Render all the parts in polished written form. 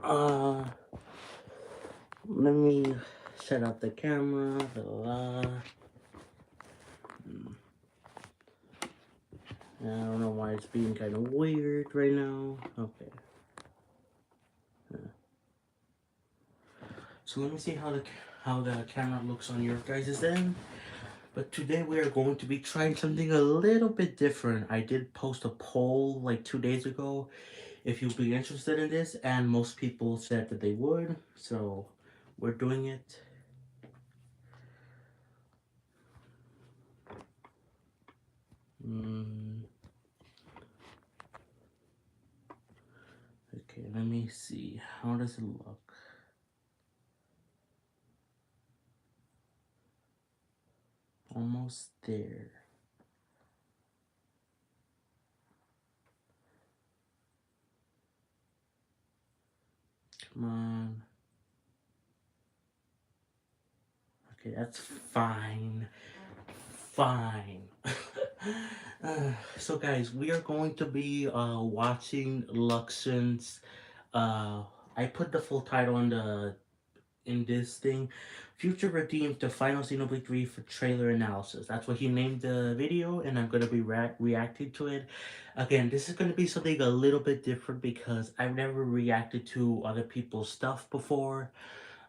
Let me set up the camera. I don't know why it's being kind of weird right now. Okay. So let me see how the camera looks on your guys' end. But today we are going to be trying something a little bit different. I did post a poll like 2 days ago if you'd be interested in this, and most people said that they would. So we're doing it. Okay, let me see. How does it look? Almost there. Come on. Okay, that's fine. Fine. So guys, we are going to be watching Luxin's I put the full title in this thing. Future Redeemed the final Xenoblade 3 for trailer analysis. That's what he named the video, and I'm gonna be reacting to it. Again, this is gonna be something a little bit different because I've never reacted to other people's stuff before.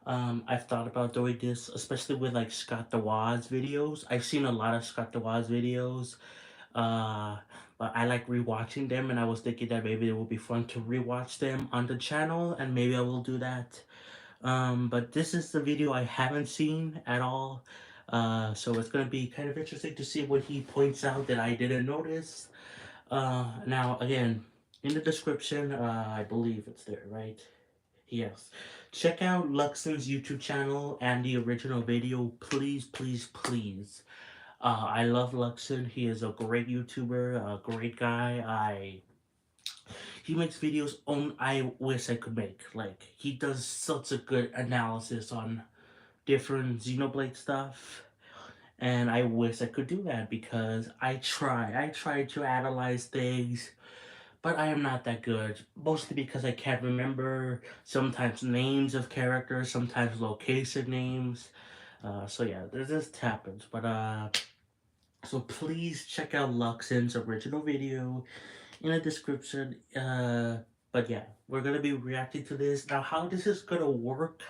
I've thought about doing this, especially with like Scott the Woz videos. I've seen a lot of Scott the Woz videos, uh, but I like rewatching them, and I was thinking that maybe it would be fun to rewatch them on the channel, and maybe I will do that. But this is the video I haven't seen at all, so it's gonna be kind of interesting to see what he points out that I didn't notice. Now again, in the description, I believe it's there, right? Yes. Check out Luxin's YouTube channel and the original video, please, please, please. I love Luxin. He is a great YouTuber, a great guy. He makes videos on I wish I could make. Like, he does such a good analysis on different Xenoblade stuff. And I wish I could do that because I try to analyze things, but I am not that good. Mostly because I can't remember sometimes names of characters, sometimes location names. So yeah, this just happens. But so please check out Luxin's original video in the description. But yeah, we're gonna be reacting to this. Now, how this is gonna work,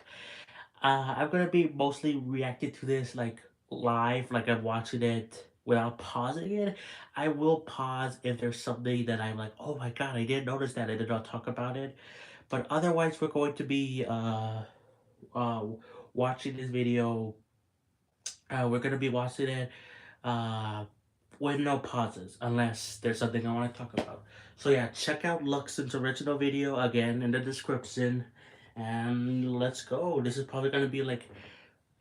I'm gonna be mostly reacting to this like live, like I'm watching it without pausing it. I will pause if there's something that I'm like, oh my god, I didn't notice that, and then I'll talk about it. But otherwise, we're going to be uh, watching this video. We're gonna be watching it uh, with no pauses, unless there's something I want to talk about. So yeah, check out Luxon's original video again in the description, and let's go. This is probably gonna be like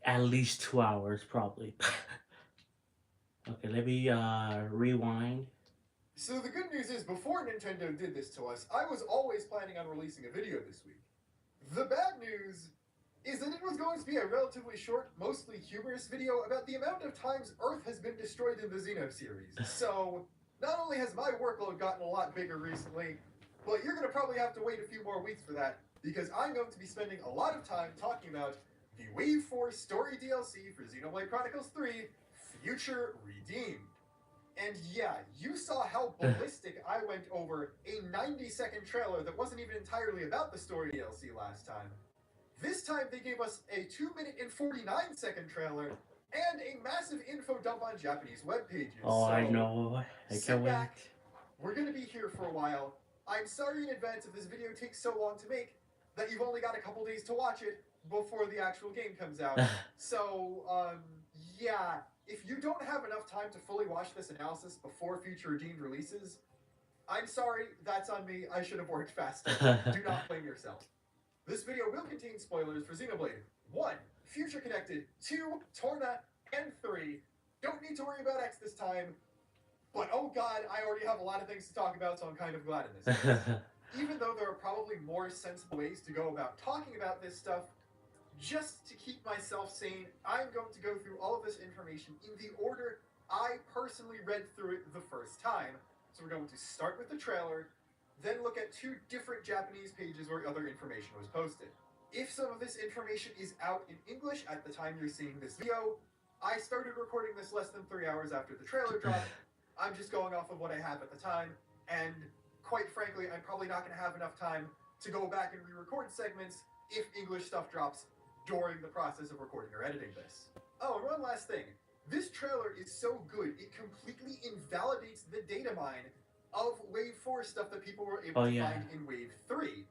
at least 2 hours, probably. Okay, let me rewind. So the good news is, before Nintendo did this to us, I was always planning on releasing a video this week. The bad news is that it was going to be a relatively short, mostly humorous video about the amount of times Earth has been destroyed in the Xeno series. So, not only has my workload gotten a lot bigger recently, but you're going to probably have to wait a few more weeks for that, because I'm going to be spending a lot of time talking about the Wave 4 story DLC for Xenoblade Chronicles 3, Future Redeemed. And yeah, you saw how ballistic I went over a 90-second trailer that wasn't even entirely about the story DLC last time. This time they gave us a 2-minute and 49-second trailer and a massive info dump on Japanese web pages. Oh, so I know. I can't wait. back. We're going to be here for a while. I'm sorry in advance if this video takes so long to make that you've only got a couple days to watch it before the actual game comes out. So, yeah, if you don't have enough time to fully watch this analysis before Future Redeemed releases, I'm sorry, that's on me. I should have worked faster. Do not blame yourself. This video will contain spoilers for Xenoblade 1, Future Connected, 2, Torna, and 3. Don't need to worry about X this time, but oh god, I already have a lot of things to talk about, so I'm kind of glad in this case. Even though there are probably more sensible ways to go about talking about this stuff, just to keep myself sane, I'm going to go through all of this information in the order I personally read through it the first time. So we're going to start with the trailer, then look at two different Japanese pages where other information was posted. If some of this information is out in English at the time you're seeing this video, I started recording this less than 3 hours after the trailer dropped. I'm just going off of what I have at the time, and quite frankly, I'm probably not going to have enough time to go back and re-record segments if English stuff drops during the process of recording or editing this. Oh, and one last thing. This trailer is so good, it completely invalidates the data mine of Wave 4 stuff that people were able to find in Wave 3.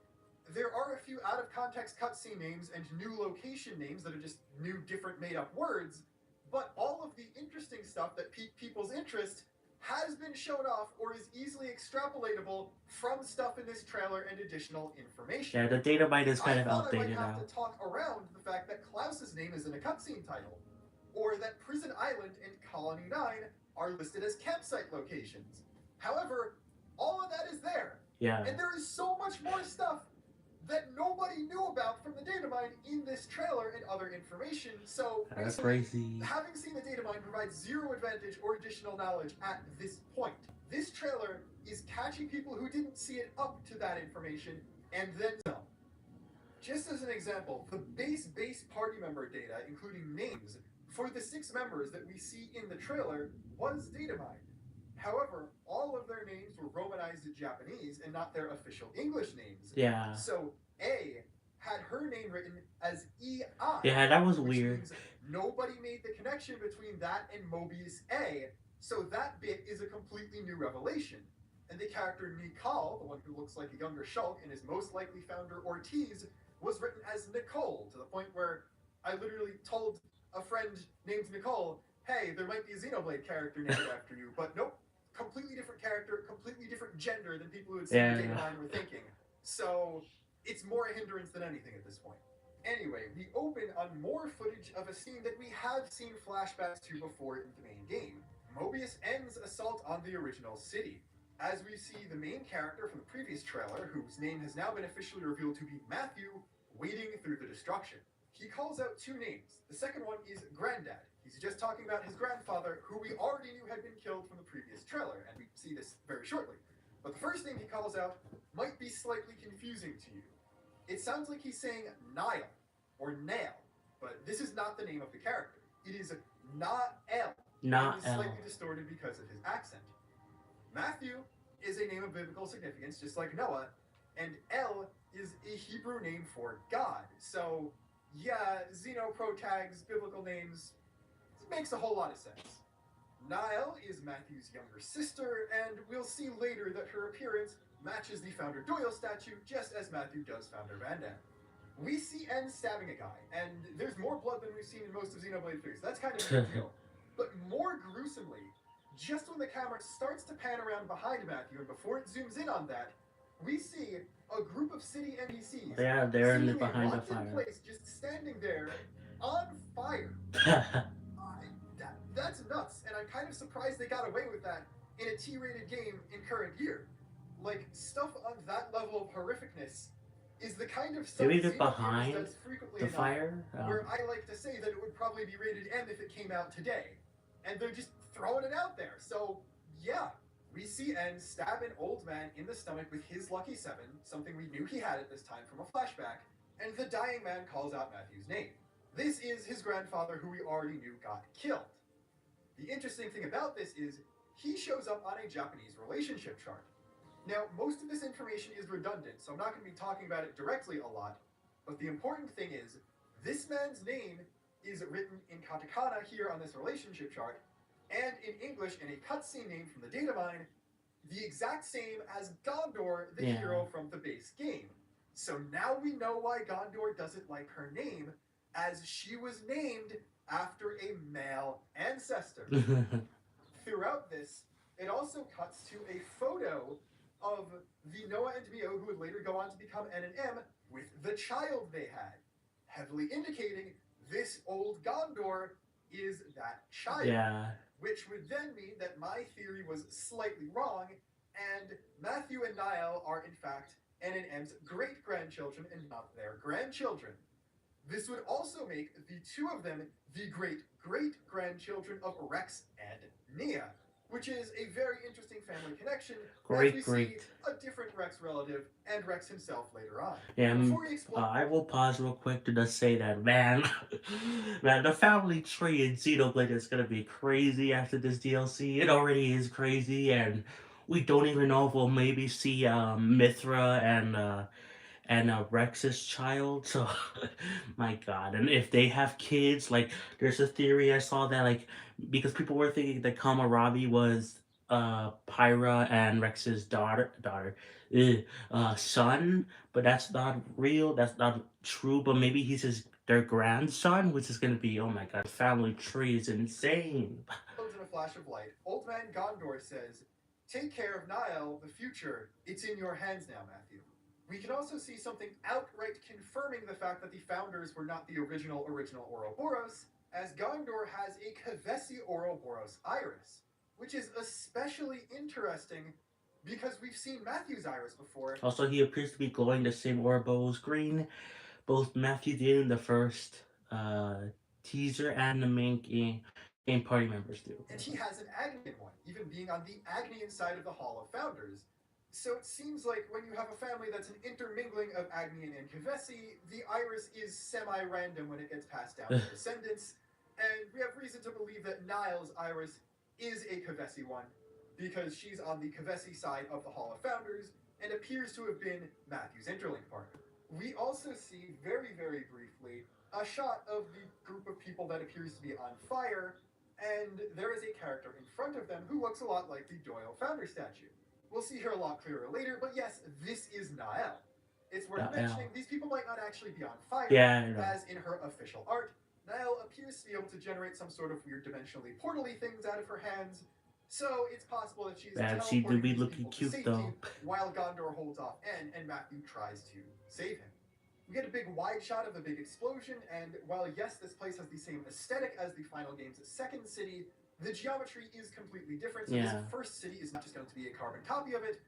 There are a few out of context cutscene names and new location names that are just new, different, made up words, but all of the interesting stuff that piqued people's interest has been shown off or is easily extrapolatable from stuff in this trailer and additional information. Yeah, the data mine is kind of outdated I might now. have to talk around the fact that Klaus's name is in a cutscene title, or that Prison Island and Colony 9 are listed as campsite locations. However, all of that is there. Yeah. And there is so much more stuff that nobody knew about from the data mine in this trailer and other information. So that's crazy. Having seen the data mine provides zero advantage or additional knowledge at this point. This trailer is catching people who didn't see it up to that information and then some. Just as an example, the base party member data, including names, for the 6 members that we see in the trailer was data mined. However, all of their names were romanized in Japanese and not their official English names. Yeah. So A had her name written as E-I. Yeah, that was weird. Nobody made the connection between that and Mobius A, so that bit is a completely new revelation. And the character Nicole, the one who looks like a younger Shulk and is most likely founder Ortiz, was written as Nicole, to the point where I literally told a friend named Nicole, hey, there might be a Xenoblade character named after you, but nope, completely different character, completely different gender than people who had seen the data mine were thinking. So it's more a hindrance than anything at this point. Anyway, we open on more footage of a scene that we have seen flashbacks to before in the main game. Mobius ends assault on the original city. As we see the main character from the previous trailer, whose name has now been officially revealed to be Matthew, wading through the destruction. He calls out 2 names. The second one is Granddad. He's just talking about his grandfather, who we already knew had been killed from the previous trailer, and we see this very shortly. But the first name he calls out might be slightly confusing to you. It sounds like he's saying Niall, or Nail, but this is not the name of the character. It is Na-El. Not It is slightly distorted because of his accent. Matthew is a name of biblical significance, just like Noah, and El is a Hebrew name for God. So, yeah, Xenoprotags, biblical names, it makes a whole lot of sense. Niall is Matthew's younger sister, and we'll see later that her appearance matches the Founder Doyle statue, just as Matthew does Founder Van Damme. We see N stabbing a guy, and there's more blood than we've seen in most of Xenoblade 3, so that's kind of a big deal. But more gruesomely, just when the camera starts to pan around behind Matthew, and before it zooms in on that, we see a group of city NPCs. Yeah, they're behind the fire. Place, just standing there, on fire. That's nuts, and I'm kind of surprised they got away with that in a T-rated game in current year. Like, stuff on that level of horrificness is the kind of stuff Maybe behind does frequently the enough, fire? where I like to say that it would probably be rated M if it came out today. And they're just throwing it out there. So, yeah, we see N stab an old man in the stomach with his Lucky 7, something we knew he had at this time from a flashback, and the dying man calls out Matthew's name. This is his grandfather, who we already knew got killed. The interesting thing about this is he shows up on a Japanese relationship chart. Now, most of this information is redundant, so I'm not going to be talking about it directly a lot, but the important thing is this man's name is written in katakana here on this relationship chart, and in English in a cutscene name from the data mine, the exact same as Gondor, the hero from the base game. So now we know why Gondor doesn't like her name, as she was named after a male ancestor. Throughout this, it also cuts to a photo of the Noah and Mio, who would later go on to become N and M, with the child they had, heavily indicating this old Gondor is that child. Yeah. Which would then mean that my theory was slightly wrong, and Matthew and Niall are in fact N and M's great-grandchildren and not their grandchildren. This would also make the 2 of them the great-great-grandchildren of Rex and Nia. which is a very interesting family connection as we Great, see great. a different Rex relative and Rex himself later on. And Before we explore. I will pause real quick to just say that, man, man, the family tree in Xenoblade is gonna be crazy after this DLC. It already is crazy, and we don't even know if we'll maybe see Mithra and Rex's child. So, my God, and if they have kids, like, there's a theory I saw that, like, because people were thinking that Kamarabi was Pyra and Rex's son, but that's not real. That's not true. But maybe he's their grandson, which is gonna be, oh my God, the family tree is insane. In a flash of light, Old Man Gondor says, "Take care of Niall, the future. It's in your hands now, Matthew." We can also see something outright confirming the fact that the founders were not the original Ouroboros, as Gondor has a Kavesi Ouroboros iris, which is especially interesting because we've seen Matthew's iris before. Also, he appears to be glowing the same Ouroboros green. Both Matthew did in the first uh, teaser and the main game party members do. And he has an Agnian one, even being on the Agnian side of the Hall of Founders. So it seems like when you have a family that's an intermingling of Agnian and Kavesi, the iris is semi-random when it gets passed down to descendants, and we have reason to believe that Niall's iris is a Kavesi one, because she's on the Kavesi side of the Hall of Founders, and appears to have been Matthew's interlink partner. We also see, very, very briefly, a shot of the group of people that appears to be on fire, and there is a character in front of them who looks a lot like the Doyle founder statue. We'll see her a lot clearer later, but yes, this is Niall. It's worth mentioning these people might not actually be on fire, as in her official art, Niall appears to be able to generate some sort of weird dimensionally portally things out of her hands, so it's possible that she's She do teleporting be these looking people to cute safety though. while Gondor holds off N and Matthew tries to save him. We get a big wide shot of the big explosion, and while yes, this place has the same aesthetic as the final game's second city, the geometry is completely different, so this first city is not just going to be a carbon copy of it,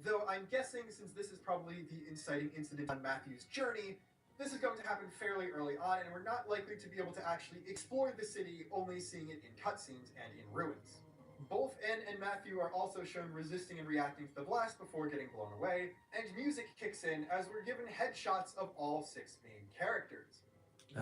though I'm guessing since this is probably the inciting incident on Matthew's journey, this is going to happen fairly early on, and we're not likely to be able to actually explore the city, only seeing it in cutscenes and in ruins. Both N and Matthew are also shown resisting and reacting to the blast before getting blown away, and music kicks in as we're given headshots of all 6 main characters.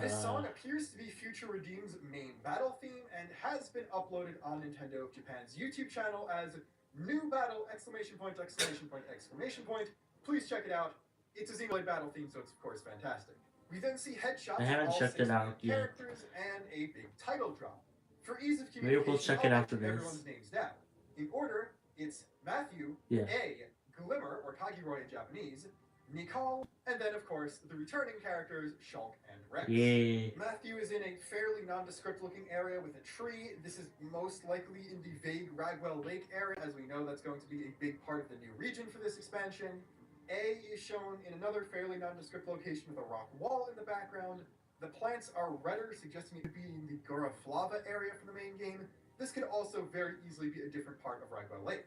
This song appears to be Future Redeem's main battle theme and has been uploaded on Nintendo of Japan's YouTube channel as New Battle! Exclamation point, exclamation point, exclamation point. Please check it out. It's a Xenoblade battle theme, so it's of course fantastic. We then see headshots of all 6 main characters and a big title drop. For ease of communication, maybe we'll check it after this. Everyone's names down. In order, it's Matthew, A, Glimmer, or Kagiroy in Japanese, Nicole, and then, of course, the returning characters, Shulk and Rex. Matthew is in a fairly nondescript looking area with a tree. This is most likely in the vague Ragwell Lake area, as we know that's going to be a big part of the new region for this expansion. A is shown in another fairly nondescript location with a rock wall in the background. The plants are redder, suggesting it could be in the Goraflava area from the main game. This could also very easily be a different part of Ragwell Lake.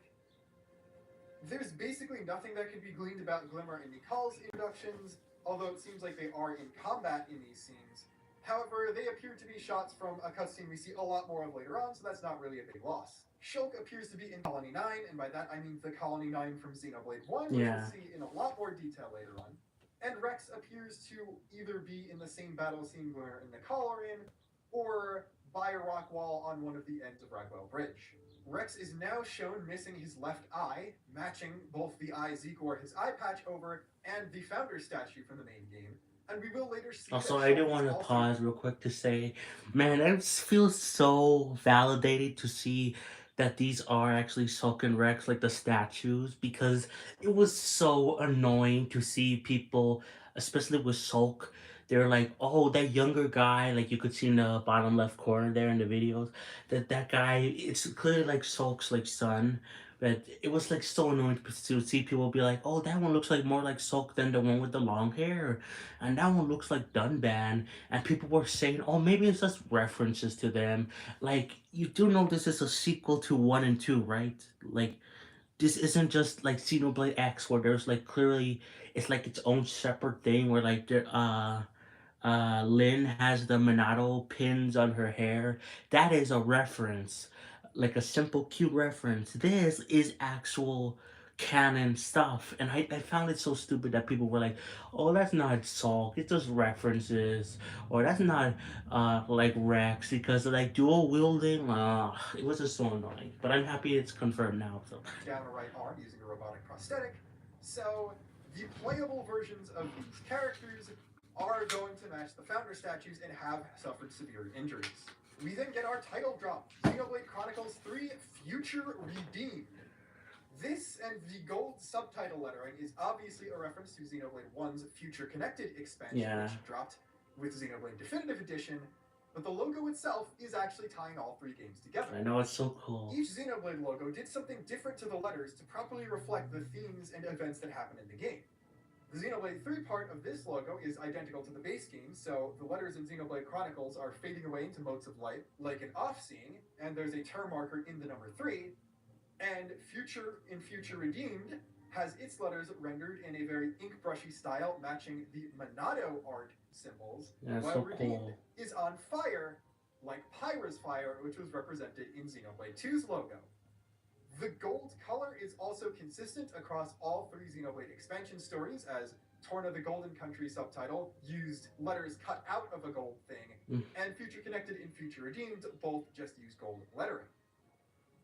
There's basically nothing that could be gleaned about Glimmer and Nicole's introductions, although it seems like they are in combat in these scenes. However, they appear to be shots from a cutscene we see a lot more of later on, so that's not really a big loss. Shulk appears to be in Colony 9, and by that I mean the Colony 9 from Xenoblade 1, which we'll see in a lot more detail later on. And Rex appears to either be in the same battle scene Glimmer and Nicole are in, or by a rock wall on one of the ends of Ragwell Bridge. Rex is now shown missing his left eye, matching both the eye Zeke wore his eye patch over and the founder statue from the main game. And we will later see. Also, I do want to pause real quick to say, man, it feels so validated to see that these are actually Shulk and Rex, like the statues, because it was so annoying to see people, especially with Shulk. They're like, oh, that younger guy, like you could see in the bottom left corner there in the videos, that guy, it's clearly like Shulk's like son. But it was like so annoying to see people be like, oh, that one looks like more like Shulk than the one with the long hair, and that one looks like Dunban, and people were saying, oh, maybe it's just references to them. Like, you do know this is a sequel to 1 and 2, right? Like, this isn't just like Xenoblade X, where there's like clearly, it's like its own separate thing, where like Lynn has the Minato pins on her hair. That is a reference. like a simple cute reference. This is actual canon stuff. And I found it so stupid that people were like, oh, that's not Salk, it's just references. Or that's not like Rex because like dual wielding. It was just so annoying. But I'm happy it's confirmed now. So down a right arm using a robotic prosthetic. So the playable versions of these characters are going to match the founder statues and have suffered severe injuries. We then get our title drop, Xenoblade Chronicles 3 Future Redeemed. This and the gold subtitle lettering is obviously a reference to Xenoblade 1's Future Connected expansion, yeah. which dropped with Xenoblade Definitive Edition, but the logo itself is actually tying all three games together. I know, it's so cool. Each Xenoblade logo did something different to the letters to properly reflect the themes and events that happen in the game. The Xenoblade 3 part of this logo is identical to the base game, so the letters in Xenoblade Chronicles are fading away into modes of light, like an off-seeing, and there's a term marker in the number 3, and Future Redeemed has its letters rendered in a very ink brushy style, matching the Monado art symbols, yeah, while so Redeemed cool. is on fire, like Pyra's fire, which was represented in Xenoblade 2's logo. The gold color is also consistent across all three Xenoblade expansion stories, as Torna the Golden Country subtitle used letters cut out of a gold thing, and Future Connected and Future Redeemed both just use gold lettering.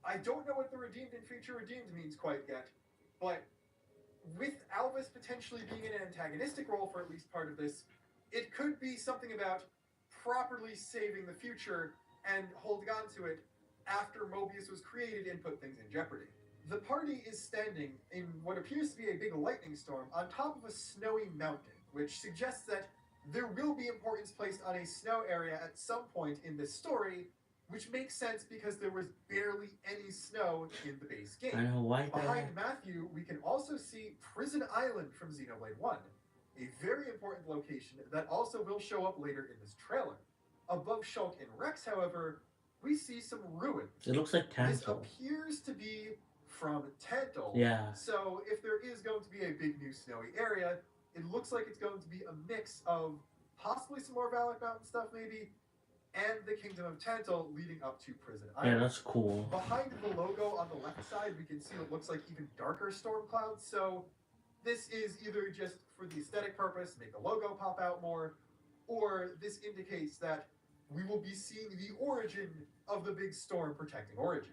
I don't know what the Redeemed and Future Redeemed means quite yet, but with Alvis potentially being in an antagonistic role for at least part of this, it could be something about properly saving the future and holding on to it after Mobius was created and put things in jeopardy. The party is standing in what appears to be a big lightning storm on top of a snowy mountain, which suggests that there will be importance placed on a snow area at some point in this story, which makes sense because there was barely any snow in the base game. I know, why Behind that? Matthew, we can also see Prison Island from Xenoblade 1, a very important location that also will show up later in this trailer. Above Shulk and Rex, however, we see some ruins. It looks like This Tantal. appears to be from Tantal. Yeah. So if there is going to be a big new snowy area, it looks like it's going to be a mix of possibly some more Valak Mountain stuff maybe, and the Kingdom of Tantal leading up to Prison Island. Yeah, that's cool. Behind the logo on the left side, we can see what looks like even darker storm clouds. So this is either just for the aesthetic purpose, make the logo pop out more, or this indicates that we will be seeing the origin of the big storm protecting Origin.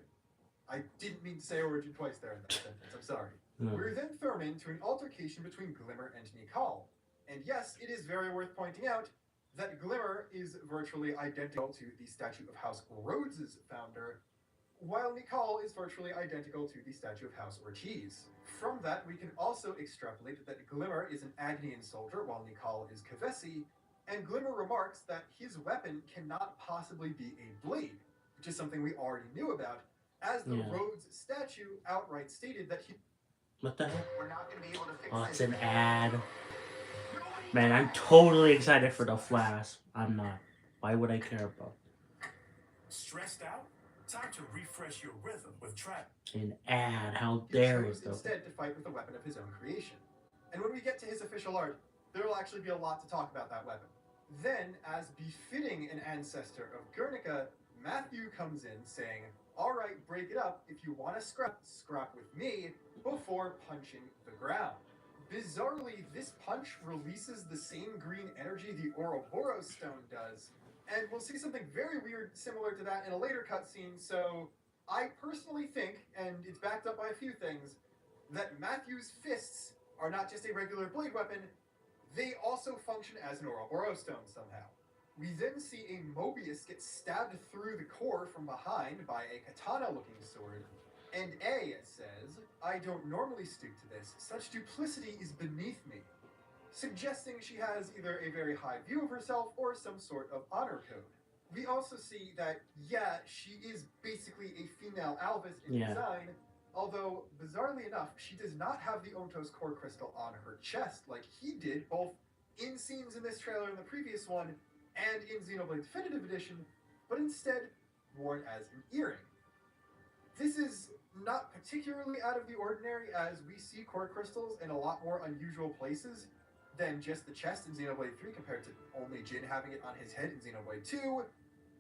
I didn't mean to say Origin twice there in that sentence, I'm sorry. No. We're then thrown into an altercation between Glimmer and Nikal. And yes, it is very worth pointing out that Glimmer is virtually identical to the statue of House Rhodes' founder, while Nikal is virtually identical to the statue of House Ortiz. From that, we can also extrapolate that Glimmer is an Agnian soldier, while Nikal is Kavesi, and Glimmer remarks that his weapon cannot possibly be a blade, which is something we already knew about, as the Rhodes statue outright stated that he... What the heck? We're not going to be able to fix Oh, this. it's an ad. Man, I'm totally excited for the Flash. I'm not. Why would I care about Stressed out? Time to refresh your rhythm with Trap. an ad? How He dare chose it, though? instead to fight with a weapon of his own creation. And when we get to his official art, there will actually be a lot to talk about that weapon. Then, as befitting an ancestor of Guernica, Matthew comes in saying, "Alright, break it up. If you want to scrap with me before punching the ground." Bizarrely, this punch releases the same green energy the Ouroboros stone does, and we'll see something very weird similar to that in a later cutscene, so I personally think, and it's backed up by a few things, that Matthew's fists are not just a regular blade weapon, they also function as an Ouroboros stone somehow. We then see a Mobius get stabbed through the core from behind by a katana-looking sword, and A says, "I don't normally stoop to this. Such duplicity is beneath me," suggesting she has either a very high view of herself or some sort of honor code. We also see that, yeah, she is basically a female Alvis in design, although, bizarrely enough, she does not have the Ontos core crystal on her chest like he did, both in scenes in this trailer and the previous one, and in Xenoblade Definitive Edition, but instead worn as an earring. This is not particularly out of the ordinary, as we see core crystals in a lot more unusual places than just the chest in Xenoblade 3 compared to only Jin having it on his head in Xenoblade 2,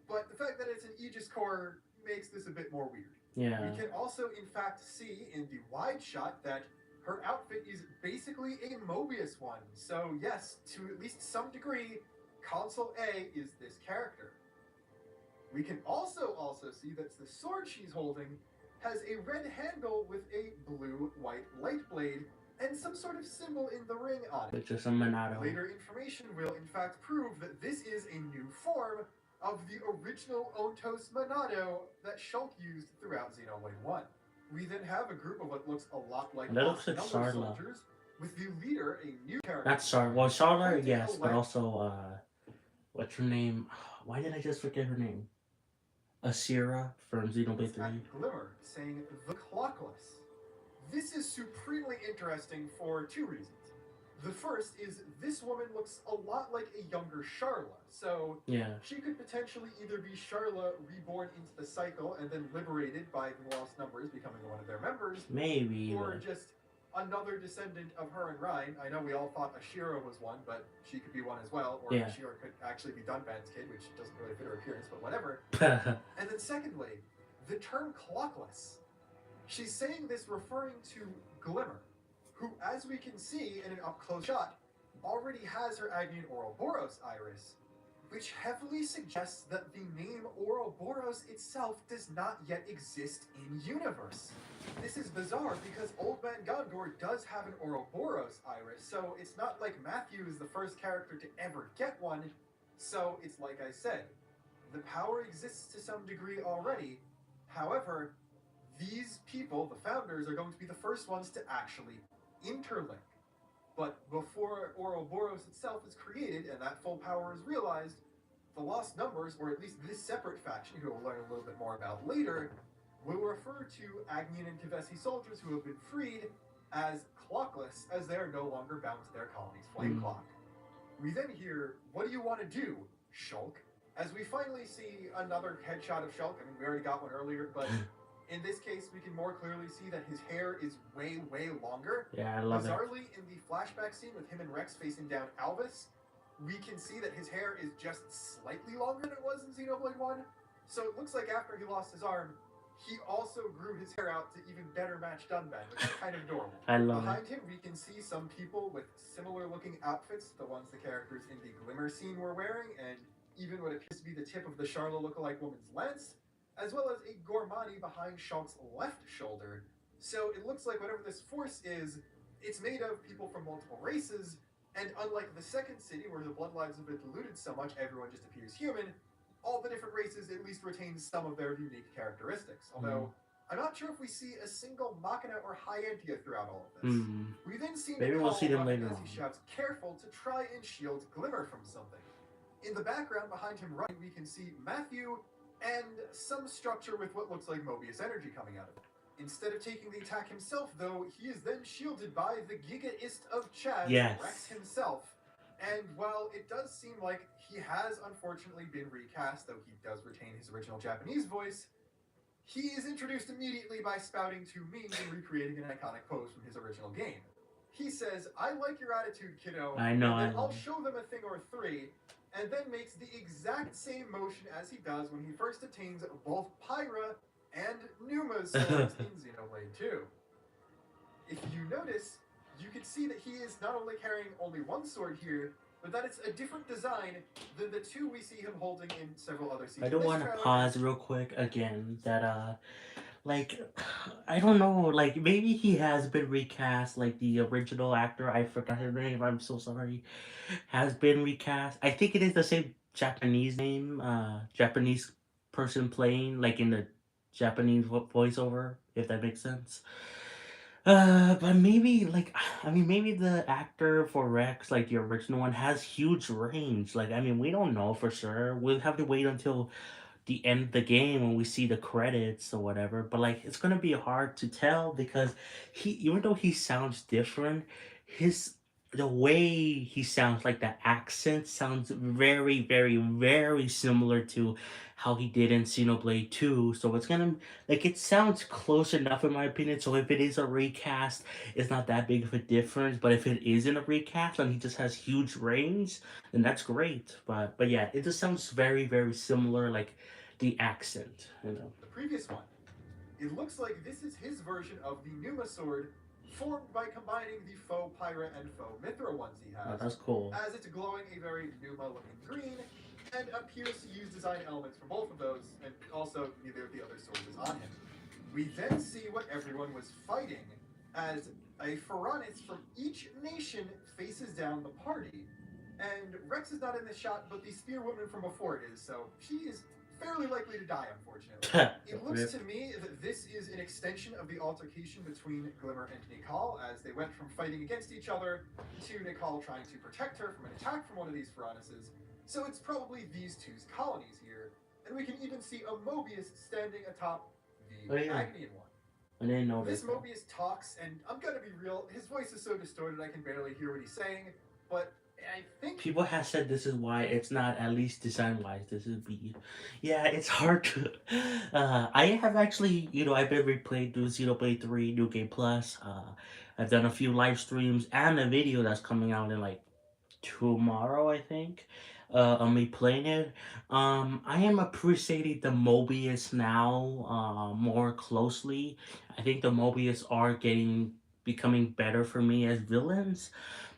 but the fact that it's an Aegis core makes this a bit more weird. Yeah. We can also, in fact, see in the wide shot that her outfit is basically a Mobius one. So, yes, to at least some degree, Console A is this character. We can also see that the sword she's holding has a red handle with a blue-white light blade and some sort of symbol in the ring on it. Which is a Monado. Later information will in fact prove that this is a new form of the original Ontos Monado that Shulk used throughout Xenoblade 1. We then have a group of what looks a lot like That looks like number Sarla. soldiers, with the leader, a new character. Not Sarla. Well, Sarla, yes, but also, what's her name? Why did I just forget her name? Asira from Xenoblade 3. Glimmer, saying the Clockless. This is supremely interesting for two reasons. The first is this woman looks a lot like a younger Sharla, so Yeah. she could potentially either be Sharla reborn into the cycle and then liberated by the Lost Numbers, becoming one of their members, Maybe. or just another descendant of her and Ryan. I know we all thought Ashira was one, but she could be one as well, or Yeah. Ashira could actually be Dunban's kid, which doesn't really fit her appearance, but whatever. And then secondly, the term Clockless. She's saying this referring to Glimmer, who, as we can see in an up-close shot, already has her Agni Ouroboros iris, which heavily suggests that the name Ouroboros itself does not yet exist in universe. This is bizarre because Old Man Gondor does have an Ouroboros iris, so it's not like Matthew is the first character to ever get one, so it's like I said, the power exists to some degree already. However, these people, the founders, are going to be the first ones to actually interlink. But before Ouroboros itself is created and that full power is realized, the Lost Numbers, or at least this separate faction, who we'll learn a little bit more about later, will refer to Agnian and Kavesi soldiers who have been freed as Clockless, as they are no longer bound to their colony's flame clock. We then hear, "What do you want to do, Shulk?" As we finally see another headshot of Shulk. I mean, we already got one earlier, but in this case, we can more clearly see that his hair is way, way longer. Yeah, I love it. Bizarrely, in the flashback scene with him and Rex facing down Alvis, we can see that his hair is just slightly longer than it was in Xenoblade 1. So it looks like after he lost his arm, he also grew his hair out to even better match Dunban, which is kind of adorable. I love Behind him, we can see some people with similar looking outfits to the ones the characters in the Glimmer scene were wearing, and even what appears to be the tip of the Sharla lookalike woman's lance, as well as a Gormani behind Shulk's left shoulder. So it looks like whatever this force is, it's made of people from multiple races, and unlike the second city where the bloodlines have been diluted so much everyone just appears human, all the different races at least retain some of their unique characteristics. Although, I'm not sure if we see a single Machina or Hyantia throughout all of this. We then see Maybe we'll see them later as on. he shouts, "Careful," to try and shield Glimmer from something. In the background behind him right, we can see Matthew and some structure with what looks like Mobius energy coming out of it. Instead of taking the attack himself, though, he is then shielded by the Gigaist of Chaz, Yes. Rex himself. And while it does seem like he has unfortunately been recast, though he does retain his original Japanese voice, he is introduced immediately by spouting two memes and recreating an iconic pose from his original game. He says, "I like your attitude, kiddo. I know, And then I I'll know. show them a thing or three," and then makes the exact same motion as he does when he first obtains both Pyra and Numa's swords in Xenoblade 2. If you notice, you can see that he is not only carrying only one sword here, but that it's a different design than the two we see him holding in several other scenes. I do want to pause real quick again that like I don't know, like maybe he has been recast, like the original actor, I forgot his name, I'm so sorry, has been recast. I think it is the same Japanese name, Japanese person playing, like in the Japanese voiceover, if that makes sense. But maybe like I mean maybe the actor for Rex, like the original one, has huge range. Like I mean we don't know for sure. We'll have to wait until the end of the game when we see the credits or whatever. But like it's gonna be hard to tell because he even though he sounds different, his the way he sounds, like the accent sounds very, very, very similar to how he did in Xenoblade 2. So it's gonna like it sounds close enough in my opinion. So if it is a recast, it's not that big of a difference. But if it isn't a recast and he just has huge range, then that's great. But yeah, it just sounds very, very similar. Like the accent, you know. the previous one. It looks like this is his version of the Numa sword, formed by combining the faux Pyra and faux Mithra ones he Oh, has, that's cool. as it's glowing a very Numa-looking green, and appears to use design elements from both of those, and also neither of the other swords is on him. We then see what everyone was fighting, as a Pharaonis from each nation faces down the party. And Rex is not in this shot, but the spear woman from before it is, so she is fairly likely to die, unfortunately. It looks to me that this is an extension of the altercation between Glimmer and Nikal, as they went from fighting against each other to Nikal trying to protect her from an attack from one of these Pharaonises. So it's probably these two's colonies here, and we can even see a Mobius standing atop the Agnian one. I didn't know This Mobius talks, and I'm gonna be real, his voice is so distorted I can barely hear what he's saying, but I think people have said this is why it's not, at least design wise, this is be. Yeah, it's hard to. I have actually, I've been replayed through Xenoblade 3 New Game Plus. I've done a few live streams and a video that's coming out in like tomorrow, I think. On me playing it. I am appreciating the Mobius now more closely. I think the Mobius are becoming better for me as villains.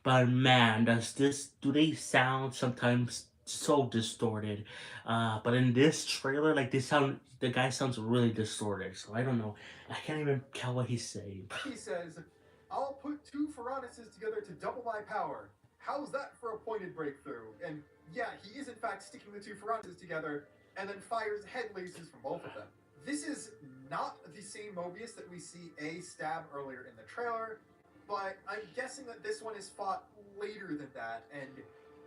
But man, do they sound sometimes so distorted? But in this trailer, like the guy sounds really distorted. So I don't know. I can't even tell what he's saying. he says, I'll put two Pharaonises together to double my power. How's that for a pointed breakthrough? And yeah, he is in fact sticking the two Pharaonises together and then fires head lasers from both of them. This is not the same Mobius that we see A stab earlier in the trailer, but I'm guessing that this one is fought later than that, and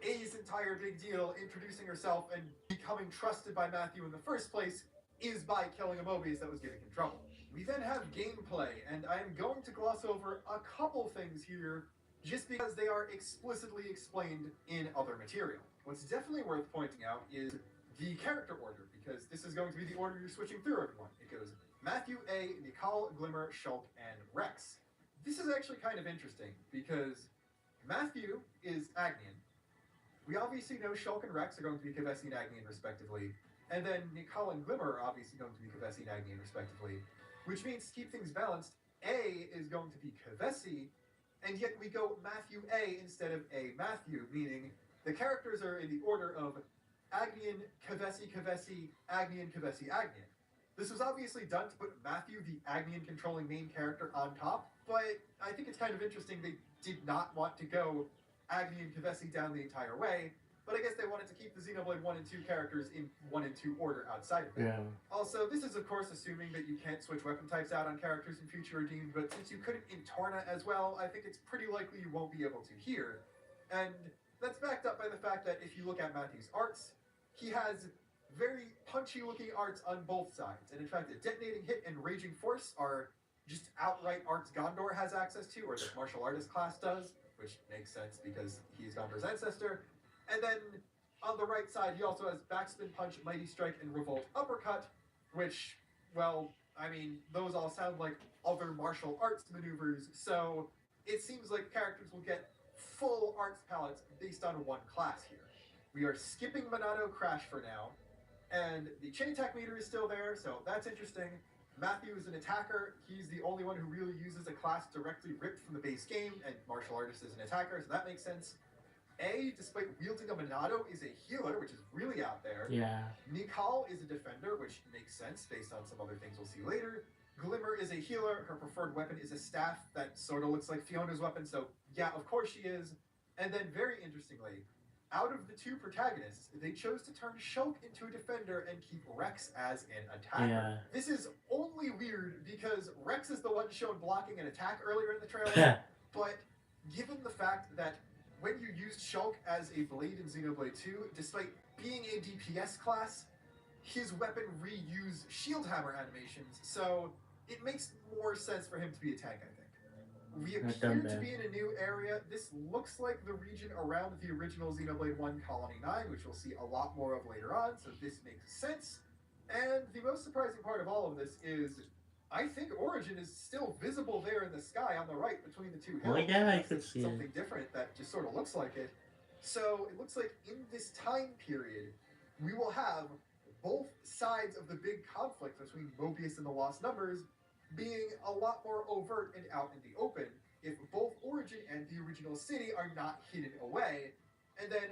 A's entire big deal, introducing herself and becoming trusted by Matthew in the first place, is by killing a Mobius that was giving him trouble. We then have gameplay, and I am going to gloss over a couple things here just because they are explicitly explained in other material. What's definitely worth pointing out is the character order, because this is going to be the order you're switching through, everyone. It goes Matthew, A, Nikal, Glimmer, Shulk, and Rex. This is actually kind of interesting, because Matthew is Agnian. We obviously know Shulk and Rex are going to be Kavesi and Agnian, respectively, and then Nikal and Glimmer are obviously going to be Kavesi and Agnian, respectively, which means to keep things balanced, A is going to be Kavesi, and yet we go Matthew A instead of A Matthew, meaning the characters are in the order of Agnian, Kavesi, Kavesi, Agnian, Kavesi, Agnian. This was obviously done to put Matthew, the Agnian controlling main character, on top, but I think it's kind of interesting they did not want to go Agnian, Kavesi down the entire way, but I guess they wanted to keep the Xenoblade 1 and 2 characters in 1 and 2 order outside of it. Yeah. Also, this is of course assuming that you can't switch weapon types out on characters in future redeemed, but since you couldn't in Torna as well, I think it's pretty likely you won't be able to here. And that's backed up by the fact that if you look at Matthew's arts, he has very punchy looking arts on both sides. And in fact, a detonating hit and raging force are just outright arts Gondor has access to, or the martial artist class does, which makes sense because he's Gondor's ancestor. And then on the right side, he also has backspin punch, mighty strike, and revolt uppercut, which, well, I mean, those all sound like other martial arts maneuvers, so it seems like characters will get full arts palettes based on one class here. We are skipping Monado Crash for now, and the chain attack meter is still there, so that's interesting. Matthew is an attacker. He's the only one who really uses a class directly ripped from the base game, and martial artist is an attacker, so that makes sense. A, despite wielding a Monado, is a healer, which is really out there. Yeah. Nikal is a defender, which makes sense based on some other things we'll see later. Glimmer is a healer. Her preferred weapon is a staff that sort of looks like Fiona's weapon, so yeah, of course she is. And then, very interestingly, out of the two protagonists, they chose to turn Shulk into a defender and keep Rex as an attacker. Yeah. This is only weird because Rex is the one shown blocking an attack earlier in the trailer, but given the fact that when you used Shulk as a blade in Xenoblade 2, despite being a DPS class, his weapon reused shield hammer animations, so it makes more sense for him to be a tank, I think. We appear to be in a new area. This looks like the region around the original Xenoblade 1 Colony 9, which we'll see a lot more of later on, so this makes sense. And the most surprising part of all of this is I think Origin is still visible there in the sky on the right between the two hills. Oh yeah, I could see something different that just sort of looks like it. So it looks like in this time period, we will have both sides of the big conflict between Mobius and the Lost Numbers being a lot more overt and out in the open if both Origin and the original city are not hidden away. And then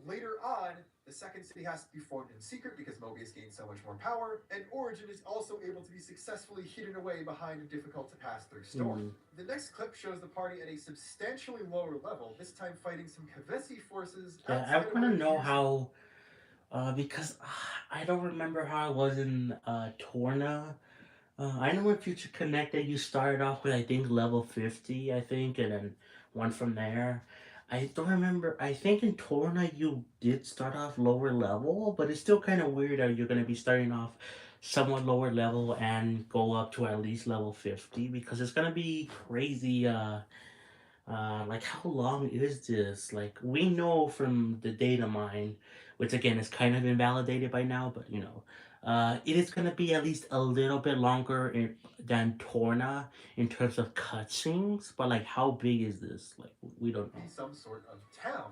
later on, the second city has to be formed in secret because Mobius gains so much more power, and Origin is also able to be successfully hidden away behind a difficult to pass through storm. The next clip shows the party at a substantially lower level, this time fighting some Kavesi forces Yeah, I outside of want what to know appears. how, because I don't remember how it was in Torna. I know in Future Connected you started off with I think level 50, I think, and then one from there. I don't remember. I think in Torna you did start off lower level, but it's still kind of weird that you're gonna be starting off somewhat lower level and go up to at least level 50 because it's gonna be crazy. Like how long is this? Like we know from the data mine, which again is kind of invalidated by now, but it is gonna be at least a little bit longer than Torna in terms of cutscenes. But like, how big is this? Like we don't Be know. some sort of town.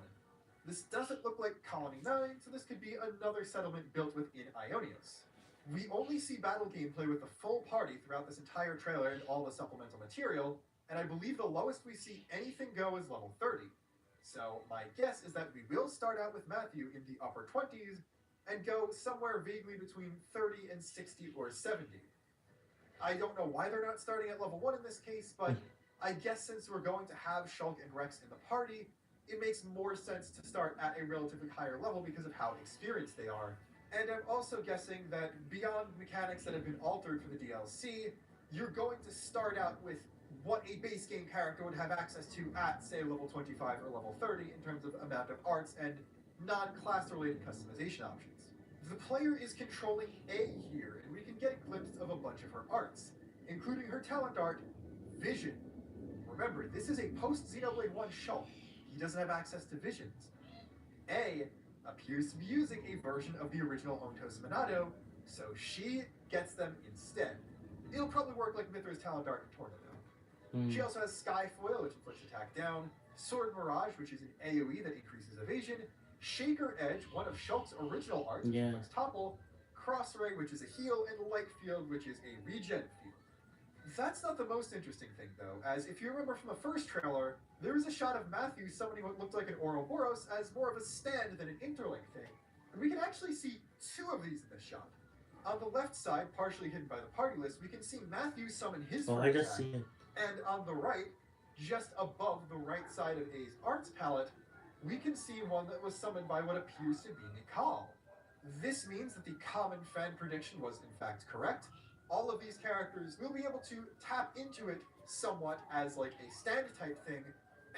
This doesn't look like Colony 9, so this could be another settlement built within Ionios. We only see battle gameplay with the full party throughout this entire trailer and all the supplemental material, and I believe the lowest we see anything go is level 30. So my guess is that we will start out with Matthew in the upper 20s and go somewhere vaguely between 30 and 60 or 70. I don't know why they're not starting at level 1 in this case, but I guess since we're going to have Shulk and Rex in the party, it makes more sense to start at a relatively higher level because of how experienced they are. And I'm also guessing that beyond mechanics that have been altered for the DLC, you're going to start out with what a base game character would have access to at, say, level 25 or level 30 in terms of amount of arts and non-class related customization options. The player is controlling A here, and we can get a glimpse of a bunch of her arts, including her talent art, Vision. Remember, this is a post-Xenoblade 1 Shulk. He doesn't have access to visions. A appears to be using a version of the original Ontos Monado, so she gets them instead. It'll probably work like Mithra's talent art in Tornado. She also has Skyfoil, which inflicts attack down, Sword Mirage, which is an AoE that increases evasion, Shaker Edge, one of Shulk's original arts, which inflicts topple, Cross Ray, which is a heal, and Light Field, which is a regen field. That's not the most interesting thing, though, as if you remember from the first trailer, there was a shot of Matthew summoning what looked like an Ouroboros as more of a stand than an interlink thing. And we can actually see two of these in this shot. On the left side, partially hidden by the party list, we can see Matthew summon his Oh, first I just attack. see it. And on the right, just above the right side of A's arts palette, we can see one that was summoned by what appears to be Nikal. This means that the common fan prediction was in fact correct. All of these characters will be able to tap into it somewhat as like a stand type thing,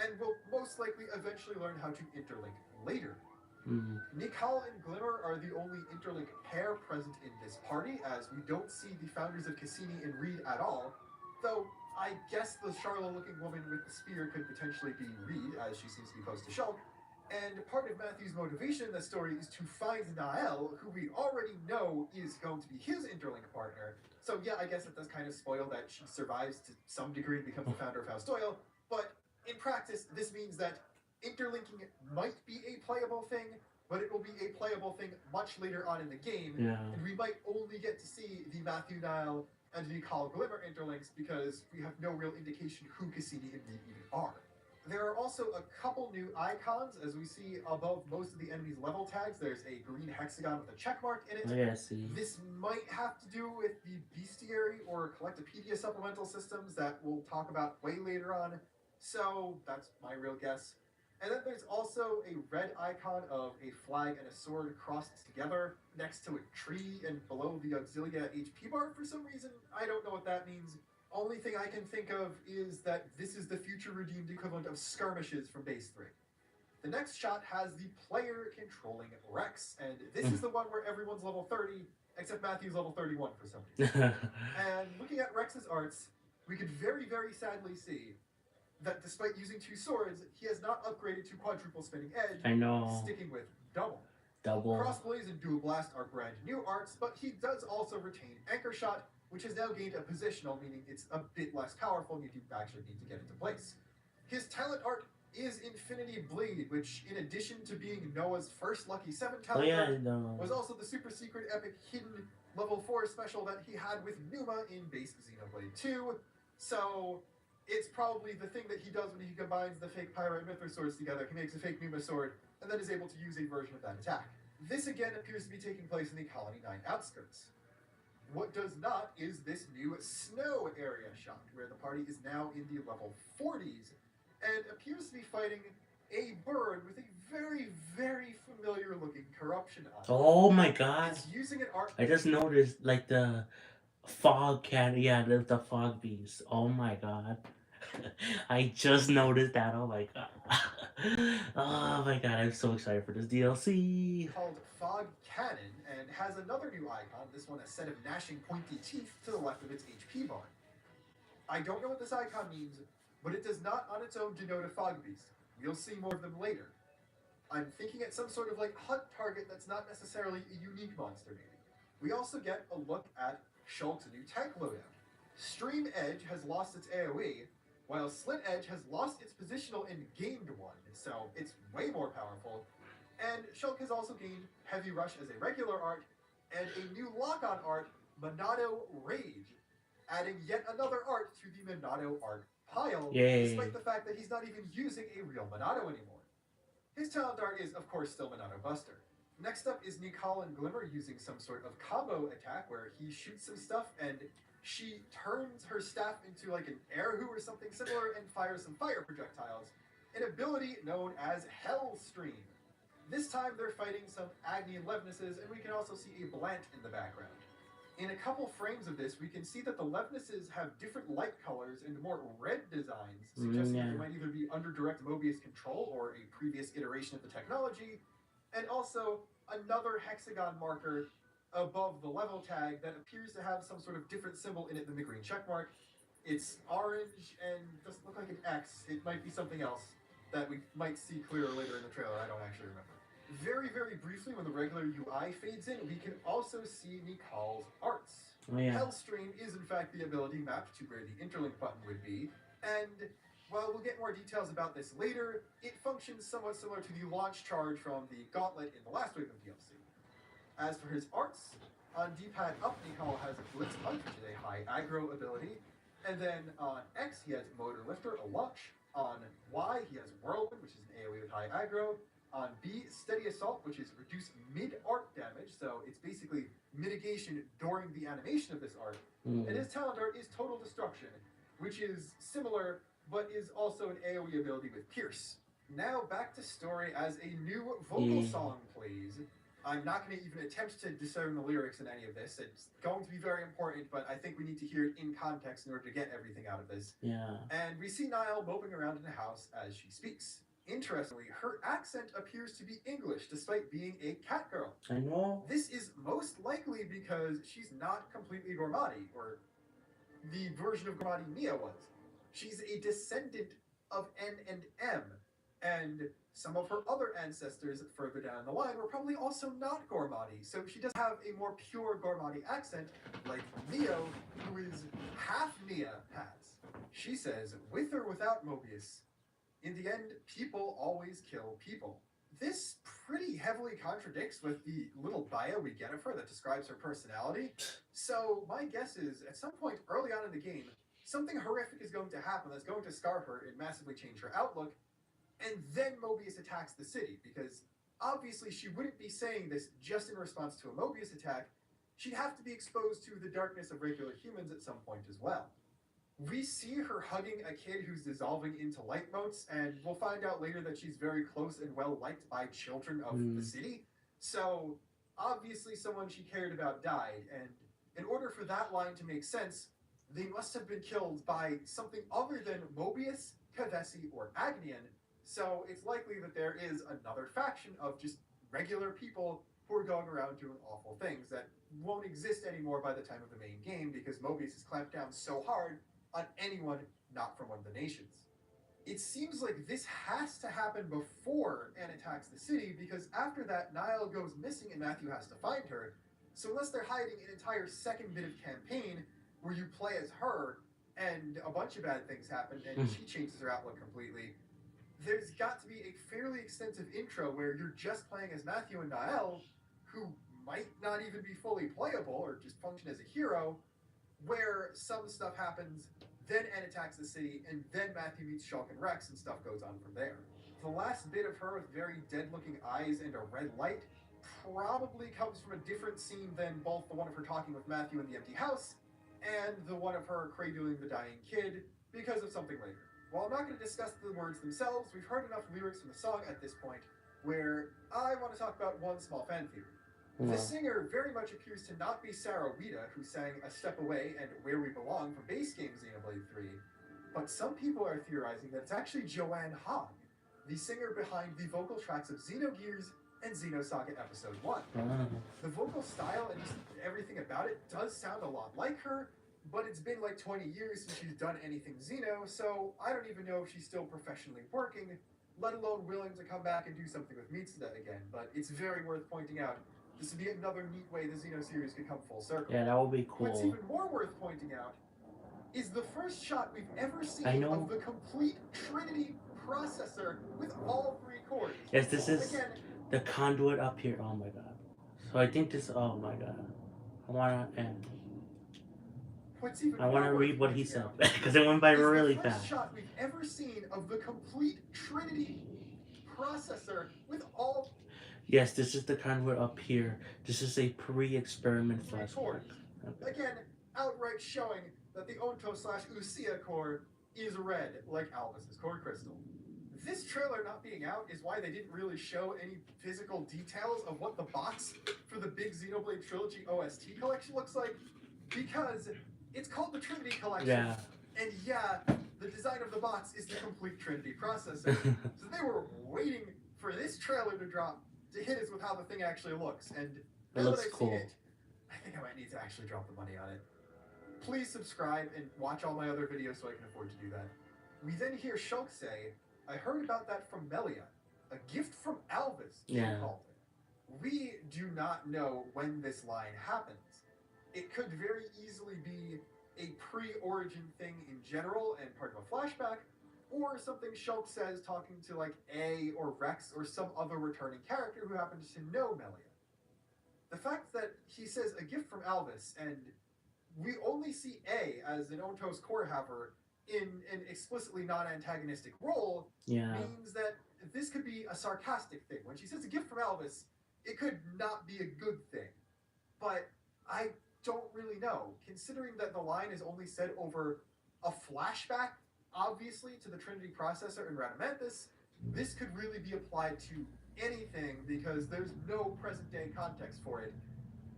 and will most likely eventually learn how to interlink later. Nikal and Glimmer are the only interlink pair present in this party, as we don't see the founders of Cassini and Reed at all, though I guess the Charlotte-looking woman with the spear could potentially be Reed, as she seems to be close to Shulk. And part of Matthew's motivation in the story is to find Nael, who we already know is going to be his interlink partner. So yeah, I guess it does kind of spoil that she survives to some degree and becomes the founder of House Doyle, but in practice, this means that interlinking might be a playable thing, but it will be a playable thing much later on in the game, and we might only get to see the Matthew Nile and the Call Glimmer interlinks because we have no real indication who Cassini and Reed even are. There are also a couple new icons, as we see above most of the enemies' level tags. There's a green hexagon with a check mark in it. Oh, yeah, I see. This might have to do with the bestiary or collectopedia supplemental systems that we'll talk about way later on. So that's my real guess. And then there's also a red icon of a flag and a sword crossed together next to a tree and below the Auxilia HP bar for some reason. I don't know what that means. Only thing I can think of is that this is the future redeemed equivalent of skirmishes from base 3. The next shot has the player controlling Rex, and this is the one where everyone's level 30, except Matthew's level 31 for some reason. And looking at Rex's arts, we could very, very sadly see that despite using 2 swords, he has not upgraded to quadruple spinning edge, I know. sticking with double. Double. Crossblaze and Dual Blast are brand new arts, but he does also retain Anchor Shot, which has now gained a positional, meaning it's a bit less powerful and you do actually need to get into place. His talent art is Infinity Blade, which, in addition to being Noah's first Lucky 7 Oh talent yeah, card, no. was also the super secret epic hidden level 4 special that he had with Numa in base Xenoblade 2. So it's probably the thing that he does when he combines the fake Pyrite Mithra swords together. He makes a fake Numa sword and then is able to use a version of that attack. This again appears to be taking place in the Colony 9 outskirts. What does not is this new snow area shot, where the party is now in the level 40s and appears to be fighting a bird with a very, very familiar looking corruption on it. Oh my god. It's using an art. I just noticed like the fog cat. Yeah, the fog beast. Oh my god. I just noticed that. Oh my god. Oh my god, I'm so excited for this DLC. Called Fog Cannon and has another new icon, this one a set of gnashing pointy teeth to the left of its HP bar. I don't know what this icon means, but it does not on its own denote a fog beast. We'll see more of them later. I'm thinking at some sort of like hunt target that's not necessarily a unique monster maybe. We also get a look at Shulk's new tank loadout. Stream Edge has lost its AoE, while Slit Edge has lost its positional and gained one, so it's way more powerful. And Shulk has also gained Heavy Rush as a regular art, and a new lock-on art, Monado Rage, adding yet another art to the Monado art pile, Yay. despite the fact that he's not even using a real Monado anymore. His talent art is, of course, still Monado Buster. Next up is Nikal and Glimmer using some sort of combo attack where he shoots some stuff and she turns her staff into like an air who or something similar and fires some fire projectiles, an ability known as Hellstream. This time they're fighting some Agni and Levnesses, and we can also see a Blant in the background. In a couple frames of this, we can see that the Levnesses have different light colors and more red designs, suggesting that they might either be under direct Mobius control or a previous iteration of the technology, and also another hexagon marker above the level tag that appears to have some sort of different symbol in it than the green check mark. It's orange and doesn't look like an X. It might be something else that we might see clearer later in the trailer. I don't actually remember. Very, very briefly, when the regular UI fades in, we can also see Nikal's arts. Oh yeah. Hellstream is in fact the ability mapped to where the interlink button would be, and while we'll get more details about this later, it functions somewhat similar to the launch charge from the Gauntlet in the last wave of DLC. As for his arts, on D-pad up, Nikal has Blitz Punch, which is a high aggro ability, and then on X he has Motor Lifter, a launch. On Y he has Whirlwind, which is an AoE with high aggro. On B, Steady Assault, which is reduce mid-art damage, so it's basically mitigation during the animation of this art. And his talent art is Total Destruction, which is similar, but is also an AoE ability with Pierce. Now back to story as a new vocal song plays. I'm not going to even attempt to discern the lyrics in any of this. It's going to be very important, but I think we need to hear it in context in order to get everything out of this. Yeah. And we see Niall moping around in the house as she speaks. Interestingly, her accent appears to be English, despite being a cat girl. I know. This is most likely because she's not completely Gormati, or the version of Gormati Mia was. She's a descendant of N and M, and some of her other ancestors further down the line were probably also not Gormati, so she does have a more pure Gormati accent, like Neo, who is half Nia, has. She says, with or without Mobius, in the end, people always kill people. This pretty heavily contradicts with the little bio we get of her that describes her personality. So my guess is, at some point early on in the game, something horrific is going to happen that's going to scar her and massively change her outlook, and then Mobius attacks the city, because obviously she wouldn't be saying this just in response to a Mobius attack. She'd have to be exposed to the darkness of regular humans at some point as well. We see her hugging a kid who's dissolving into light motes, and we'll find out later that she's very close and well liked by children of the city. So obviously someone she cared about died, and in order for that line to make sense, they must have been killed by something other than Mobius, Kavesi, or Agnian. So it's likely that there is another faction of just regular people who are going around doing awful things that won't exist anymore by the time of the main game, because Mobius has clamped down so hard on anyone not from one of the nations. It seems like this has to happen before Anne attacks the city, because after that, Niall goes missing and Matthew has to find her. So unless they're hiding an entire second bit of campaign where you play as her and a bunch of bad things happen and she changes her outlook completely, there's got to be a fairly extensive intro where you're just playing as Matthew and Niall, who might not even be fully playable or just function as a hero, where some stuff happens, then Ed attacks the city, and then Matthew meets Shulk and Rex, and stuff goes on from there. The last bit of her with very dead-looking eyes and a red light probably comes from a different scene than both the one of her talking with Matthew in the empty house and the one of her cradling the dying kid because of something later. While I'm not going to discuss the words themselves, we've heard enough lyrics from the song at this point where I want to talk about one small fan theory. The singer very much appears to not be Sarah Wida, who sang A Step Away and Where We Belong for base game Xenoblade 3, but some people are theorizing that it's actually Joanne Hogg, the singer behind the vocal tracks of Xenogears and Xenosaga Episode 1. The vocal style and just everything about it does sound a lot like her, but it's been like 20 years since she's done anything Xeno, so I don't even know if she's still professionally working, let alone willing to come back and do something with Mitsuda again, but it's very worth pointing out. This would be another neat way the Xeno series could come full circle. Yeah, that would be cool. What's even more worth pointing out is the first shot we've ever seen of the complete Trinity processor with all 3 cores. Yes, this is the conduit up here. Oh my god. So I think this. Oh my god. I wanna end. I want to read what he said because it went by really fast. The first shot we've ever seen of the complete Trinity processor with all. Yes, this is the conduit up here. This is a pre-experiment flashback. Okay. Again, outright showing that the Onto/Usia core is red, like Alvis's core crystal. This trailer not being out is why they didn't really show any physical details of what the box for the big Xenoblade Trilogy OST collection looks like, because it's called the Trinity Collection. Yeah. And yeah, the design of the box is the complete Trinity processor. So they were waiting for this trailer to drop to hit us with how the thing actually looks. And now that I've cool. seen it, I think I might need to actually drop the money on it. Please subscribe and watch all my other videos so I can afford to do that. We then hear Shulk say, I heard about that from Melia. A gift from Alvis, she called it. We do not know when this line happens. It could very easily be a pre-origin thing in general and part of a flashback, or something Shulk says talking to like A or Rex or some other returning character who happens to know Melia. The fact that he says a gift from Alvis and we only see A as an Ontos core haver in an explicitly non-antagonistic role means that this could be a sarcastic thing. When she says a gift from Alvis, it could not be a good thing. But I don't really know, considering that the line is only said over a flashback, obviously, to the Trinity processor in Radamanthus. This could really be applied to anything because there's no present-day context for it.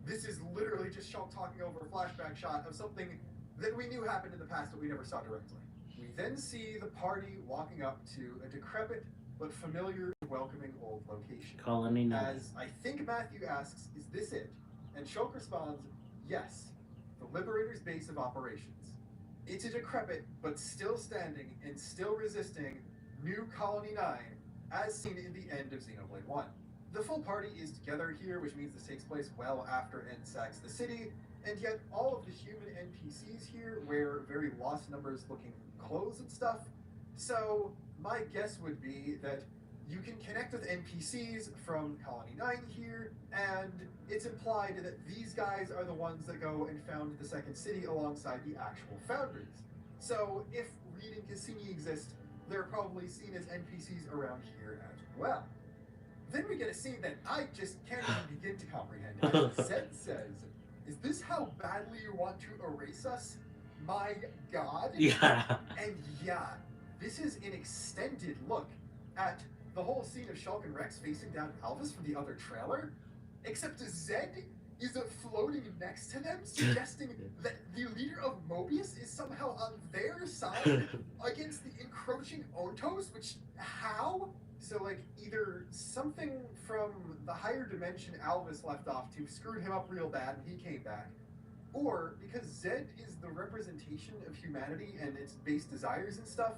This is literally just Shulk talking over a flashback shot of something that we knew happened in the past but we never saw directly. We then see the party walking up to a decrepit but familiar, welcoming old location. Colony 9. As I think Matthew asks, is this it? And Shulk responds, yes, the Liberator's base of operations. It's a decrepit, but still standing and still resisting new Colony 9, as seen in the end of Xenoblade 1. The full party is together here, which means this takes place well after Ed sacks the city, and yet all of the human NPCs here wear very lost numbers looking clothes and stuff. So my guess would be that you can connect with NPCs from Colony 9 here, and it's implied that these guys are the ones that go and found the second city alongside the actual founders. So if Reed and Cassini exist, they're probably seen as NPCs around here as well. Then we get a scene that I just can't even begin to comprehend. Zed says, is this how badly you want to erase us? My God. Yeah. And yeah, this is an extended look at the whole scene of Shulk and Rex facing down Alvis from the other trailer, except Zed is floating next to them, suggesting that the leader of Mobius is somehow on their side against the encroaching Ontos, which, how? So, like, either something from the higher dimension Alvis left off to screwed him up real bad and he came back, or because Zed is the representation of humanity and its base desires and stuff,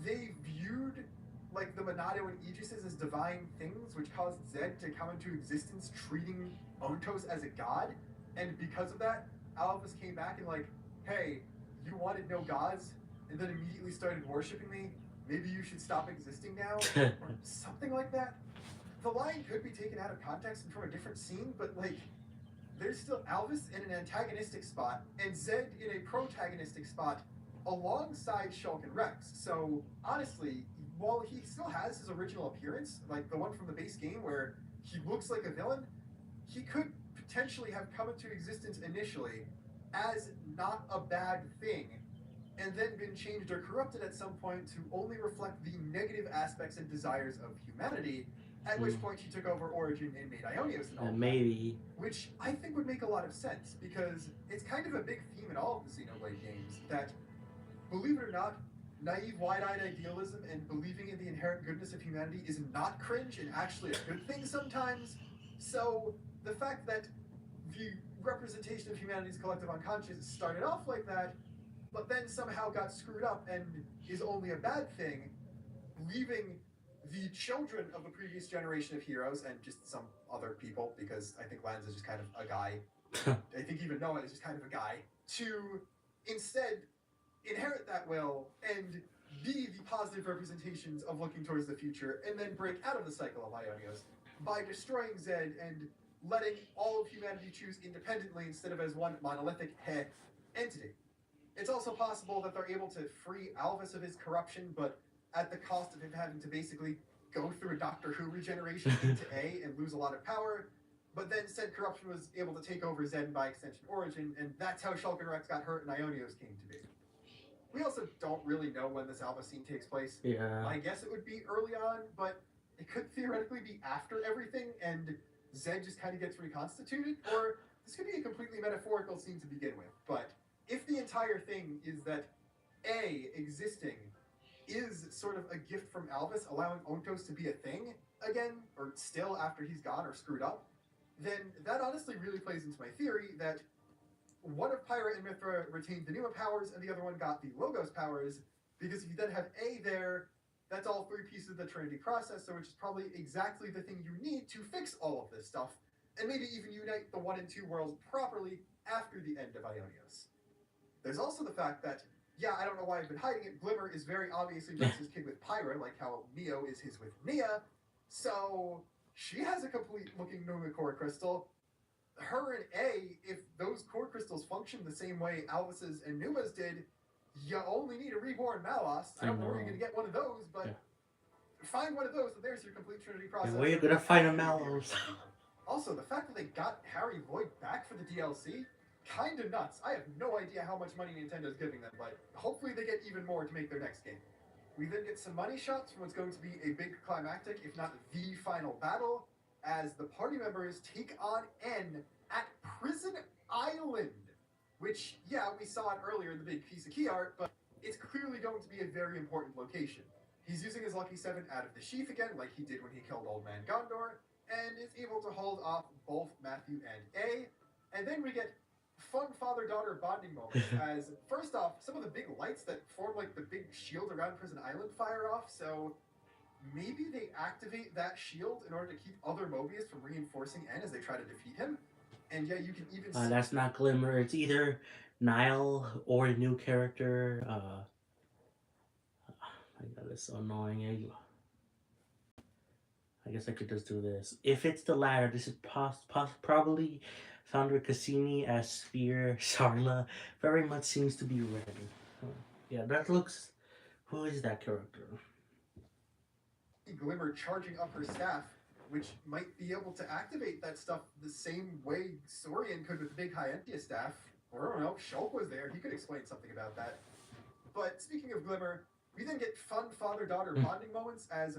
they viewed like the Monado and Aegises as divine things, which caused Zed to come into existence treating Ontos as a god, and because of that, Alvis came back and like, hey, you wanted no gods, and then immediately started worshipping me? maybe you should stop existing now, or something like that. The line could be taken out of context and from a different scene, but like, there's still Alvis in an antagonistic spot and Zed in a protagonistic spot alongside Shulk and Rex. So honestly, while he still has his original appearance, like the one from the base game where he looks like a villain, he could potentially have come into existence initially as not a bad thing and then been changed or corrupted at some point to only reflect the negative aspects and desires of humanity, at which point he took over Origin and made Ionios and all that. Maybe. Which I think would make a lot of sense, because it's kind of a big theme in all of the Xenoblade games, that, believe it or not, naive, wide-eyed idealism and believing in the inherent goodness of humanity is not cringe and actually a good thing sometimes. So the fact that the representation of humanity's collective unconscious started off like that, but then somehow got screwed up and is only a bad thing, leaving the children of the previous generation of heroes and just some other people, because I think Lance is just kind of a guy. I think even Noah is just kind of a guy, to instead inherit that will and be the positive representations of looking towards the future, and then break out of the cycle of Ionios by destroying Zed and letting all of humanity choose independently instead of as one monolithic entity. It's also possible that they're able to free Alvis of his corruption, but at the cost of him having to basically go through a Doctor Who regeneration into A and lose a lot of power. But then said corruption was able to take over Zed and by extension Origin, and that's how Shulk and Rex got hurt and Ionios came to be. We also don't really know when this Alpha scene takes place. Yeah. I guess it would be early on, but it could theoretically be after everything, and Zed just kind of gets reconstituted, or this could be a completely metaphorical scene to begin with. But if the entire thing is that A, existing, is sort of a gift from Alvis, allowing Ontos to be a thing again, or still after he's gone or screwed up, then that honestly really plays into my theory that one of Pyra and Mithra retained the Numa powers and the other one got the Logos powers, because if you then have A there, that's all three pieces of the Trinity processor, which is probably exactly the thing you need to fix all of this stuff, and maybe even unite the 1 and 2 worlds properly after the end of Ionios. There's also the fact that, yeah, I don't know why I've been hiding it, Glimmer is very obviously Rex's kid with Pyra, like how Neo is his with Nia, so she has a complete-looking Numa core crystal. Her and A, if those core crystals function the same way Alvis's and Numa's did, you only need a reborn Malos. I don't know where you're going to get one of those, but find one of those, and there's your complete Trinity process. And where you going to find a Malos? Also, the fact that they got Harry Void back for the DLC, kind of nuts. I have no idea how much money Nintendo's giving them, but hopefully they get even more to make their next game. We then get some money shots from what's going to be a big climactic, if not the final battle, as the party members take on N at Prison Island, which, yeah, we saw it earlier in the big piece of key art, but it's clearly going to be a very important location. He's using his Lucky 7 out of the sheath again, like he did when he killed Old Man Gondor, and is able to hold off both Matthew and A. And then we get fun father-daughter bonding moments as, first off, some of the big lights that form like the big shield around Prison Island fire off, so maybe they activate that shield in order to keep other Mobius from reinforcing N as they try to defeat him. And yeah, you can even see... That's not Glimmer. It's either Nile or a new character. My god, it's so annoying. I guess I could just do this. If it's the latter, this is probably Sandra Cassini as Sphere. Sarla very much seems to be red. Yeah, that looks... Who is that character? Glimmer charging up her staff, which might be able to activate that stuff the same way Saurian could with the big Hyentia staff. Or I don't know, Shulk was there, he could explain something about that. But speaking of Glimmer, we then get fun father-daughter bonding moments as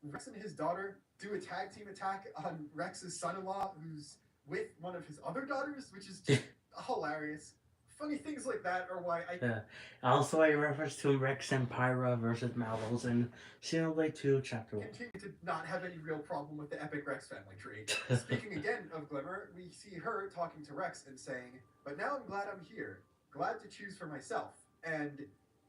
Rex and his daughter do a tag team attack on Rex's son-in-law, who's with one of his other daughters, which is just hilarious. Funny things like that are why I... Also a reference to Rex and Pyra versus Malos in Xenoblade 2 Chapter 1. Continue to not have any real problem with the epic Rex family tree. Speaking again of Glimmer, we see her talking to Rex and saying, "But now I'm glad I'm here. Glad to choose for myself." And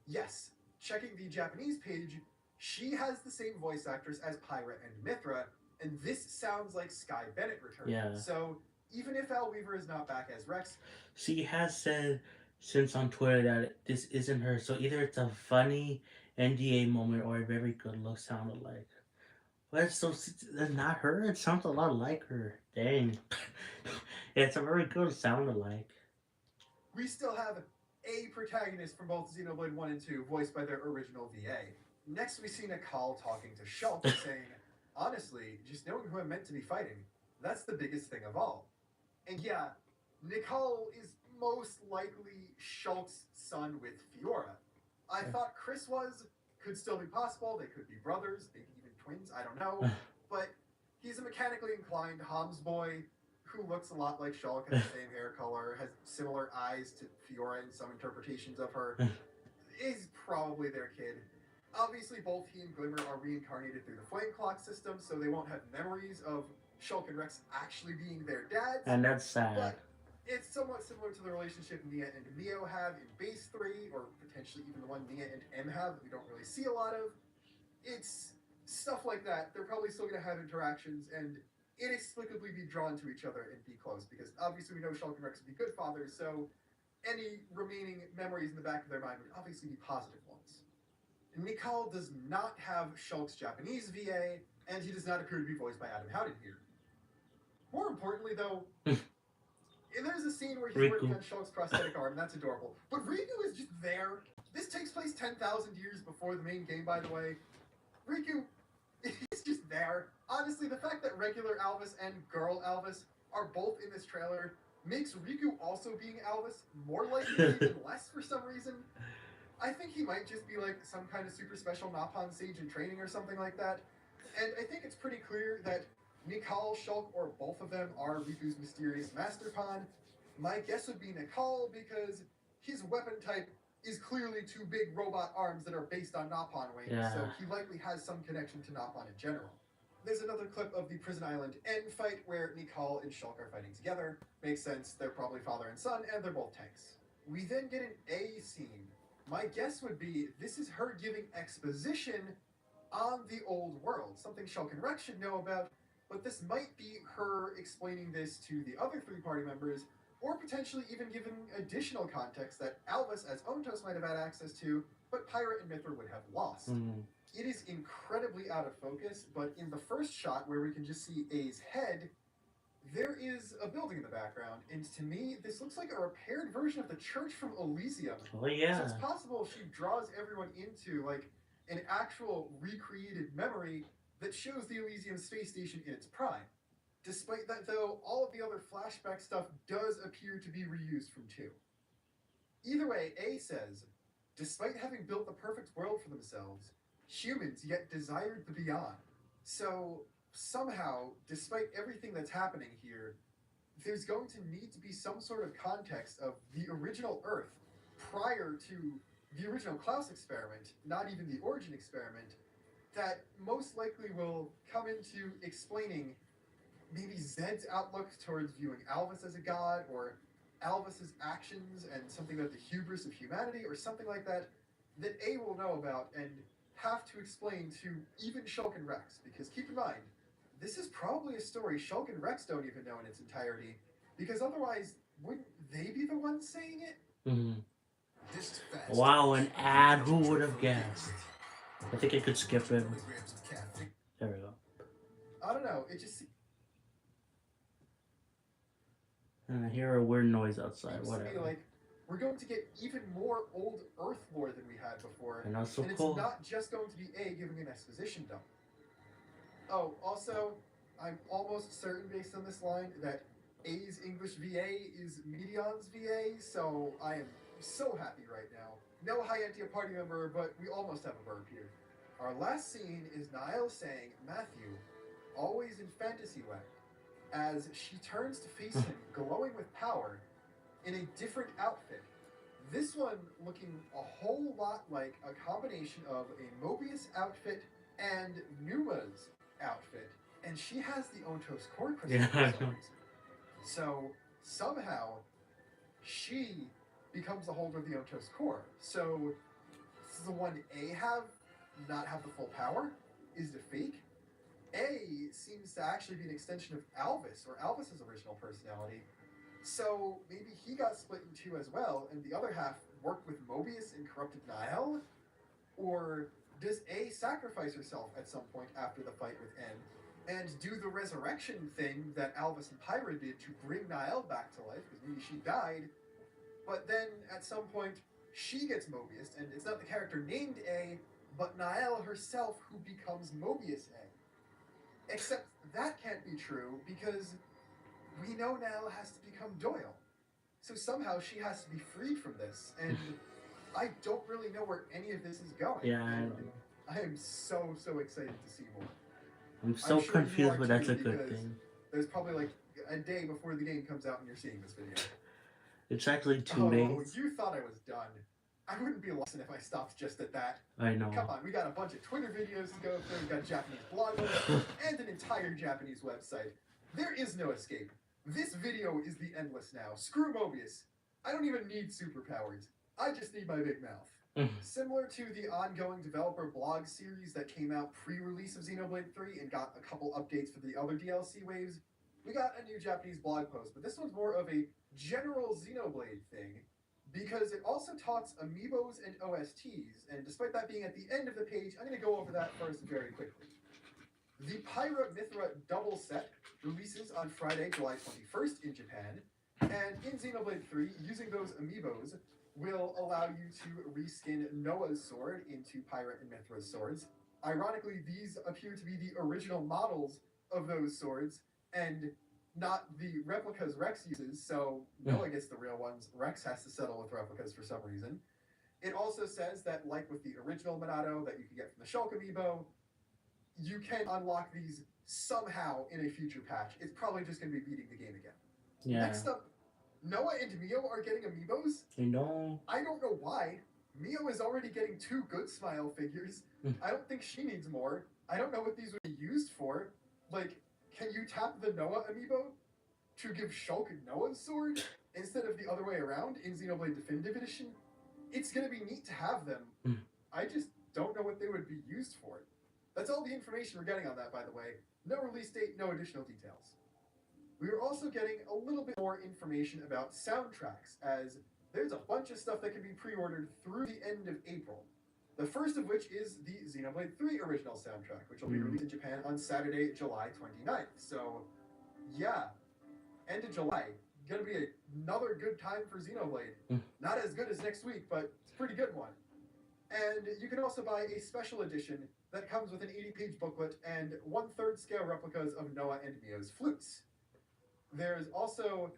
yes, checking the Japanese page, she has the same voice actress as Pyra and Mithra, and this sounds like Sky Bennett returning. Yeah. So even if Al Weaver is not back as Rex... She has said since on Twitter that this isn't her, so either it's a funny NDA moment or a very good look sound alike. But it's so it's not her. It sounds a lot like her. Dang, it's a very good sound alike. We still have a protagonist from both Xenoblade 1 and 2, voiced by their original VA. Next, we see Nicole talking to Shulk, saying, honestly, just knowing who I'm meant to be fighting, that's the biggest thing of all. And yeah, Nicole is most likely Shulk's son with Fiora. I thought Chris was, could still be possible, they could be brothers, maybe even twins, I don't know. But he's a mechanically inclined Homs boy who looks a lot like Shulk, has the same hair color, has similar eyes to Fiora in some interpretations of her. Is probably their kid. Obviously, both he and Glimmer are reincarnated through the Flame Clock system, so they won't have memories of Shulk and Rex actually being their dads. And that's sad. But it's somewhat similar to the relationship Nia and Mio have in Base 3, or potentially even the one Nia and M have that we don't really see a lot of. It's stuff like that. They're probably still going to have interactions and inexplicably be drawn to each other and be close, because obviously we know Shulk and Rex would be good fathers, so any remaining memories in the back of their mind would obviously be positive ones. Nicole does not have Shulk's Japanese VA, and he does not appear to be voiced by Adam Howden here. More importantly, though, there's a scene where he's working on Shulk's prosthetic arm, that's adorable. But Riku is just there. This takes place 10,000 years before the main game, by the way. Riku is just there. Honestly, the fact that regular Alvis and girl Alvis are both in this trailer makes Riku also being Alvis more likely even less for some reason. I think he might just be like some kind of super special Nappan sage in training or something like that. And I think it's pretty clear that Nicole, Shulk, or both of them are Riku's mysterious master pawn. My guess would be Nicole because his weapon type is clearly two big robot arms that are based on Nappan wings, so he likely has some connection to Nappan in general. There's another clip of the Prison Island end fight where Nicole and Shulk are fighting together. Makes sense, they're probably father and son, and they're both tanks. We then get an A scene. My guess would be this is her giving exposition on the old world, something Shulk and Rex should know about, but this might be her explaining this to the other three party members, or potentially even giving additional context that Alvis as Ontos might have had access to, but Pirate and Mithra would have lost. It is incredibly out of focus, but in the first shot where we can just see A's head, there is a building in the background, and to me, this looks like a repaired version of the church from Elysium. Oh yeah. So it's possible she draws everyone into like an actual recreated memory that shows the Elysium space station in its prime. Despite that, though, all of the other flashback stuff does appear to be reused from 2. Either way, A says, despite having built the perfect world for themselves, humans yet desired the beyond. So somehow, despite everything that's happening here, there's going to need to be some sort of context of the original Earth prior to the original Klaus experiment, not even the origin experiment, that most likely will come into explaining maybe Zed's outlook towards viewing Alvis as a god, or Alvis's actions and something about the hubris of humanity, or something like that, that A will know about and have to explain to even Shulk and Rex. Because keep in mind, this is probably a story Shulk and Rex don't even know in its entirety, because otherwise, wouldn't they be the ones saying it? Wow, an ad, who would have guessed? I think I could skip it. There we go. I don't know, it just And I hear a weird noise outside, seems whatever. to me like we're going to get even more old Earth lore than we had before. And that's so and cool. It's not just going to be A giving an exposition dump. Oh, also, I'm almost certain based on this line that A's English VA is Medion's VA, so I am so happy right now. No Hyantia party member, but we almost have a burp here. Our last scene is Niall saying, Matthew, always in fantasy land, as she turns to face him, glowing with power, in a different outfit. This one looking a whole lot like a combination of a Mobius outfit and Numa's outfit, and she has the Ontos core crystal for some reason. So somehow she becomes the holder of the Ontos core. So this is the one A not have the full power? Is it a fake? A seems to actually be an extension of Alvis, or Alvis's original personality. So maybe he got split in two as well, and the other half worked with Mobius and corrupted Niall? Or does A sacrifice herself at some point after the fight with N and do the resurrection thing that Alvis and Pyra did to bring Niall back to life, because maybe she died, but then at some point she gets Mobius, and it's not the character named A, but Niall herself who becomes Mobius A. Except that can't be true because we know Niall has to become Doyle. So somehow she has to be freed from this, and I don't really know where any of this is going. Yeah, And I am so excited to see more. I'm so sure you confused, are but that's too, a good because thing. There's probably like a day before the game comes out and you're seeing this video. It's actually 2 Oh, days. you thought I was done. I wouldn't be Luxin if I stopped just at that. I know. Come on, we got a bunch of Twitter videos to go through, we got Japanese blog posts, and an entire Japanese website. There is no escape. This video is the endless now. Screw Mobius. I don't even need superpowers. I just need my big mouth. Similar to the ongoing developer blog series that came out pre-release of Xenoblade 3 and got a couple updates for the other DLC waves, we got a new Japanese blog post, but this one's more of a general Xenoblade thing, because it also talks amiibos and OSTs, and despite that being at the end of the page, I'm going to go over that first very quickly. The Pyra Mithra double set releases on Friday, July 21st in Japan, and in Xenoblade 3, using those amiibos will allow you to reskin Noah's sword into Pyra and Mithra's swords. Ironically, these appear to be the original models of those swords, and not the replicas Rex uses, so Noah gets the real ones. Rex has to settle with replicas for some reason. It also says that, like with the original Minato that you can get from the Shulk amiibo, you can unlock these somehow in a future patch. It's probably just going to be beating the game again. Yeah. Next up, Noah and Mio are getting amiibos. I know. I don't know why. Mio is already getting 2 Good Smile figures. I don't think she needs more. I don't know what these would be used for. Like, can you tap the Noah amiibo to give Shulk Noah's sword instead of the other way around in Xenoblade Definitive Edition? It's going to be neat to have them. I just don't know what they would be used for. That's all the information we're getting on that, by the way. No release date, no additional details. We are also getting a little bit more information about soundtracks, as there's a bunch of stuff that can be pre-ordered through the end of April. The first of which is the Xenoblade 3 original soundtrack, which will be released in Japan on Saturday, July 29th. So, yeah, end of July. Gonna be another good time for Xenoblade. Not as good as next week, but it's a pretty good one. And you can also buy a special edition that comes with an 80-page booklet and 1/3 scale replicas of Noah and Mio's flutes. There's also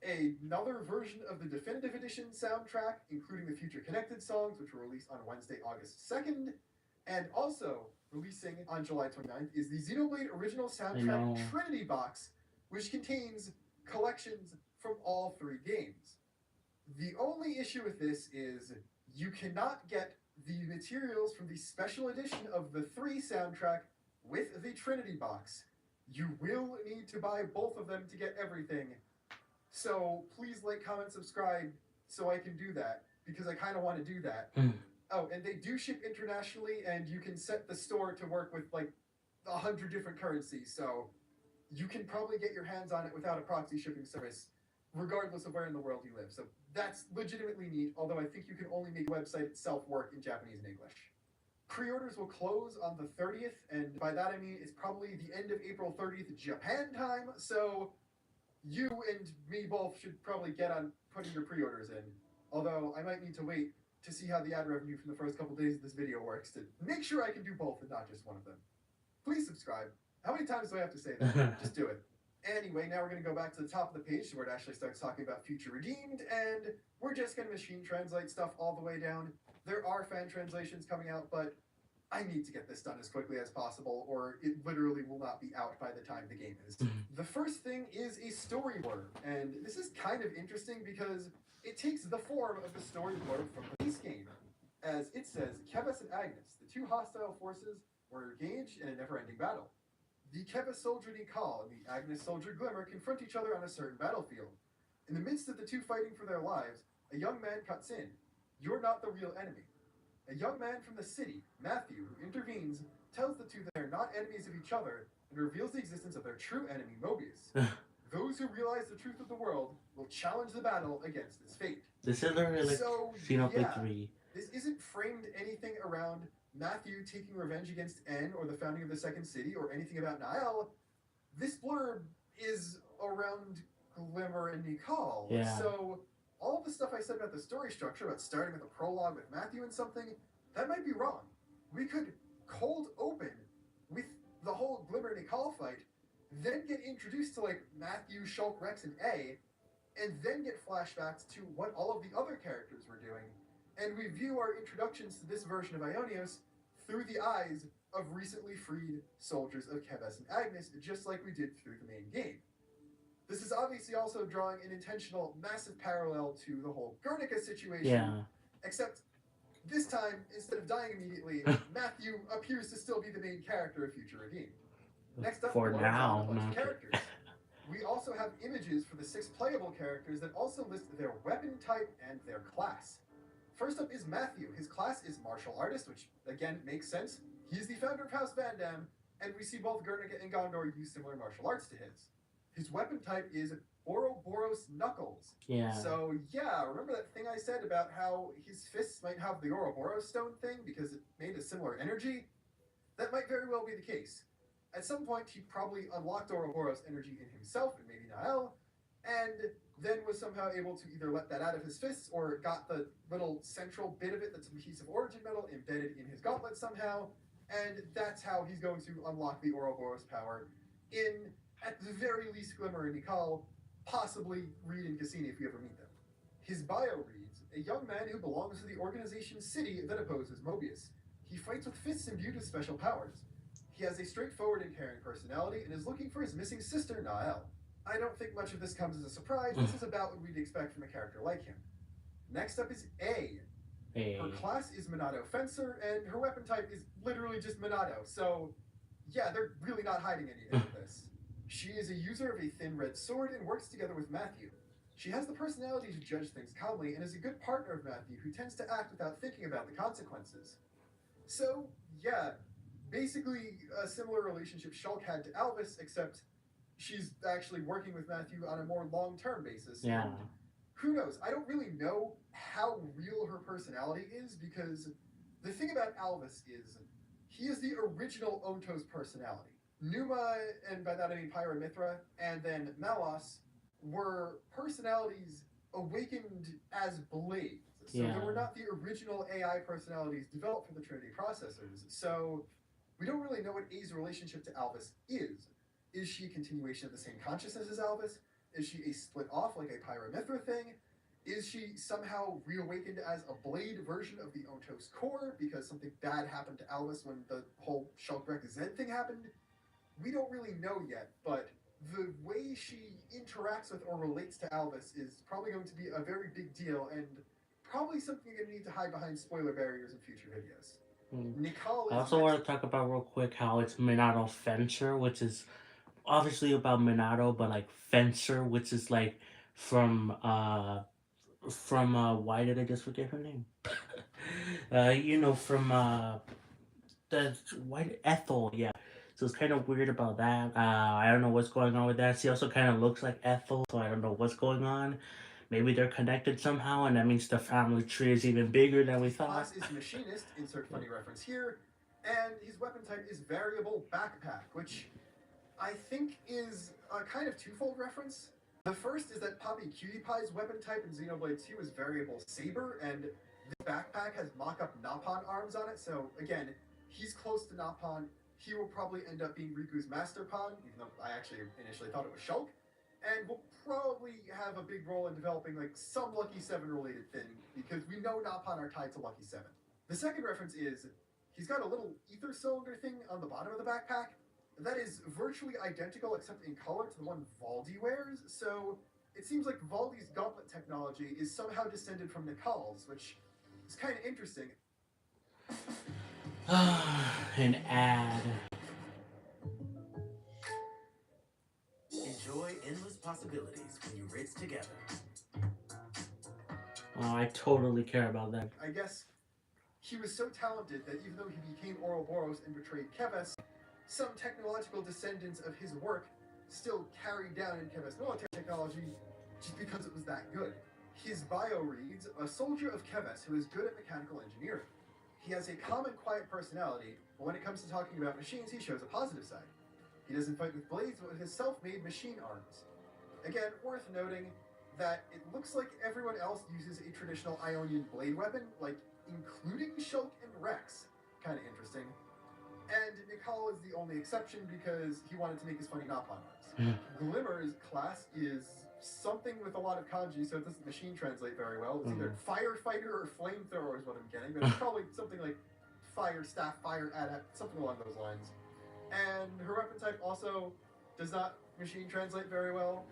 another version of the Definitive Edition soundtrack, including the Future Connected songs, which were released on Wednesday, August 2nd. And also releasing on July 29th is the Xenoblade Original Soundtrack Trinity Box, which contains collections from all 3 games. The only issue with this is you cannot get the materials from the special edition of the 3 soundtrack with the Trinity Box. You will need to buy both of them to get everything. So please like, comment, subscribe so I can do that, because I kind of want to do that. Oh, and they do ship internationally, and you can set the store to work with like 100 different currencies, so you can probably get your hands on it without a proxy shipping service, regardless of where in the world you live. So that's legitimately neat, although I think you can only make the website itself work in Japanese and English. Pre-orders will close on the 30th, and by that I mean it's probably the end of April 30th Japan time, so you and me both should probably get on putting your pre-orders in. Although I might need to wait to see how the ad revenue from the first couple days of this video works to make sure I can do both and not just one of them. Please subscribe. How many times do I have to say that? Just do it. Anyway, now we're going to go back to the top of the page where it actually starts talking about Future Redeemed, and we're just going to machine translate stuff all the way down. There are fan translations coming out, but I need to get this done as quickly as possible, or it literally will not be out by the time the game is. The first thing is a storyboard, and this is kind of interesting because it takes the form of the storyboard from the base game. As it says, Keves and Agnes, the 2 hostile forces, were engaged in a never-ending battle. The Keves soldier Nikal and the Agnes soldier Glimmer confront each other on a certain battlefield. In the midst of the 2 fighting for their lives, a young man cuts in. You're not the real enemy. A young man from the city, Matthew, who intervenes, tells the 2 that they're not enemies of each other and reveals the existence of their true enemy, Mobius. Those who realize the truth of the world will challenge the battle against its fate. This is literally like Xenoblade 3. This isn't framed anything around Matthew taking revenge against N or the founding of the Second City or anything about Niall. This blurb is around Glimmer and Nicole. Yeah. So all the stuff I said about the story structure, about starting with a prologue with Matthew and something, that might be wrong. We could cold open with the whole Glimmer and Nicole fight, then get introduced to like Matthew, Shulk, Rex, and A, and then get flashbacks to what all of the other characters were doing, and we view our introductions to this version of Ionios through the eyes of recently freed soldiers of Keves and Agnes, just like we did through the main game. This is obviously also drawing an intentional, massive parallel to the whole Guernica situation, Yeah. except this time, instead of dying immediately, Matthew appears to still be the main character of Future Redeem. Next up, For we now, a bunch of not characters. We also have images for the 6 playable characters that also list their weapon type and their class. First up is Matthew. His class is Martial Artist, which, again, makes sense. He's the founder of House Van Damme, and we see both Guernica and Gondor use similar martial arts to his. His weapon type is Ouroboros Knuckles. Yeah. So, yeah, remember that thing I said about how his fists might have the Ouroboros stone thing because it made a similar energy? That might very well be the case. At some point, he probably unlocked Ouroboros energy in himself, and maybe Niall, and then was somehow able to either let that out of his fists or got the little central bit of it that's a piece of origin metal embedded in his gauntlet somehow, and that's how he's going to unlock the Ouroboros power in, at the very least, Glimmer and Nicole, possibly Reed and Cassini if we ever meet them. His bio reads, a young man who belongs to the organization City that opposes Mobius. He fights with fists imbued with special powers. He has a straightforward and caring personality and is looking for his missing sister, Niall. I don't think much of this comes as a surprise. This is about what we'd expect from a character like him. Next up is A. Her class is Minato Fencer, and her weapon type is literally just Minato. So, yeah, they're really not hiding anything with this. She is a user of a thin red sword and works together with Matthew. She has the personality to judge things calmly and is a good partner of Matthew who tends to act without thinking about the consequences. So, yeah, basically a similar relationship Shulk had to Albus, except she's actually working with Matthew on a more long-term basis. Yeah. And who knows? I don't really know how real her personality is, because the thing about Albus is he is the original Onto's personality. Numa, and by that I mean Pyramithra, and then Malos were personalities awakened as blades. So Yeah. they were not the original AI personalities developed for the Trinity processors. So we don't really know what A's relationship to Albus is. Is she a continuation of the same consciousness as Albus? Is she a split off like a Pyramithra thing? Is she somehow reawakened as a blade version of the Ontos core because something bad happened to Albus when the whole Shulk Rex Zed thing happened? We don't really know yet, but the way she interacts with or relates to Albus is probably going to be a very big deal, and probably something you're going to need to hide behind spoiler barriers in future videos. Nicole is I also want to talk about real quick how it's Minato Fencer, which is obviously about Minato, but like Fencer, which is like from why did I just forget her name? From the white Ethel, yeah. So it's kind of weird about that. I don't know what's going on with that. She also kind of looks like Ethel, so I don't know what's going on. Maybe they're connected somehow, and that means the family tree is even bigger than we his thought. class is Machinist, insert funny reference here, and his weapon type is Variable Backpack, which I think is a kind of twofold reference. The first is that Poppy Cutie Pie's weapon type in Xenoblade 2 is Variable Saber, and this backpack has mock-up Nappan arms on it, so again, he's close to Nappan. He will probably end up being Riku's Master Pawn, even though I actually initially thought it was Shulk, and will probably have a big role in developing like some Lucky 7 related thing, because we know Nappan are tied to Lucky 7. The second reference is he's got a little ether cylinder thing on the bottom of the backpack that is virtually identical except in color to the one Valdi wears, so it seems like Valdi's gauntlet technology is somehow descended from Nicole's, which is kind of interesting. An ad. Enjoy endless possibilities when you rinse together. Oh, I totally care about that. I guess he was so talented that even though he became Ouroboros and betrayed Keves, some technological descendants of his work still carried down in Keves military technology just because it was that good. His bio reads, a soldier of Keves who is good at mechanical engineering. He has a calm and quiet personality, but when it comes to talking about machines, he shows a positive side. He doesn't fight with blades, but with his self-made machine arms. Again, worth noting that it looks like everyone else uses a traditional Ionian blade weapon, like including Shulk and Rex. Kind of interesting. And Nicole is the only exception because he wanted to make his funny Napalm arms. Glimmer's class is something with a lot of kanji, so it doesn't machine translate very well. It's either firefighter or flamethrower is what I'm getting, but it's probably something like fire staff, fire adept, something along those lines. And her weapon type also does not machine translate very well.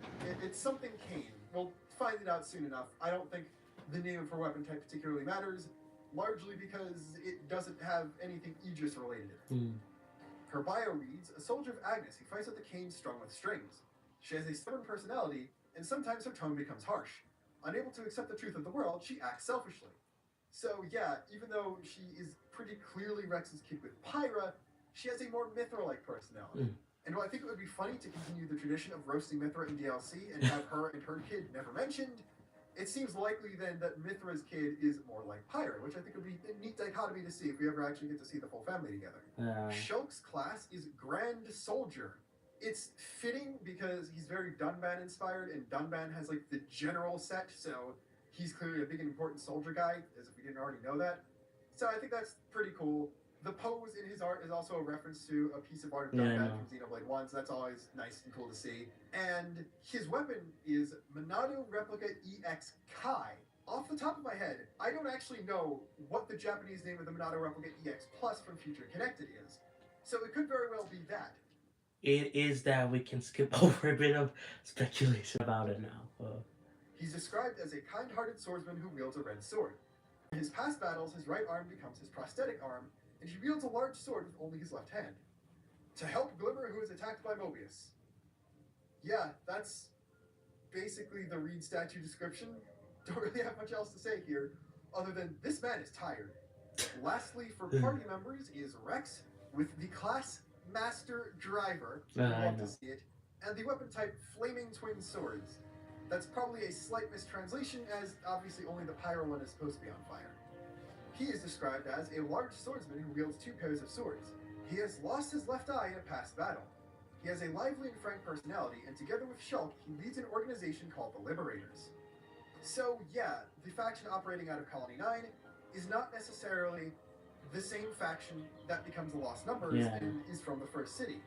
It's something Kane. We'll find it out soon enough. I don't think the name of her weapon type particularly matters, largely because it doesn't have anything Aegis related in it. Her bio reads, a soldier of Agnes who fights with the cane strung with strings. She has a stubborn personality, and sometimes her tone becomes harsh. Unable to accept the truth of the world, she acts selfishly. So yeah, even though she is pretty clearly Rex's kid with Pyra, she has a more Mithra-like personality. And while I think it would be funny to continue the tradition of roasting Mithra in DLC and have her and her kid never mentioned, it seems likely then that Mithra's kid is more like Pyra, which I think would be a neat dichotomy to see if we ever actually get to see the full family together. Shulk's class is Grand Soldier. It's fitting because he's very Dunban inspired, and Dunban has like the general set, so he's clearly a big and important soldier guy, as if we didn't already know that. So I think that's pretty cool. The pose in his art is also a reference to a piece of art of Dunban from Xenoblade 1, so that's always nice and cool to see. And his weapon is Monado Replica EX Kai. Off the top of my head, I don't actually know what the Japanese name of the Monado Replica EX Plus from Future Connected is. So it could very well be that. It is that we can skip over a bit of speculation about it now. He's described as a kind-hearted swordsman who wields a red sword. In his past battles, his right arm becomes his prosthetic arm, and he wields a large sword with only his left hand. To help Glimmer, who is attacked by Mobius. Yeah, that's basically the Reed statue description. Don't really have much else to say here, other than this man is tired. Lastly, for party members is Rex, with the class Master Driver, love to see it, and the weapon type Flaming Twin Swords. That's probably a slight mistranslation, as obviously only the Pyro one is supposed to be on fire. He is described as a large swordsman who wields 2 pairs of swords. He has lost his left eye in a past battle. He has a lively and frank personality, and together with Shulk, he leads an organization called the Liberators. So yeah, the faction operating out of Colony 9 is not necessarily the same faction that becomes the Lost Numbers and is from the first city.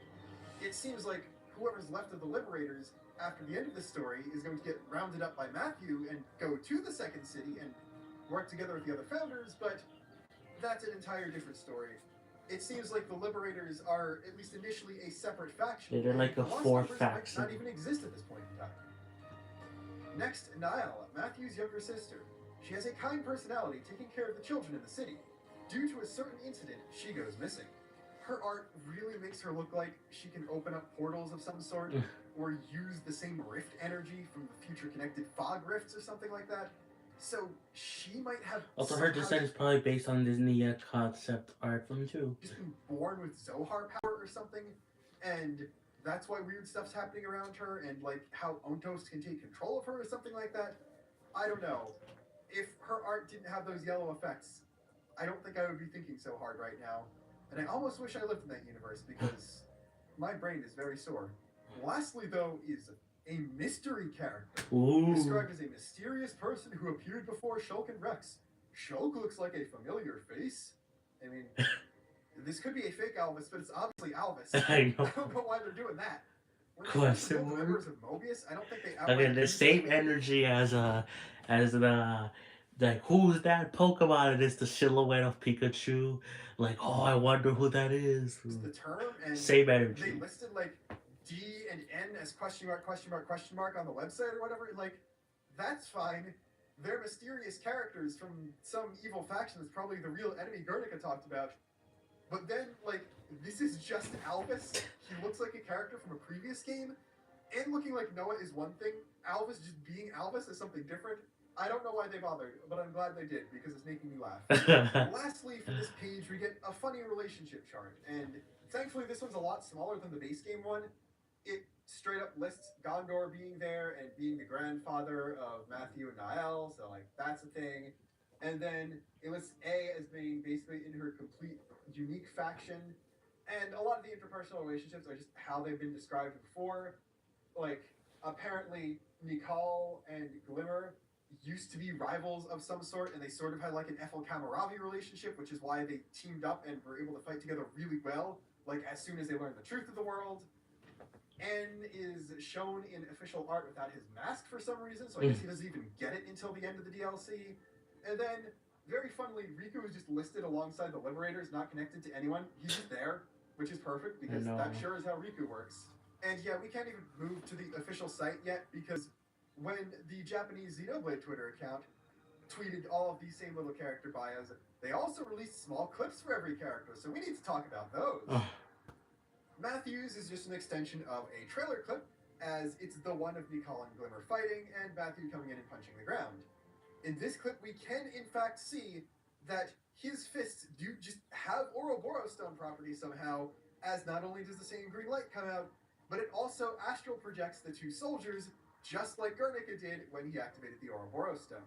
It seems like whoever's left of the Liberators after the end of the story is going to get rounded up by Matthew and go to the second city and work together with the other founders, but that's an entire different story. It seems like the Liberators are, at least initially, a separate faction. They're like a 4th faction. Might not even exist at this point in time. Next, Niall, Matthew's younger sister. She has a kind personality, taking care of the children in the city. Due to a certain incident, she goes missing. Her art really makes her look like she can open up portals of some sort, or use the same rift energy from the Future Connected fog rifts or something like that. So she might have. Also, her design is probably based on Disney concept art from too. Just been born with Zohar power or something, and that's why weird stuff's happening around her, and like how Ontos can take control of her or something like that. I don't know. If her art didn't have those yellow effects, I don't think I would be thinking so hard right now. And I almost wish I lived in that universe because my brain is very sore. Lastly, though, is a mystery character. Described as a mysterious person who appeared before Shulk and Rex. Shulk looks like a familiar face. I mean, this could be a fake Alvis, but it's obviously Alvis. I know. I don't know why they're doing that. Question mark. Members of Mobius, I don't think they. Okay, the same energy as the like who's that Pokemon? And it's the silhouette of Pikachu. Like, oh, I wonder who that is. It's the term, and same energy. They listed like D and N as question mark on the website or whatever. Like, that's fine. They're mysterious characters from some evil faction that's probably the real enemy Guernica talked about. But then, like, this is just Alvis. He looks like a character from a previous game. And looking like Noah is one thing. Alvis just being Alvis is something different. I don't know why they bothered, but I'm glad they did, because it's making me laugh. Lastly, for this page, we get a funny relationship chart. And thankfully, this one's a lot smaller than the base game one. It straight up lists Gondor being there and being the grandfather of Matthew and Niall, so like that's a thing. And then it lists A as being basically in her complete unique faction. And a lot of the interpersonal relationships are just how they've been described before. Like, apparently, Nicole and Glimmer used to be rivals of some sort, and they sort of had like an Ethel Kamaravi relationship, which is why they teamed up and were able to fight together really well, like as soon as they learned the truth of the world. N is shown in official art without his mask for some reason, so I guess he doesn't even get it until the end of the DLC. And then, very funnily, Riku is just listed alongside the Liberators, not connected to anyone. He's just there, which is perfect, because that sure is how Riku works. And yeah, we can't even move to the official site yet, because when the Japanese Xenoblade Twitter account tweeted all of these same little character bios, they also released small clips for every character, so we need to talk about those. Matthews is just an extension of a trailer clip, as it's the one of Nicole and Glimmer fighting, and Matthew coming in and punching the ground. In this clip, we can in fact see that his fists do just have Ouroboros stone properties somehow, as not only does the same green light come out, but it also astral projects the two soldiers, just like Guernica did when he activated the Ouroboros stone.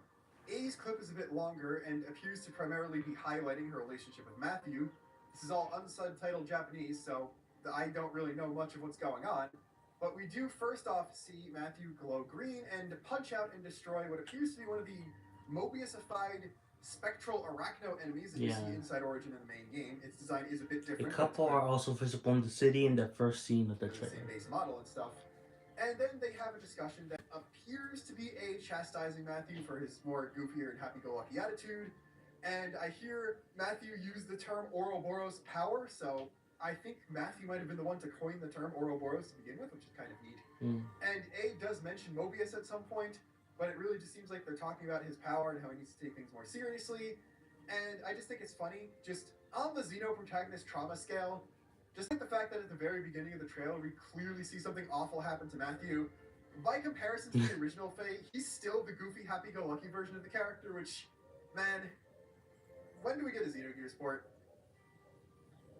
A's clip is a bit longer and appears to primarily be highlighting her relationship with Matthew. This is all unsubtitled Japanese, so I don't really know much of what's going on. But we do first off see Matthew glow green and punch out and destroy what appears to be one of the Mobiusified spectral arachno enemies that you see inside Origin in the main game. Its design is a bit different. A couple are also visible in the city in the first scene of the trailer. Same base model and stuff. And then they have a discussion that appears to be A chastising Matthew for his more goofier and happy-go-lucky attitude. And I hear Matthew use the term Ouroboros power, so I think Matthew might have been the one to coin the term Ouroboros to begin with, which is kind of neat. And A does mention Mobius at some point, but it really just seems like they're talking about his power and how he needs to take things more seriously. And I just think it's funny, just on the Xeno protagonist trauma scale, just like the fact that at the very beginning of the trailer, we clearly see something awful happen to Matthew. By comparison to the original Faye, he's still the goofy, happy-go-lucky version of the character, which, man, when do we get a Xenogears sport?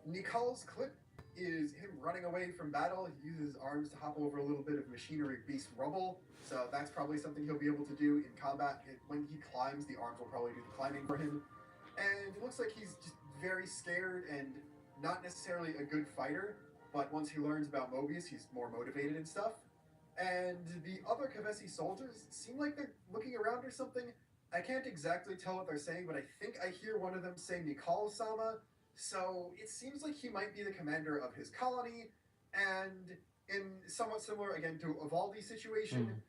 Nicole's clip is him running away from battle. He uses his arms to hop over a little bit of machinery beast rubble, so that's probably something he'll be able to do in combat. When he climbs, the arms will probably do the climbing for him. And it looks like he's just very scared and not necessarily a good fighter, but once he learns about Mobius, he's more motivated and stuff. And the other Kavesi soldiers seem like they're looking around or something. I can't exactly tell what they're saying, but I think I hear one of them say Nicole-sama, so it seems like he might be the commander of his colony, and in somewhat similar, again, to Evaldi's situation,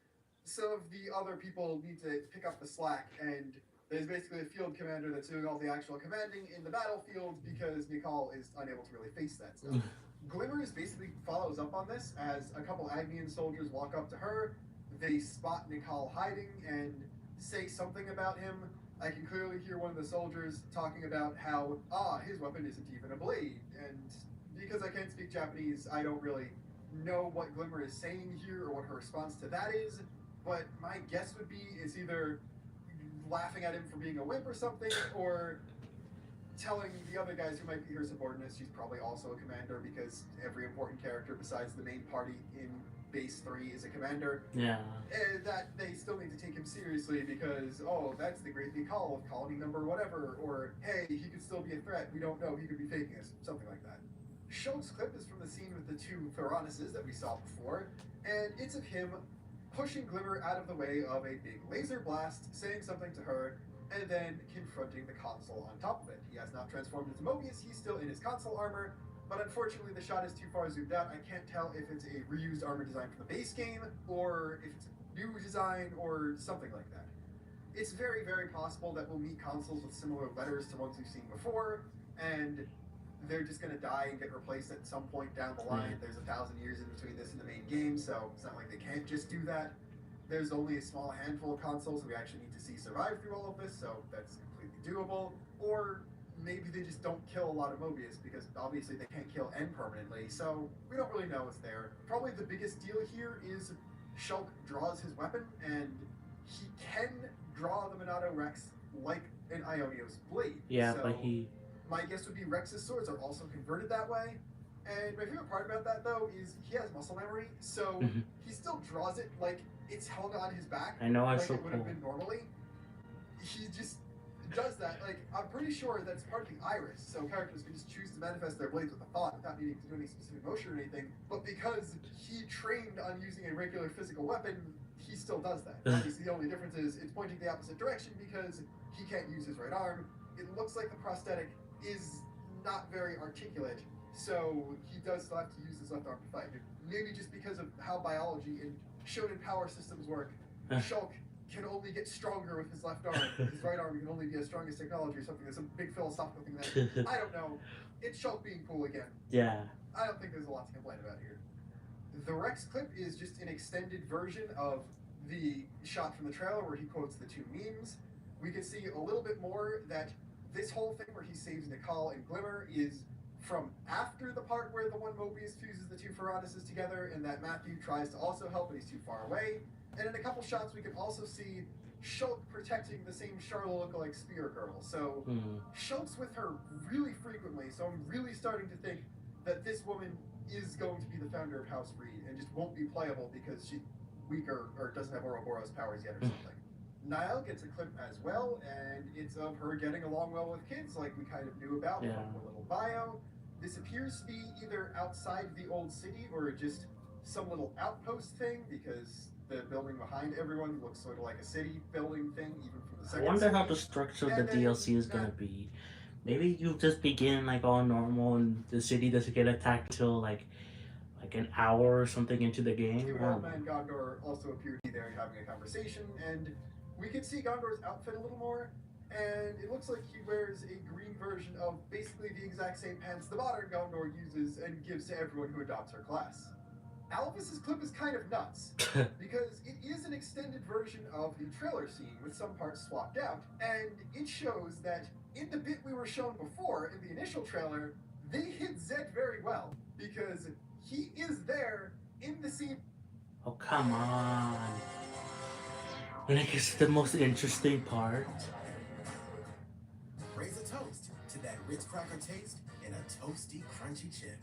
some of the other people need to pick up the slack, and there's basically a field commander that's doing all the actual commanding in the battlefield because Nicole is unable to really face that stuff. Glimmers basically follows up on this as a couple Agnian soldiers walk up to her, they spot Nicole hiding and say something about him. I can clearly hear one of the soldiers talking about how, his weapon isn't even a blade, and because I can't speak Japanese, I don't really know what Glimmer is saying here or what her response to that is, but my guess would be it's either laughing at him for being a wimp or something, or telling the other guys who might be her subordinates she's probably also a commander, because every important character besides the main party in Base 3 is a commander. That they still need to take him seriously because, that's the great Nicole of colony number whatever, or hey, he could still be a threat, we don't know, he could be faking us, something like that. Shulk's clip is from the scene with the two Feronises that we saw before, and it's of him pushing Glimmer out of the way of a big laser blast, saying something to her, and then confronting the console on top of it. He has not transformed into Mobius, he's still in his console armor, but unfortunately the shot is too far zoomed out. I can't tell if it's a reused armor design from the base game, or if it's a new design, or something like that. It's very, very possible that we'll meet consoles with similar letters to ones we've seen before, and they're just going to die and get replaced at some point down the line. There's 1,000 years in between this and the main game, so it's not like they can't just do that. There's only a small handful of consoles we actually need to see survive through all of this, so that's completely doable. Or maybe they just don't kill a lot of Mobius, because obviously they can't kill N permanently, so we don't really know what's there. Probably the biggest deal here is Shulk draws his weapon, and he can draw the Minato Rex like an Ionios blade. Yeah, so but he... My guess would be Rex's swords are also converted that way, And my favorite part about that, though, is he has muscle memory, so Mhm. he still draws it like it's hung on his back, I know, it's like so it would have cool. been normally. He just does that. Like, I'm pretty sure that's part of the iris, so characters can just choose to manifest their blades with a thought without needing to do any specific motion or anything. But because he trained on using a regular physical weapon, he still does that. Obviously, the only difference is it's pointing the opposite direction because he can't use his right arm. It looks like the prosthetic is not very articulate, so he does still have to use his left arm to fight. Maybe just because of how biology and shonen power systems work, Shulk can only get stronger with his left arm. His right arm can only be as strong as technology or something. There's some big philosophical thing that I don't know. It's Shulk being cool again. Yeah. I don't think there's a lot to complain about here. The Rex clip is just an extended version of the shot from the trailer where he quotes the two memes. We can see a little bit more that this whole thing where he saves Nicole and Glimmer is from after the part where the one Mobius fuses the two Ferratuses together, and that Matthew tries to also help, but he's too far away. And in a couple shots, we can also see Shulk protecting the same Charlotte lookalike Spear Girl. So Shulk's with her really frequently, so I'm really starting to think that this woman is going to be the founder of House Reed and just won't be playable because she's weaker or doesn't have Ouroboros powers yet or something. Niall gets a clip as well, and it's of her getting along well with kids, like we kind of knew about from her little bio. This appears to be either outside the old city or just some little outpost thing, because the building behind everyone looks sort of like a city building thing, even from the I second wonder city. how the structure of the And then DLC is gonna be. Maybe you just begin like all normal and the city doesn't get attacked till like an hour or something into the game. Even Old Man Gondor also appeared to be there having a conversation, and we can see Gondor's outfit a little more, and it looks like he wears a green version of basically the exact same pants the modern Gondor uses and gives to everyone who adopts her class. Alvis's clip is kind of nuts, because it is an extended version of the trailer scene with some parts swapped out, and it shows that in the bit we were shown before, in the initial trailer, they hid Zed very well, because he is there in the scene. Oh, come on. And I guess the most interesting part. Raise a toast to that Ritz cracker taste and a toasty, crunchy chip.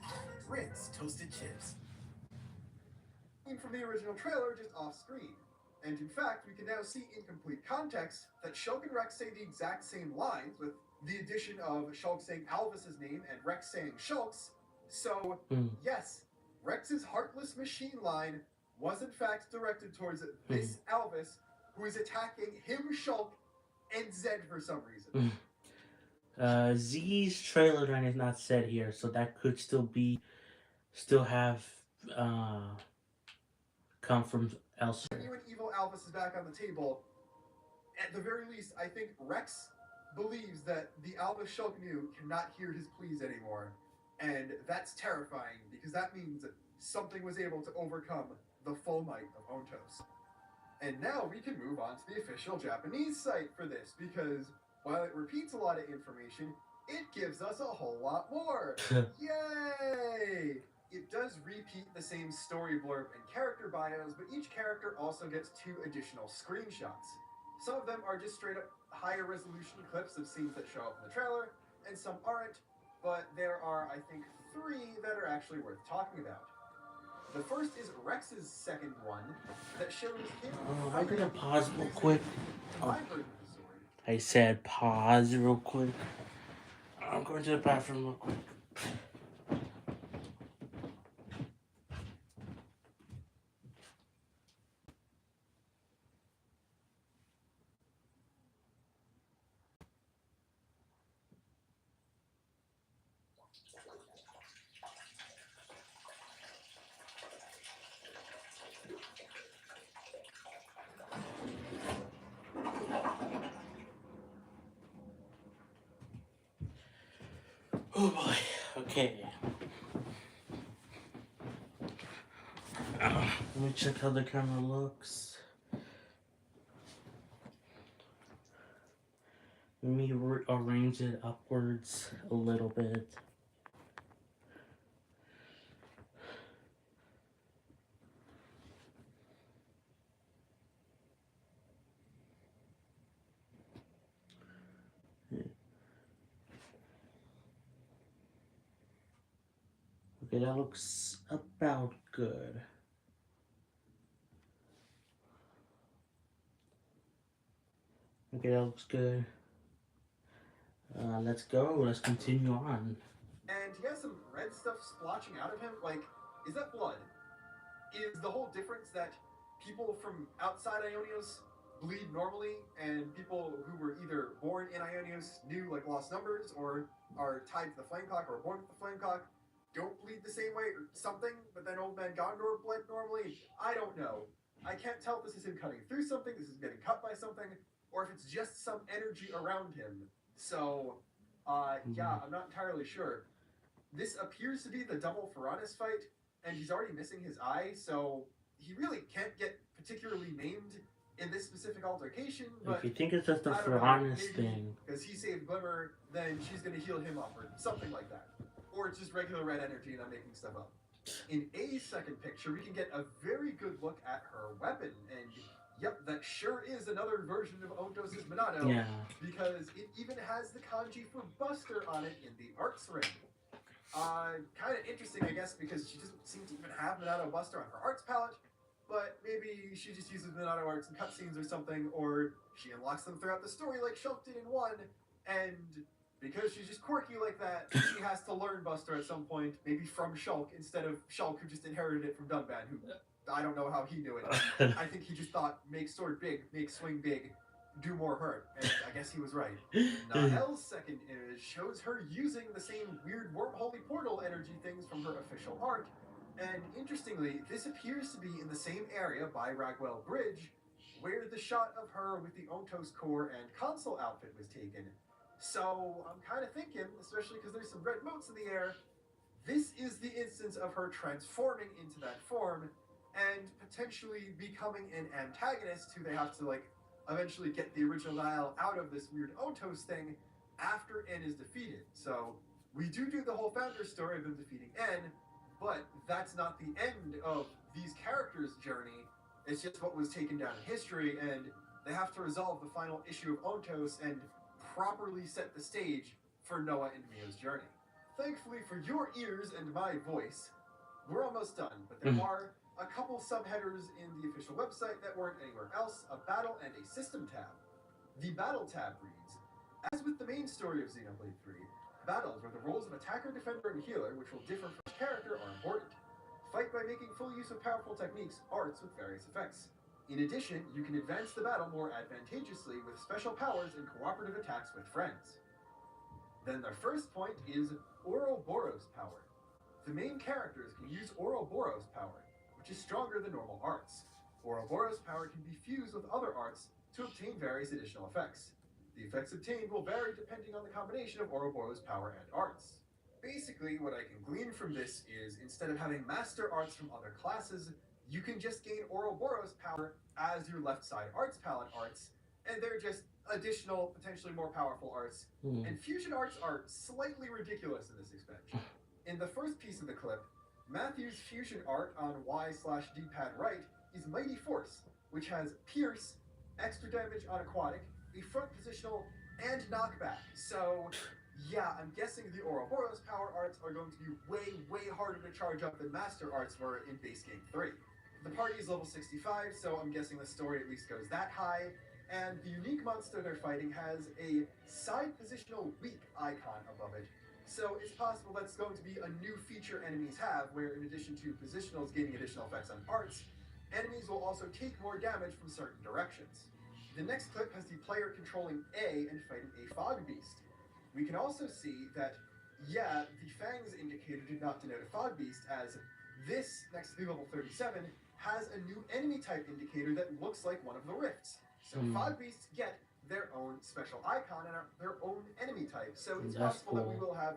Ritz toasted chips. From the original trailer just off screen. And in fact, we can now see in complete context that Shulk and Rex say the exact same lines, with the addition of Shulk saying Alvis's name and Rex saying Shulk's. So, yes, Rex's heartless machine line was in fact directed towards this Alvis, who is attacking him, Shulk, and Zed for some reason. Z's trailer line is not said here, so that could still have come from elsewhere. Genuine evil Alvis is back on the table. At the very least, I think Rex believes that the Alvis Shulk knew cannot hear his pleas anymore. And that's terrifying, because that means something was able to overcome the full might of Ontos. And now we can move on to the official Japanese site for this, because while it repeats a lot of information, it gives us a whole lot more. Yay! It does repeat the same story blurb and character bios, but each character also gets 2 additional screenshots. Some of them are just straight up higher resolution clips of scenes that show up in the trailer, and some aren't, but there are, I think, 3 that are actually worth talking about. The first is Rex's second one that shows him. I'm gonna pause real quick. Oh, I said pause real quick. I'm going to the bathroom real quick. Oh boy. Okay. Let me check how the camera looks. Let me arrange it upwards a little bit. Okay, that looks about good. Okay, that looks good. Let's go. Let's continue on. And he has some red stuff splotching out of him. Like, is that blood? Is the whole difference that people from outside Ionios bleed normally, and people who were either born in Ionios knew like lost numbers, or are tied to the flame cock, or born with the flame cock, don't bleed the same way or something, but then old man Gondor bled normally? I don't know. I can't tell if this is him cutting through something, this is getting cut by something, or if it's just some energy around him. So, yeah, I'm not entirely sure. This appears to be the double Ferranis fight, and he's already missing his eye, so he really can't get particularly named in this specific altercation. But If you think it's just a I don't know, Ferranis maybe thing, because he saved Glimmer, then she's going to heal him up, or something like that. Or it's just regular red energy and I'm making stuff up. In A's second picture, we can get a very good look at her weapon, and yep, that sure is another version of Ontos's Minato, yeah. because it even has the kanji for Buster on it in the arts ring. Kind of interesting, I guess, because she doesn't seem to even have Minato Buster on her arts palette, but maybe she just uses Minato arts in cutscenes or something, or she unlocks them throughout the story like Shulk did in 1, and because she's just quirky like that, she has to learn Buster at some point, maybe from Shulk, instead of Shulk, who just inherited it from Dunban, who I don't know how he knew it. I think he just thought, make sword big, make swing big, do more hurt, and I guess he was right. Nael's second image shows her using the same weird wormholey portal energy things from her official art, and interestingly, this appears to be in the same area by Ragwell Bridge, where the shot of her with the Ontos core and console outfit was taken. So I'm kind of thinking, especially because there's some red motes in the air, this is the instance of her transforming into that form and potentially becoming an antagonist who they have to like eventually get the original Niall out of this weird Otos thing after N is defeated. So we do the whole founder story of them defeating N, but that's not the end of these characters' journey. It's just what was taken down in history, and they have to resolve the final issue of Otos and properly set the stage for Noah and Mio's journey. Thankfully for your ears and my voice, we're almost done, but there are a couple subheaders in the official website that weren't anywhere else, a battle and a system tab. The battle tab reads, as with the main story of Xenoblade 3, battles where the roles of attacker, defender, and healer, which will differ for each character, are important. Fight by making full use of powerful techniques, arts with various effects. In addition, you can advance the battle more advantageously with special powers and cooperative attacks with friends. Then the first point is Ouroboros power. The main characters can use Ouroboros power, which is stronger than normal arts. Ouroboros power can be fused with other arts to obtain various additional effects. The effects obtained will vary depending on the combination of Ouroboros power and arts. Basically, what I can glean from this is, instead of having master arts from other classes, you can just gain Ouroboros power as your left side arts palette arts, and they're just additional, potentially more powerful arts. And fusion arts are slightly ridiculous in this expansion. In the first piece of the clip, Matthew's fusion art on Y/D-pad right is Mighty Force, which has Pierce, extra damage on aquatic, a front positional, and knockback. So yeah, I'm guessing the Ouroboros power arts are going to be way harder to charge up than Master Arts were in base game 3. The party is level 65, so I'm guessing the story at least goes that high, and the unique monster they're fighting has a side positional weak icon above it. So it's possible that's going to be a new feature enemies have, where in addition to positionals gaining additional effects on arts, enemies will also take more damage from certain directions. The next clip has the player controlling A and fighting a fog beast. We can also see that, yeah, the Fangs indicator did not denote a fog beast, as this, next to the level 37, has a new enemy type indicator that looks like one of the rifts. So fog beasts get their own special icon and their own enemy type. So it's possible that we will have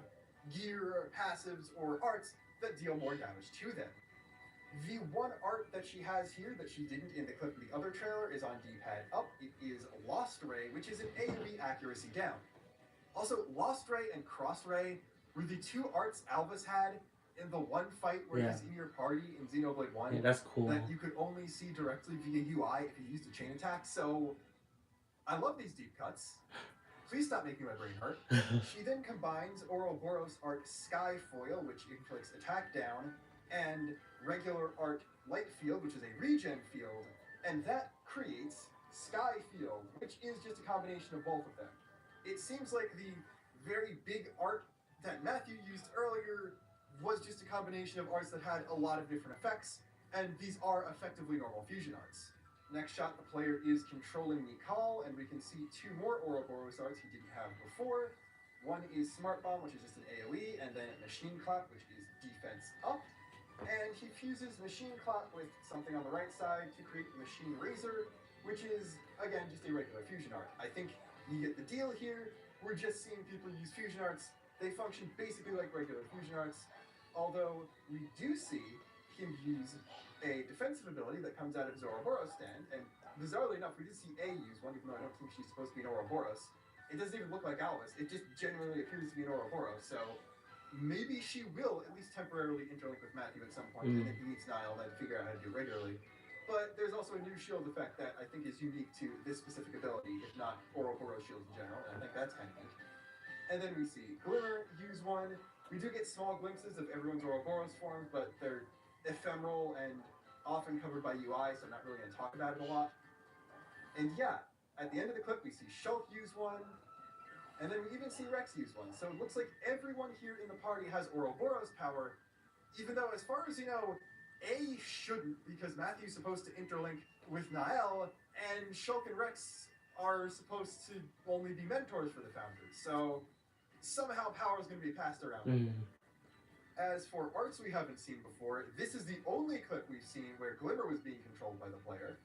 gear, passives, or arts that deal more damage to them. The one art that she has here that she didn't in the clip of the other trailer is on D-pad up. It is Lost Ray, which is an AoE accuracy down. Also, Lost Ray and Cross Ray were the two arts Alvis had in the one fight where he's in your party in Xenoblade 1. Yeah, that's cool. That you could only see directly via UI if you used a chain attack. So I love these deep cuts. Please stop making my brain hurt. She then combines Ouroboros art Sky Foil, which inflicts attack down, and regular art Light Field, which is a regen field, and that creates Sky Field, which is just a combination of both of them. It seems like the very big art that Matthew used earlier was just a combination of arts that had a lot of different effects, and these are effectively normal fusion arts. Next shot, the player is controlling Mikal, and we can see two more Ouroboros arts he didn't have before. One is Smart Bomb, which is just an AoE, and then Machine Clap, which is defense up. And he fuses Machine Clap with something on the right side to create Machine Razor, which is, again, just a regular fusion art. I think you get the deal here. We're just seeing people use fusion arts. They function basically like regular fusion arts, although we do see him use a defensive ability that comes out of his Ouroboros stand, and bizarrely enough, we did see A use one, even though I don't think she's supposed to be an Ouroboros. It doesn't even look like Albus, it just genuinely appears to be an Ouroboros, so maybe she will at least temporarily interlink with Matthew at some point, and then he meets Niall and figure out how to do it regularly. But there's also a new shield effect that I think is unique to this specific ability, if not Ouroboros shields in general, and I think that's kind of neat. And then we see Glimmer use one. We do get small glimpses of everyone's Ouroboros forms, but they're ephemeral and often covered by UI, so I'm not really going to talk about it a lot. And yeah, at the end of the clip, we see Shulk use one, and then we even see Rex use one. So it looks like everyone here in the party has Ouroboros power, even though, as far as you know, A shouldn't, because Matthew's supposed to interlink with Niall, and Shulk and Rex are supposed to only be mentors for the Founders. So somehow power is going to be passed around. As for arts we haven't seen before, this is the only clip we've seen where Glimmer was being controlled by the player.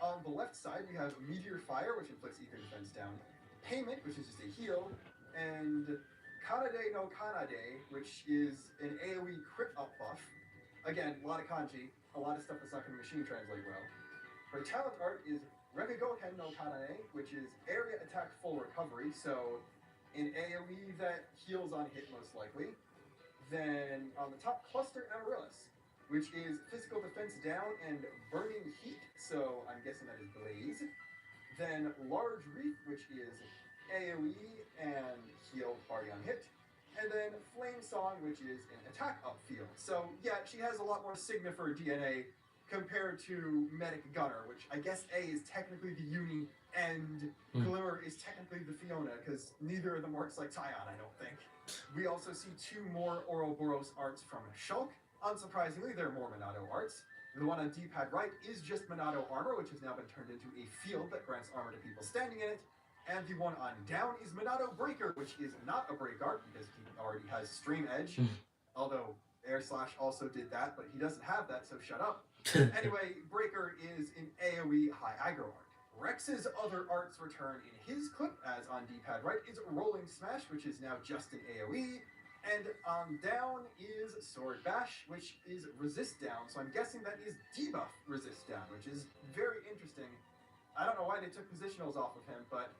On the left side, we have Meteor Fire, which inflicts ether defense down, Payment, which is just a heal, and Kanade no Kanade, which is an AoE crit up buff. Again, a lot of kanji, a lot of stuff that's not going to machine translate well. Her talent art is Rekigoken no Kanade, which is area attack full recovery, so an AoE that heals on hit most likely. Then on the top, Cluster Amaryllis, which is physical defense down and burning heat, so I'm guessing that is Blaze. Then Large Reef, which is AoE and heal party on hit. And then Flame Song, which is an attack upfield. So yeah, she has a lot more Signifer DNA compared to Medic Gunner, which I guess A is technically the Uni and Glimmer is technically the Fiona, because neither of them works like Tyon, I don't think. We also see two more Ouroboros arts from Shulk. Unsurprisingly, they're more Monado arts. The one on D-pad right is just Monado armor, which has now been turned into a field that grants armor to people standing in it. And the one on down is Monado Breaker, which is not a break art because he already has Stream Edge. Although Air Slash also did that, but he doesn't have that, so shut up. Anyway, Breaker is an AoE high aggro art. Rex's other arts return in his clip, as on D-pad right, is Rolling Smash, which is now just an AoE. And on down is Sword Bash, which is resist down, so I'm guessing that is debuff resist down, which is very interesting. I don't know why they took positionals off of him, but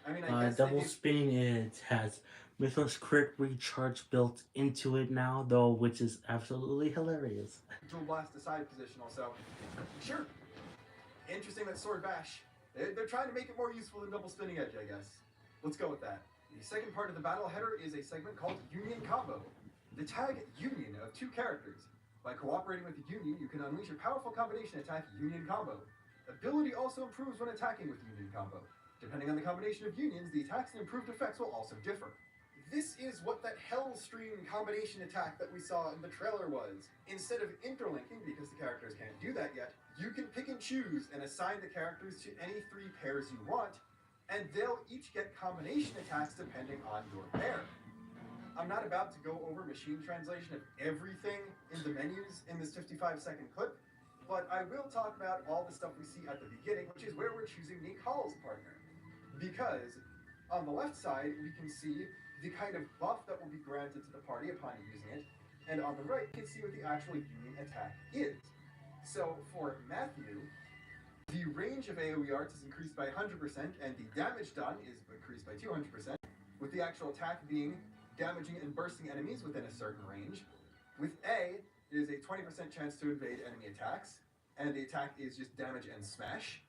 I mean, I guess double spinning, it has Mythos Crit Recharge built into it now, though, which is absolutely hilarious. Dual Blast aside positional, so sure. Interesting that Sword Bash. They're trying to make it more useful than double spinning edge, I guess. Let's go with that. The second part of the battle header is a segment called Union Combo. The tag union of two characters. By cooperating with the union, you can unleash a powerful combination attack, Union Combo. Ability also improves when attacking with Union Combo. Depending on the combination of unions, the attacks and improved effects will also differ. This is what that Hellstream combination attack that we saw in the trailer was. Instead of interlinking, because the characters can't do that yet, you can pick and choose and assign the characters to any three pairs you want, and they'll each get combination attacks depending on your pair. I'm not about to go over machine translation of everything in the menus in this 55-second clip, but I will talk about all the stuff we see at the beginning, which is where we're choosing Nikal's partner. Because on the left side, we can see the kind of buff that will be granted to the party upon using it, and on the right, you can see what the actual union attack is. So for Matthew, the range of AoE arts is increased by 100%, and the damage done is increased by 200%, with the actual attack being damaging and bursting enemies within a certain range. With A, it is a 20% chance to evade enemy attacks, and the attack is just damage and smash.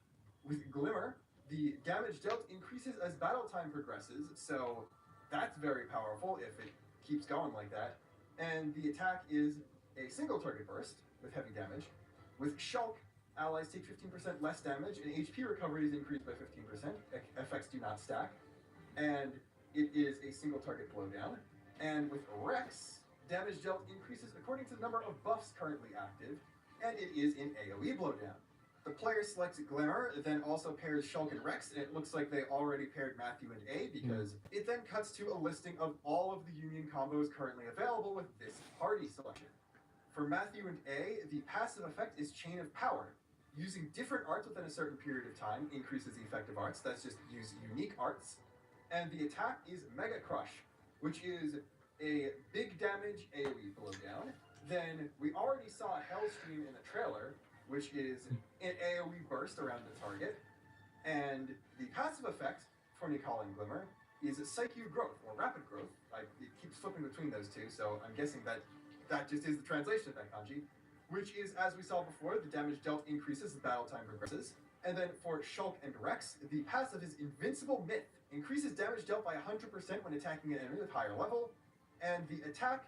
With Glimmer, The damage dealt increases as battle time progresses, so that's very powerful if it keeps going like that. And the attack is a single target burst with heavy damage. With Shulk, allies take 15% less damage, and HP recovery is increased by 15%. Effects do not stack. And it is a single target blowdown. And with Rex, damage dealt increases according to the number of buffs currently active, and it is an AoE blowdown. The player selects Glimmer, then also pairs Shulk and Rex, and it looks like they already paired Matthew and A, because it then cuts to a listing of all of the Union combos currently available with this party selection. For Matthew and A, the passive effect is Chain of Power. Using different arts within a certain period of time increases the effective arts. That's just use unique arts. And the attack is Mega Crush, which is a big damage AoE blowdown. Then we already saw Hellstream in the trailer, which is an AoE burst around the target. And the passive effect for Nikal and Glimmer is Psyche Growth, or Rapid Growth. It keeps flipping between those two, so I'm guessing that just is the translation of that kanji, which is, as we saw before, the damage dealt increases as battle time progresses. And then for Shulk and Rex, the passive is Invincible Myth, increases damage dealt by 100% when attacking an enemy with higher level. And the attack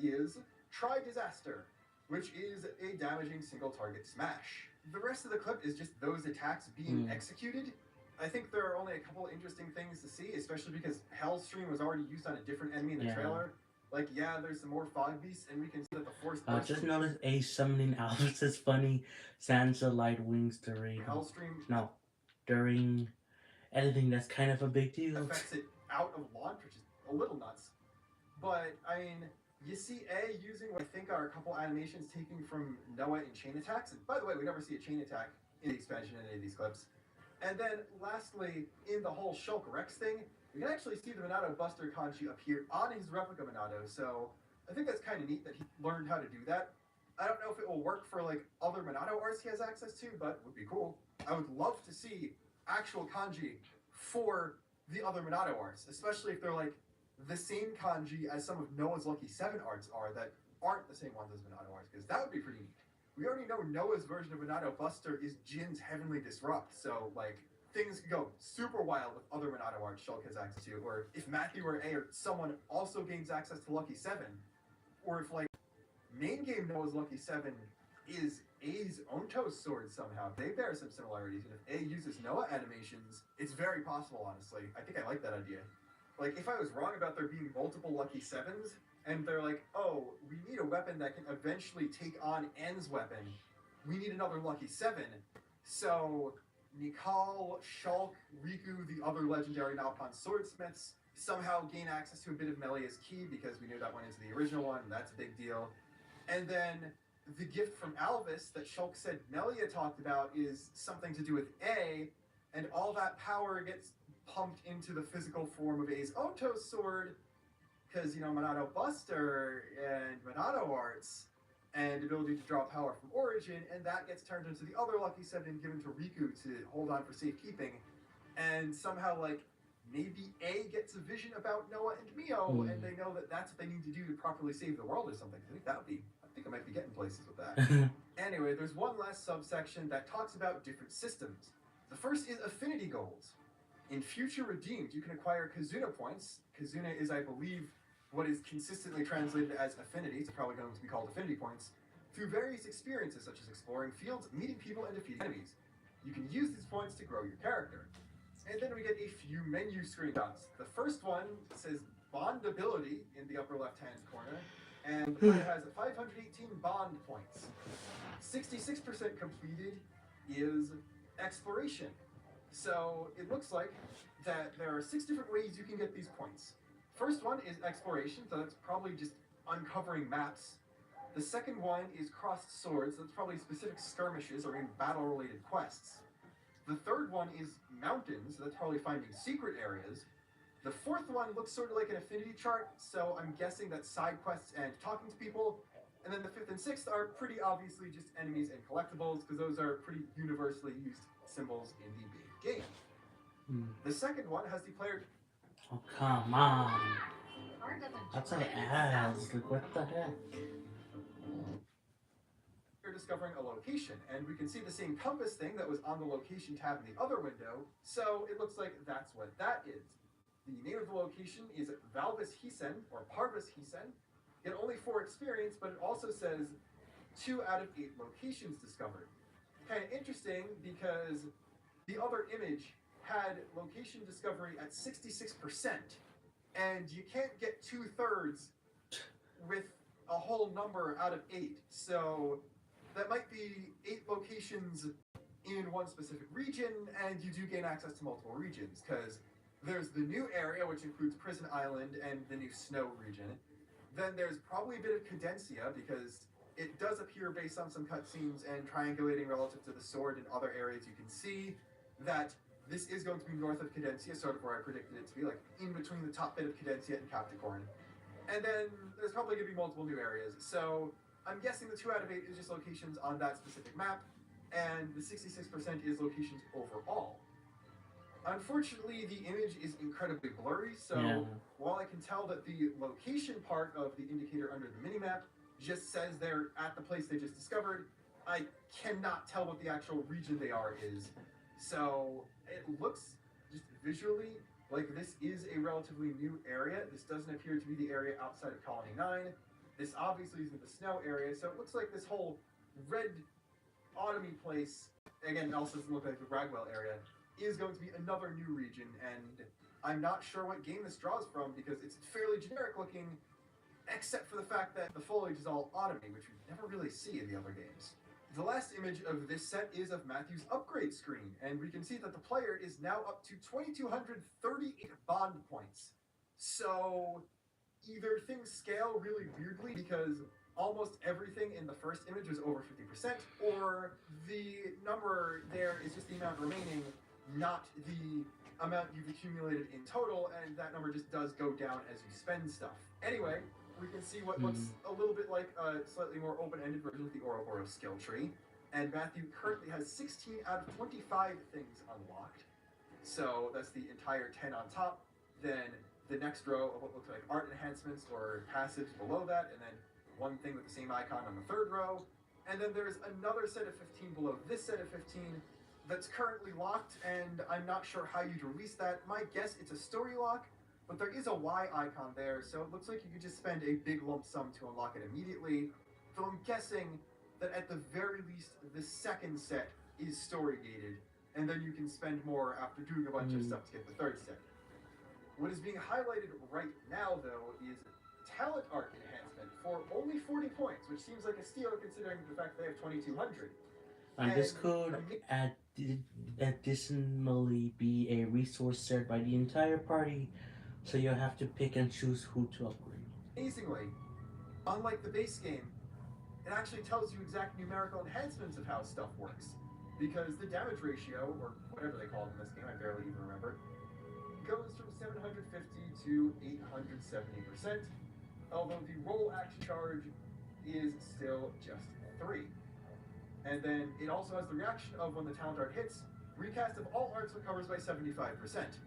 is Try Disaster, which is a damaging single target smash. The rest of the clip is just those attacks being executed. I think there are only a couple interesting things to see, especially because Hellstream was already used on a different enemy in the trailer. Like, yeah, there's some more fog beasts, and we can see that the force. Just notice A summoning Alice is funny. Sansa light wings during Hellstream. No, during editing. That's kind of a big deal. Affects it out of launch, which is a little nuts. But I mean, you see A using what I think are a couple animations taken from Noah in chain attacks. And by the way, we never see a chain attack in the expansion in any of these clips. And then lastly, in the whole Shulk Rex thing, we can actually see the Minato Buster kanji appear on his replica Minato. So I think that's kind of neat that he learned how to do that. I don't know if it will work for like other Minato arts he has access to, but it would be cool. I would love to see actual kanji for the other Minato arts, especially if they're like the same kanji as some of Noah's Lucky 7 arts are that aren't the same ones as Minato arts, because that would be pretty neat. We already know Noah's version of Minato Buster is Jin's Heavenly Disrupt, so like things could go super wild with other Minato arts Shulk has access to, or if Matthew or A or someone also gains access to Lucky 7, or if like main game Noah's Lucky 7 is A's Onto sword somehow. They bear some similarities, and if A uses Noah animations, it's very possible, honestly. I think I like that idea. Like, if I was wrong about there being multiple Lucky 7s, and they're like, oh, we need a weapon that can eventually take on N's weapon, we need another Lucky 7. So, Nikal, Shulk, Riku, the other legendary Nalpan swordsmiths, somehow gain access to a bit of Melia's ki, because we knew that went into the original one, and that's a big deal. And then the gift from Alvis that Shulk said Melia talked about is something to do with A, and all that power gets pumped into the physical form of A's Onto sword, because, you know, Minato Buster and Minato arts, and ability to draw power from Origin, and that gets turned into the other Lucky 7 and given to Riku to hold on for safekeeping. And somehow, like, maybe A gets a vision about Noah and Mio, and they know that that's what they need to do to properly save the world or something. I think I might be getting places with that. Anyway, there's one last subsection that talks about different systems. The first is affinity goals. In Future Redeemed, you can acquire Kazuna points. Kazuna is, I believe, what is consistently translated as affinity. It's probably going to be called affinity points. Through various experiences such as exploring fields, meeting people, and defeating enemies. You can use these points to grow your character. And then we get a few menu screenshots. The first one says Bond Ability in the upper left-hand corner, and it has 518 bond points. 66% completed is exploration. So it looks like that there are 6 different ways you can get these points. First one is exploration, so that's probably just uncovering maps. The second one is crossed swords, so that's probably specific skirmishes or in battle-related quests. The third one is mountains, so that's probably finding secret areas. The fourth one looks sort of like an affinity chart, so I'm guessing that's side quests and talking to people. And then the fifth and sixth are pretty obviously just enemies and collectibles, because those are pretty universally used symbols in the big game. The second one has the player... Oh, come on. That's an ass. Like, what the heck? We're discovering a location, and we can see the same compass thing that was on the location tab in the other window, so it looks like that's what that is. The name of the location is Valvis Hisen, or Parvis Hisen. Get only 4 experience, but it also says 2 out of 8 locations discovered. Kind of interesting because the other image had location discovery at 66%, and you can't get 2/3 with a whole number out of 8. So that might be 8 locations in one specific region, and you do gain access to multiple regions, because there's the new area, which includes Prison Island and the new Snow region. Then there's probably a bit of Cadencia, because it does appear based on some cutscenes and triangulating relative to the sword in other areas. You can see that this is going to be north of Cadencia, sort of where I predicted it to be, like in between the top bit of Cadencia and Capricorn. And then there's probably going to be multiple new areas. So I'm guessing the 2 out of 8 is just locations on that specific map, and the 66% is locations overall. Unfortunately, the image is incredibly blurry, so while I can tell that the location part of the indicator under the minimap just says they're at the place they just discovered, I cannot tell what the actual region they are is. So it looks just visually like this is a relatively new area. This doesn't appear to be the area outside of Colony 9. This obviously isn't the snow area, so it looks like this whole red autumny place, again, it also doesn't look like the Ragwell area, is going to be another new region, and I'm not sure what game this draws from because it's fairly generic looking, except for the fact that the foliage is all autumny, which we never really see in the other games. The last image of this set is of Matthew's upgrade screen, and we can see that the player is now up to 2,238 bond points. So either things scale really weirdly because almost everything in the first image was over 50%, or the number there is just the amount remaining, not the amount you've accumulated in total, and that number just does go down as you spend stuff. Anyway, we can see what looks a little bit like a slightly more open-ended version of the Ouroboros skill tree, and Matthew currently has 16 out of 25 things unlocked. So that's the entire 10 on top, then the next row of what looks like art enhancements or passives below that, and then one thing with the same icon on the third row, and then there's another set of 15 below this set of 15 that's currently locked, and I'm not sure how you'd release that. My guess it's a story lock, but there is a Y icon there, so it looks like you could just spend a big lump sum to unlock it immediately. So I'm guessing that at the very least, the second set is story gated, and then you can spend more after doing a bunch of stuff to get the third set. What is being highlighted right now, though, is talent art enhancement for only 40 points, which seems like a steal considering the fact that they have 2,200. And this could additionally be a resource shared by the entire party, so you'll have to pick and choose who to upgrade. Amazingly, unlike the base game, it actually tells you exact numerical enhancements of how stuff works, because the damage ratio, or whatever they call it in this game, I barely even remember, goes from 750 to 870%, although the roll action charge is still just 3. And then it also has the reaction of when the talent art hits, recast of all arts recovers by 75%.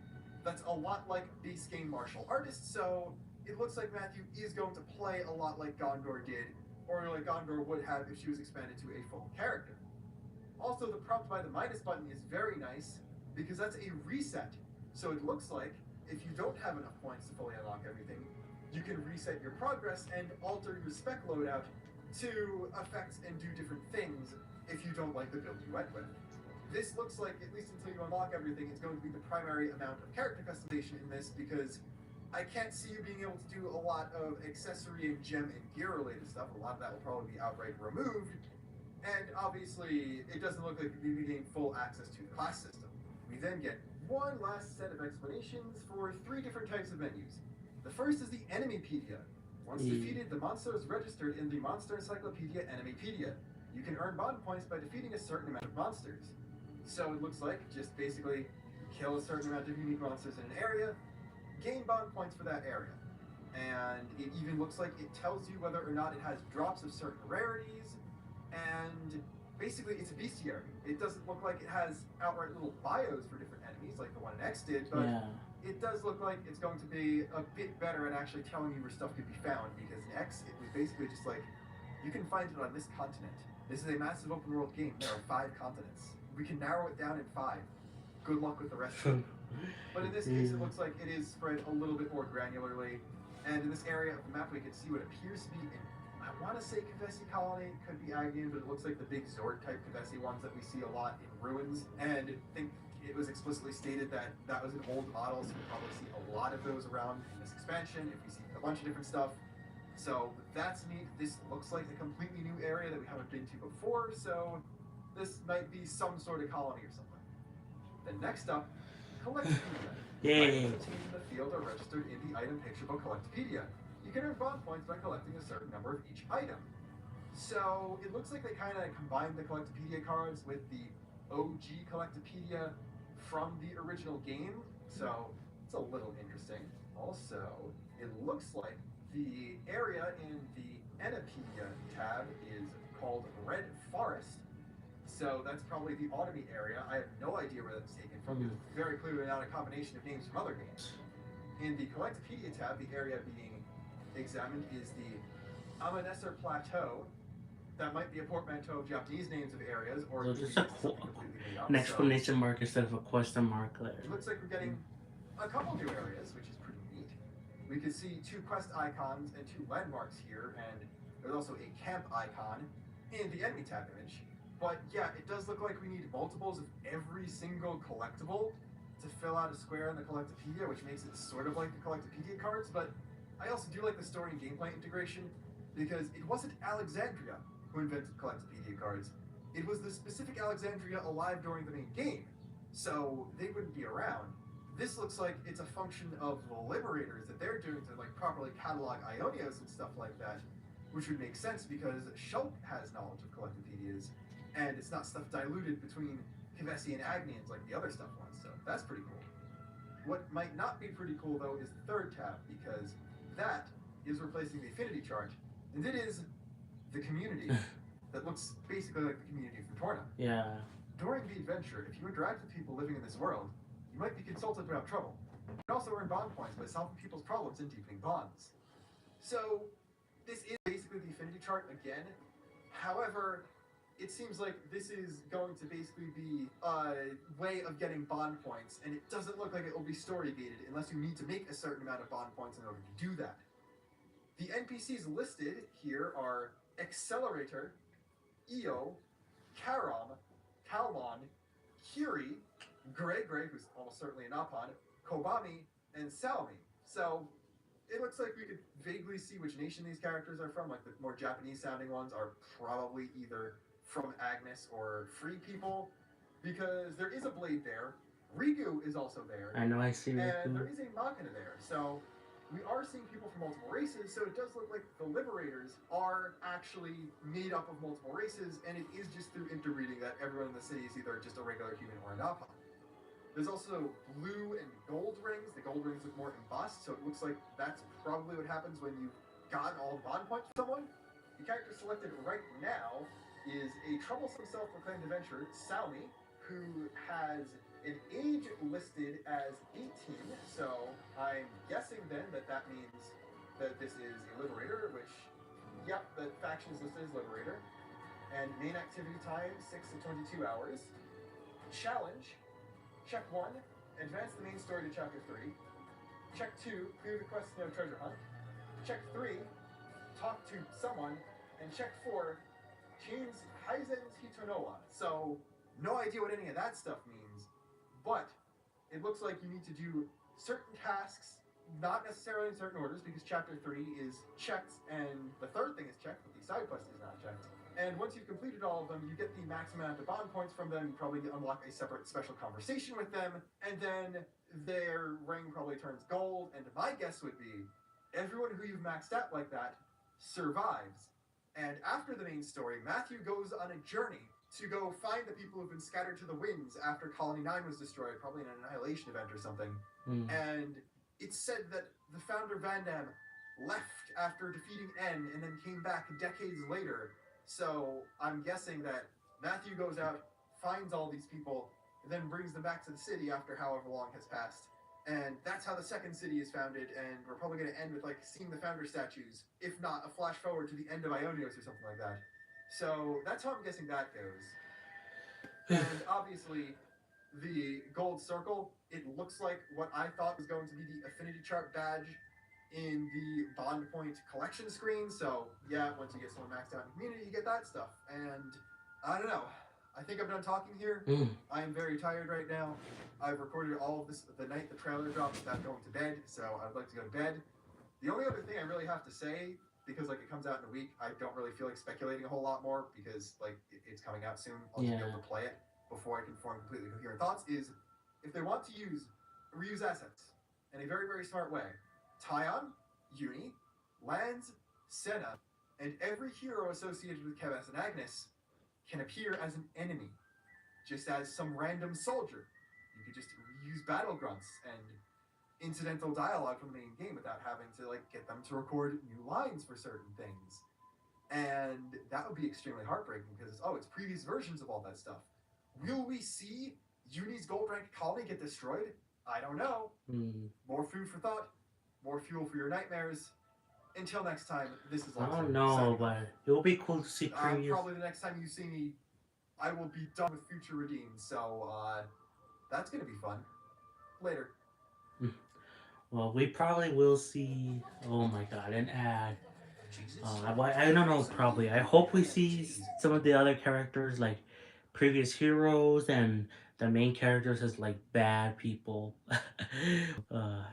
That's a lot like base game martial artists, so it looks like Matthew is going to play a lot like Gondor did, or like Gondor would have if she was expanded to a full character. Also, the prompt by the minus button is very nice, because that's a reset. So it looks like, if you don't have enough points to fully unlock everything, you can reset your progress and alter your spec loadout to affect and do different things if you don't like the build you went with. This looks like, at least until you unlock everything, it's going to be the primary amount of character customization in this, because I can't see you being able to do a lot of accessory and gem and gear related stuff. A lot of that will probably be outright removed, and obviously it doesn't look like you gain full access to the class system. We then get one last set of explanations for 3 different types of menus. The first is the Enemypedia. Once defeated, the monster is registered in the Monster Encyclopedia Enemypedia. You can earn bond points by defeating a certain amount of monsters. So it looks like just basically kill a certain amount of unique monsters in an area, gain bond points for that area. And it even looks like it tells you whether or not it has drops of certain rarities, and basically it's a bestiary. It doesn't look like it has outright little bios for different enemies like the one in X did, but it does look like it's going to be a bit better at actually telling you where stuff could be found, because in X it was basically just like, you can find it on this continent. This is a massive open world game. There are 5 continents. We can narrow it down in 5. Good luck with the rest of it. But in this case, it looks like it is spread a little bit more granularly. And in this area of the map, we can see what appears to be I want to say Kavesi Colony, it could be Agnian, but it looks like the big Zord type Kavesi ones that we see a lot in ruins. And I think it was explicitly stated that that was an old model, so we'll probably see a lot of those around in this expansion if we see a bunch of different stuff. So that's neat. This looks like a completely new area that we haven't been to before, so this might be some sort of colony or something. Then next up, Collectopedia. Yay! Items obtained in the field are registered in the item picture book Collectopedia. You can earn bond points by collecting a certain number of each item. So it looks like they kind of combined the Collectopedia cards with the OG Collectopedia from the original game, so it's a little interesting. Also, it looks like the area in the Ennepedia tab is called Red Forest, so that's probably the Automy area. I have no idea where that's taken from. It's very clearly not a combination of names from other games. In the Collectopedia tab, the area being examined is the Amanesser Plateau. That might be a portmanteau of Japanese names of areas, or So it could just be completely made up. an exclamation mark instead of a question mark there. It looks like we're getting a couple new areas, which is pretty neat. We can see 2 quest icons and 2 landmarks here, and there's also a camp icon in the enemy tab image. But yeah, it does look like we need multiples of every single collectible to fill out a square in the Collectopedia, which makes it sort of like the Collectopedia cards, but I also do like the story and gameplay integration, because it wasn't Alexandria who invented Collectopedia cards. It was the specific Alexandria alive during the main game, so they wouldn't be around. This looks like it's a function of the Liberators that they're doing to like properly catalog Ionios and stuff like that, which would make sense because Shulk has knowledge of Collectopedias, and it's not stuff diluted between Kavesi and Agnians like the other stuff was, so that's pretty cool. What might not be pretty cool though is the 3rd tab, because that is replacing the affinity chart, and it is the community that looks basically like the community from Torna. Yeah. During the adventure, if you interact with people living in this world, you might be consulted about trouble. You can also earn bond points by solving people's problems and deepening bonds. So, this is basically the affinity chart again. However, it seems like this is going to basically be a way of getting bond points, and it doesn't look like it will be story gated unless you need to make a certain amount of bond points in order to do that. The NPCs listed here are Accelerator, Io, Karom, Kalmon, Kiri, Grey, who's almost certainly an Apon, Kobami, and Salmi. So it looks like we could vaguely see which nation these characters are from. Like the more Japanese sounding ones are probably either from Agnes or Free People, because there is a Blade there. Rigu is also there. I know, I see that. And there is a Machina there. So we are seeing people from multiple races, so it does look like the Liberators are actually made up of multiple races, and it is just through interbreeding that everyone in the city is either just a regular human or an Apon. There's also blue and gold rings. The gold rings look more embossed, so it looks like that's probably what happens when you've gotten all the bond points from someone. The character selected right now is a troublesome self-proclaimed adventurer, Salmi, who has an age listed as 18, so I'm guessing then that means that this is a Liberator, which, yep, the faction is listed as Liberator. And main activity time, 6 to 22 hours. Challenge, check 1, advance the main story to chapter 3. Check 2, clear the quest to no treasure hunt. Check 3, talk to someone. And check 4, change Heisen's Hitonoa. So, no idea what any of that stuff means, but it looks like you need to do certain tasks, not necessarily in certain orders, because chapter 3 is checked, and the 3rd thing is checked, but the side quest is not checked. And once you've completed all of them, you get the maximum amount of bond points from them. You probably unlock a separate special conversation with them, and then their ring probably turns gold. And my guess would be everyone who you've maxed out like that survives. And after the main story, Matthew goes on a journey to go find the people who've been scattered to the winds after Colony 9 was destroyed, probably in an annihilation event or something. And it's said that the founder Van Damme left after defeating N and then came back decades later. So I'm guessing that Matthew goes out, finds all these people, and then brings them back to the city after however long has passed. And that's how the 2nd city is founded, and we're probably going to end with, like, seeing the founder statues, if not a flash forward to the end of Ionios or something like that. So that's how I'm guessing that goes. And obviously, the gold circle, it looks like what I thought was going to be the affinity chart badge in the Bond Point collection screen. So yeah, once you get someone maxed out in community, you get that stuff. And I don't know. I think I'm done talking here. I am very tired right now. I've recorded all of this the night the trailer dropped without going to bed, so I'd like to go to bed. The only other thing I really have to say, because like it comes out in a week, I don't really feel like speculating a whole lot more because like it's coming out soon. I'll just be able to play it before I can form completely coherent thoughts. Is if they want to reuse assets in a very very smart way, Tyon, Uni, Lanz, Senna, and every hero associated with Kevas and Agnes can appear as an enemy, just as some random soldier. You could just reuse battle grunts and incidental dialogue from the main game without having to like get them to record new lines for certain things. And that would be extremely heartbreaking because it's previous versions of all that stuff. Will we see Uni's gold rank colony get destroyed? I don't know. More food for thought, more fuel for your nightmares. Until next time, this is I Luxin. don't know, but it will be cool to see previous. Probably the next time you see me, I will be done with Future Redeemed, so that's gonna be fun. Later. Well, we probably will see. Oh my god, an ad. I don't know. Probably. I hope we see some of the other characters like previous heroes and the main characters as like bad people.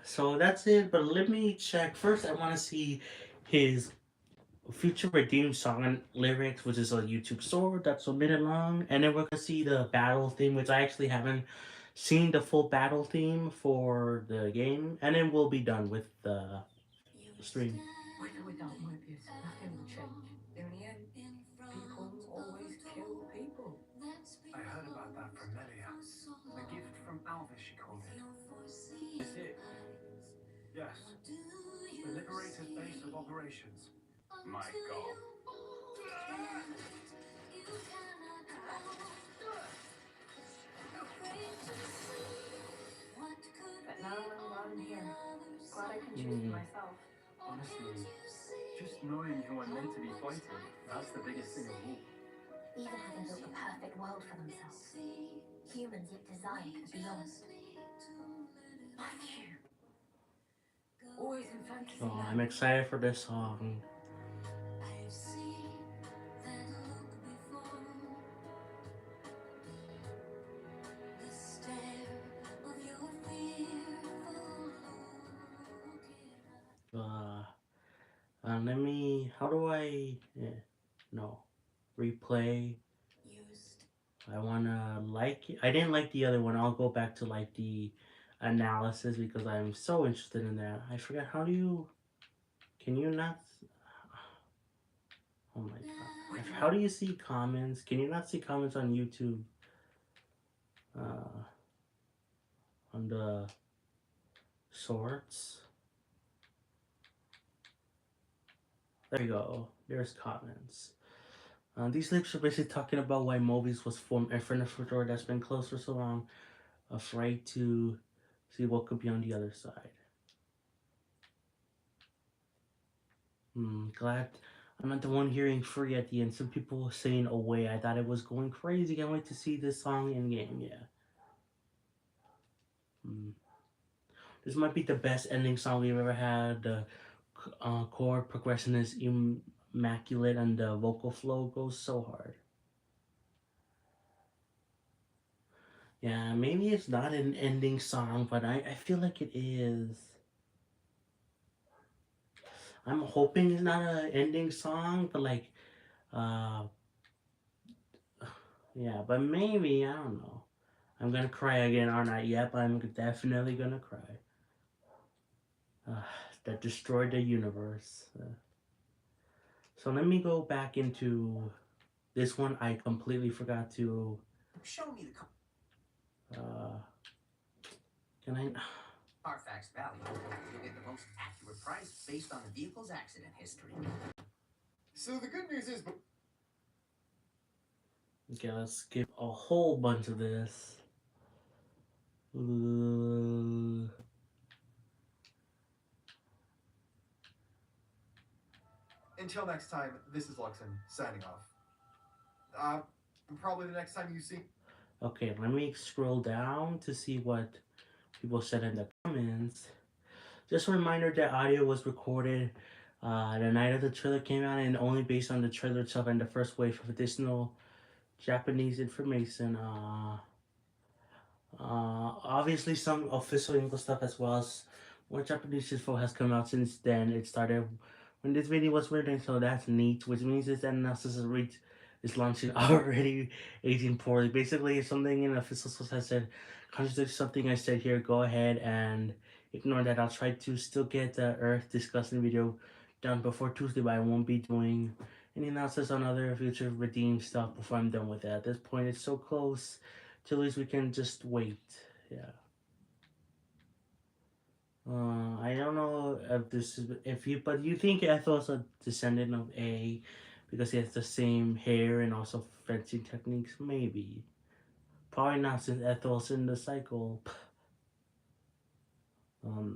So that's it. But let me check first. I want to see his Future Redeemed song and lyrics, which is a YouTube sword that's a minute long, and then we're gonna see the battle theme, which I actually haven't seen the full battle theme for the game, and then we'll be done with the stream. With or without Mobius, nothing will change. In the end, people always kill people. I heard about that from Melia. A gift from Alvis, she called it. Is it? Yes. The Liberator's base of operations. My God. But now I'm alone here. Glad I can choose for myself. Honestly, just knowing who I'm meant to be fighting, that's the biggest thing of all. Even having built the perfect world for themselves, humans yet desire the beyond. Matthew! Always in fantasy Oh, land. I'm excited for this song. Uh, Let me. How do I? No, replay. I wanna like it. I didn't like the other one. I'll go back to like the analysis because I'm so interested in that. I forgot how do you. Can you not? Oh my god! How do you see comments? Can you not see comments on YouTube? On the sorts. There you go. There's comments. These links are basically talking about why Mobius was formed in front of a door that's been closed for so long, afraid to see what could be on the other side. Glad I'm not the one hearing free at the end. Some people were saying away. I thought it was going crazy. Can't wait to see this song in game. Yeah. This might be the best ending song we've ever had. The chord progression is immaculate and the vocal flow goes so hard. Yeah, maybe it's not an ending song, but I feel like it is. I'm hoping it's not an ending song, but like, uh, yeah, but maybe, I don't know. I'm gonna cry again, aren't I? Yep, I'm definitely gonna cry. That destroyed the universe. So let me go back into this one. I completely forgot to. Show me the Can I? Carfax Valley, you'll get the most accurate price based on the vehicle's accident history. So the good news is, Okay, let's skip a whole bunch of this. until next time, this is Luxin signing off. Probably the next time you see. Okay, let me scroll down to see what people said in the comments. Just a reminder that audio was recorded the night of the trailer came out and only based on the trailer itself and the first wave of additional Japanese information. Obviously, some official English stuff as well as more Japanese info has come out since then. It started when this video was written, so that's neat, which means this analysis is launching already aging poorly. Basically, if something in official source has said contradicts something I said here, go ahead and ignore that. I'll try to still get the Earth discussing video done before Tuesday, but I won't be doing any analysis on other future redeemed stuff before I'm done with it. At this point, it's so close. Till at least we can just wait. Yeah. I don't know if this is but you think Ethel's a descendant of A because he has the same hair and also fencing techniques? Maybe. Probably not since Ethel's in the cycle.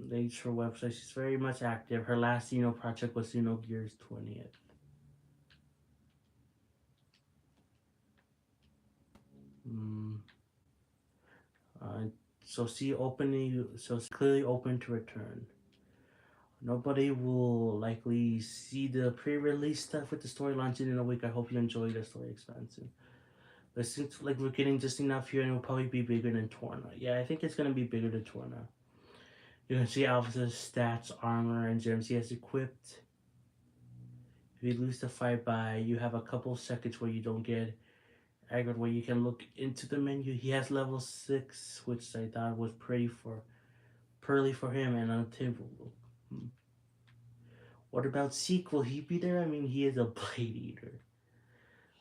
Nature website. She's very much active. Her last project was Xenogears 20th. Mm. Uh, so she's clearly open to return. Nobody will likely see the pre-release stuff with the story launching in a week. I hope you enjoy the story expansion. But it seems like we're getting just enough here and it'll probably be bigger than Torna. Yeah, I think it's going to be bigger than Torna. You can see Alphys' stats, armor, and gems he has equipped. If you lose the fight by, you have a couple seconds where you don't get aggroed, where you can look into the menu. He has level 6, which I thought was pearly for him, and unattainable. What about Zeke? Will he be there? I mean, he is a Blade Eater.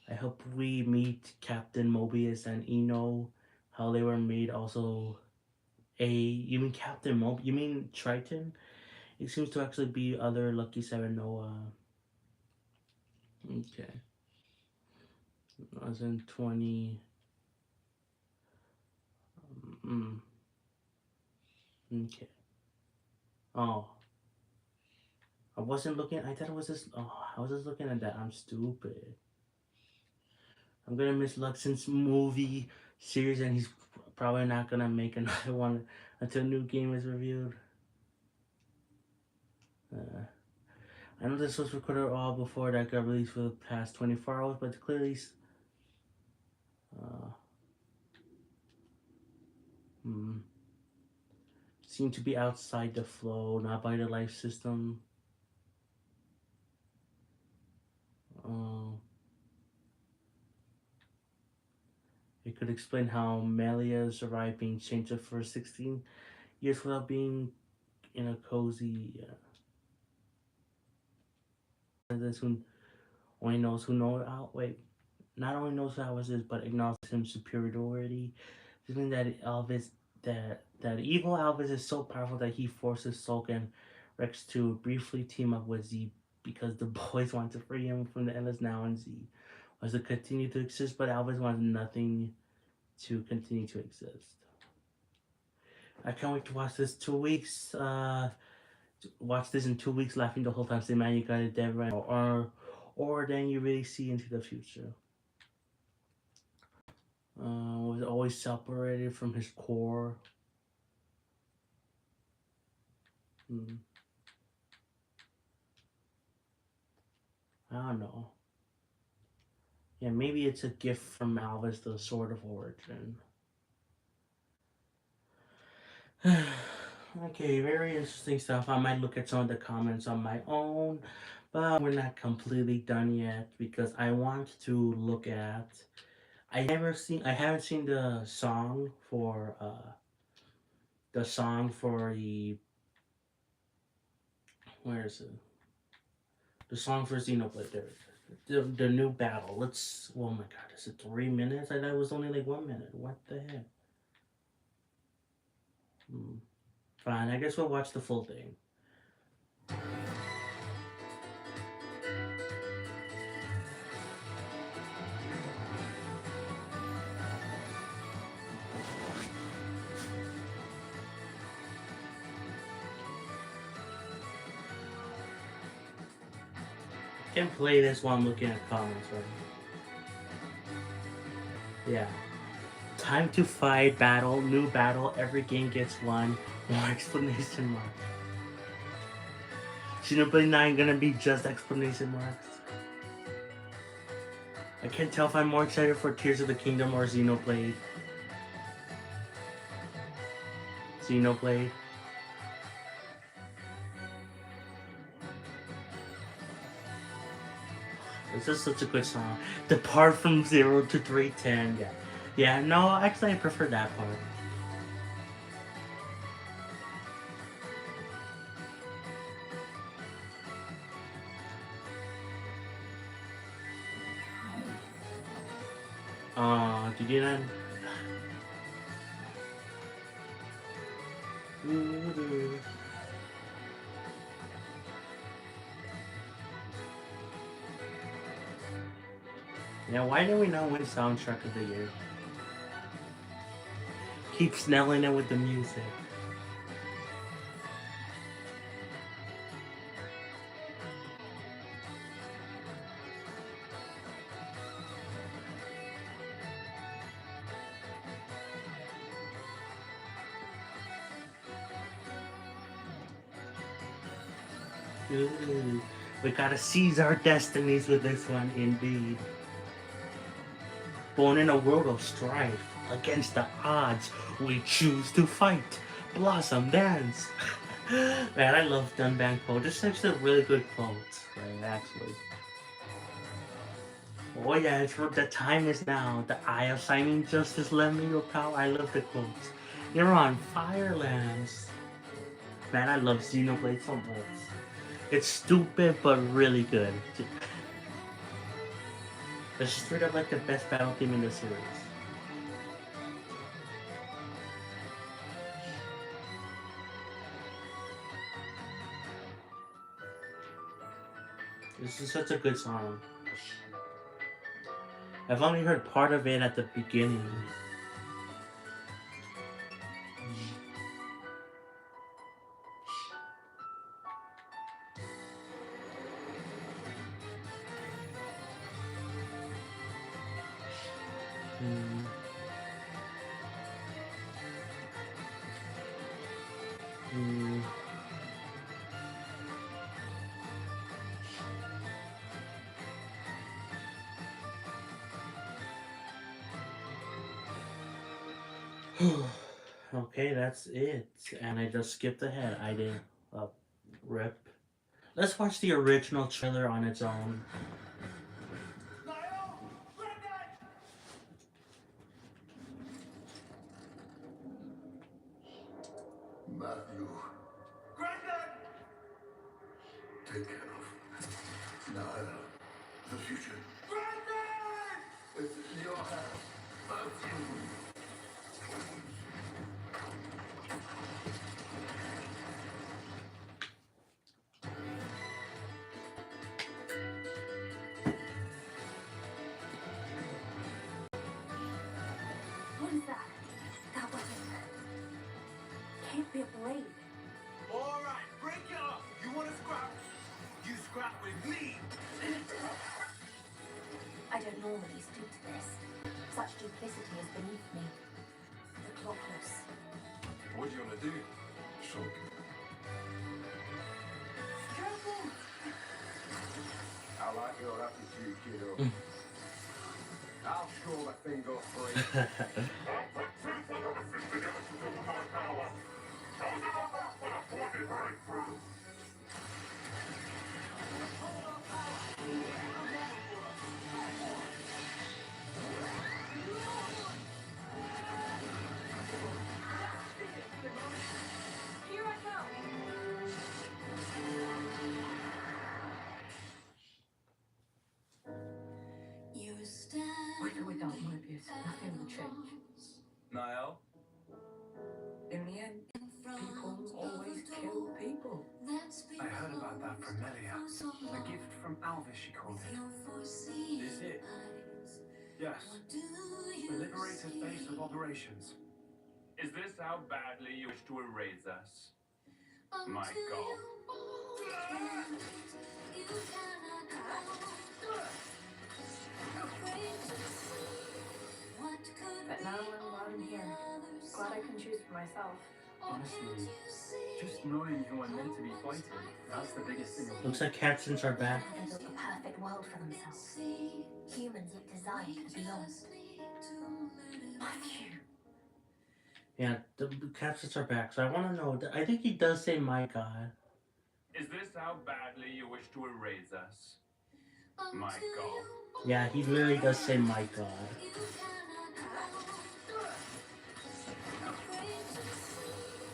I hope we meet Captain Mobius and Eno, how they were made. Also, you mean Captain Mobius? You mean Triton? It seems to actually be other Lucky 7 Noah. Okay. 2020. Okay. Oh. I wasn't looking. I thought it was just. Oh, I was just looking at that. I'm stupid. I'm gonna miss Luxin's movie series, and he's probably not gonna make another one until new game is reviewed. I know this was recorded all before that got released for the past 24 hours, but clearly uh, seem to be outside the flow, not by the life system. It could explain how Melia survived being changed for 16 years without being in a cozy. This who only knows who knows out. Wait, not only knows who Alvis is, but acknowledges his superiority. This means that that evil Alvis is so powerful that he forces Sulk and Rex to briefly team up with Z because the boys want to free him from the endless now, and Z wants to continue to exist, but Alvis wants nothing to continue to exist. I can't wait to watch this 2 weeks. Watch this in 2 weeks, laughing the whole time. Say, man, you got it dead right, or then you really see into the future. Was always separated from his core. I don't know. Yeah, maybe it's a gift from Alvis, the Sword of Origin. Okay, very interesting stuff. I might look at some of the comments on my own, but we're not completely done yet because I want to look at. I haven't seen the song for the where is it? The song for Xenoblade. The new battle. Oh my god, is it 3 minutes? I thought it was only like 1 minute. What the heck? Fine, I guess we'll watch the full thing. Can't play this while I'm looking at comments, right? Yeah. Time to fight, battle, new battle, every game gets one. More explanation mark. Xenoblade 9 gonna be just exclamation marks. I can't tell if I'm more excited for Tears of the Kingdom or Xenoblade. Xenoblade. This is such a good song. Depart from 0 to 310. Yeah. Yeah, no, actually I prefer that part. Did you not? Yeah, why do we not win soundtrack of the year? Keep snelling it with the music. Ooh, we gotta seize our destinies with this one, indeed. Born in a world of strife, against the odds, we choose to fight. Blossom dance. Man, I love Dunban quote. This is actually a really good quote, right, actually. Oh yeah, it's the time is now. The eye of signing justice, lend me your power. I love the quotes. You're on fire, Lambs. Man, I love Xenoblade so much. It's stupid but really good. It's straight up like the best battle theme in the series. This is such a good song. I've only heard part of it at the beginning. Mm. Mm. Okay, that's it. And I just skipped ahead. I didn't. Rip. Let's watch the original trailer on its own. Matthew. Granddad! Take care of Nile. The future. Granddad! It's in your hands, Matthew. What is that? That wasn't. Can't be a blade. All right, break it up. You want to scrap? You scrap with me. I don't normally stoop to this. Such duplicity is beneath me. The clockless. What are you gonna do? Shulk. Careful! I like your attitude, kiddo. I'll show the thing goes free. Here I come. With or without Mobius, nothing will change. Niall? In the end, people always kill people. I heard about that from Melia. A gift from Alvis, she called it. Is it? Yes. The Liberator's base of operations. Is this how badly you wish to erase us? My God. But now I'm here. Glad I can choose for myself. Honestly, just knowing who I'm meant to be fighting, that's the biggest thing of all. Looks like captions are back. They built a perfect world for themselves. Humans yet designed for the beyond. Matthew! Yeah, the captions are back. So I want to know. I think he does say "my God." Is this how badly you wish to erase us? My God. Yeah, he literally does say "my God."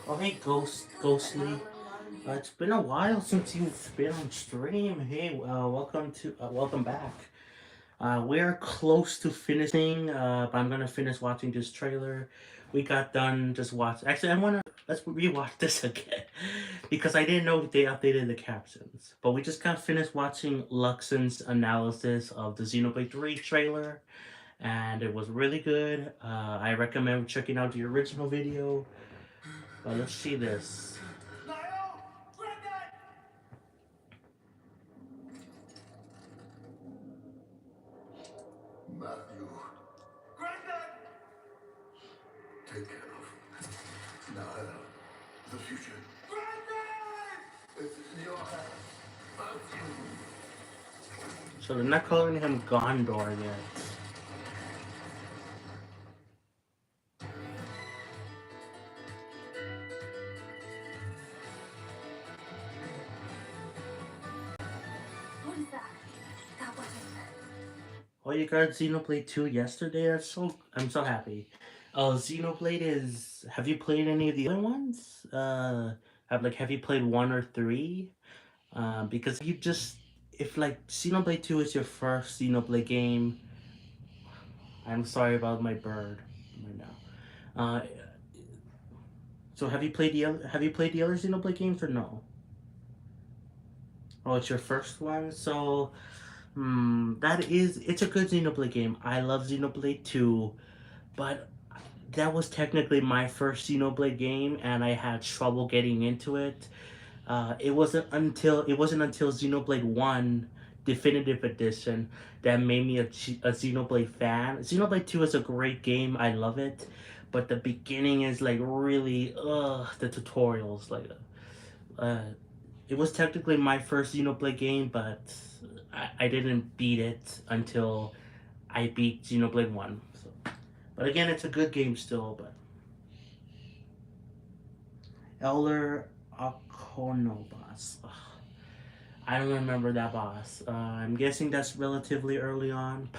Oh hey, Ghostly. It's been a while since you've been on stream. Hey, welcome back. We're close to finishing. But I'm gonna finish watching this trailer. We got done just watch. Actually, let's rewatch this again because I didn't know they updated the captions. But we just got finished watching Luxin's analysis of the Xenoblade 3 trailer, and it was really good. I recommend checking out the original video. Let's see this. Niall! Granddad! Matthew, Granddad! take care of Niall. The future. Granddad! It's in your hands. Matthew. So they're not calling him Gondor yet. What is that? That wasn't. Oh, you got Xenoblade 2 yesterday? I'm so happy. Oh, Xenoblade is. Have you played any of the other ones? Have you played 1 or 3? Because if like Xenoblade 2 is your first Xenoblade game, I'm sorry about my bird right now. So have you played the other Xenoblade games or no? Oh, it's your first one. So, it's a good Xenoblade game. I love Xenoblade 2, but that was technically my first Xenoblade game, and I had trouble getting into it. It wasn't until Xenoblade 1 Definitive Edition that made me a Xenoblade fan. Xenoblade 2 is a great game. I love it. But the beginning is like really the tutorials uh it was technically my first Xenoblade game, but I didn't beat it until I beat Xenoblade 1. So. But again, it's a good game still, but Elder Akonobas. Ugh, I don't remember that boss. I'm guessing that's relatively early on.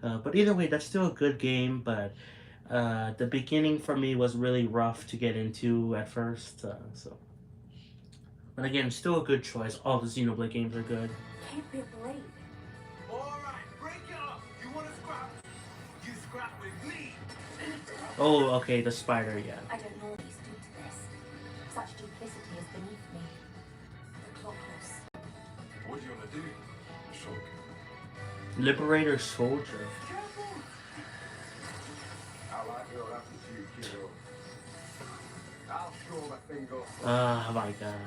But either way, that's still a good game, but the beginning for me was really rough to get into at first. But again, still a good choice. All the Xenoblade games are good. Can't be a blade. Alright, break it up! You wanna scrap? You scrap with me! Oh, okay, the spider, yeah. I don't know what he's due to this. Such duplicity is beneath me. The clockless. What do you wanna do? Shock. Liberator Soldier. I like your attitude, kiddo. I'll show my finger. Oh my god.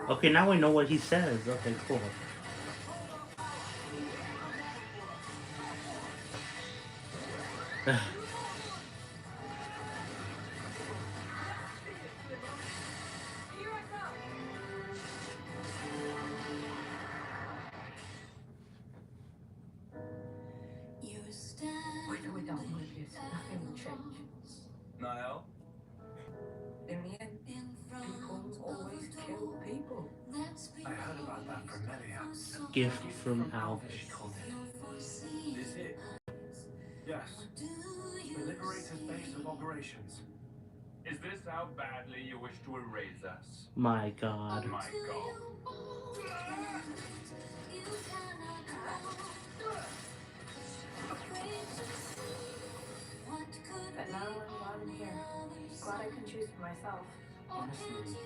Okay, now we know what he says. Okay, cool. Whether we're done with this, nothing will change. Niall? In the end, people always kill people. I heard about that from Melia. Gift from Alvis. She called it. This it? Yes. The Liberator's base of operations. Is this how badly you wish to erase us? My god. My God. But now I'm here. Glad I can choose for myself. Honestly,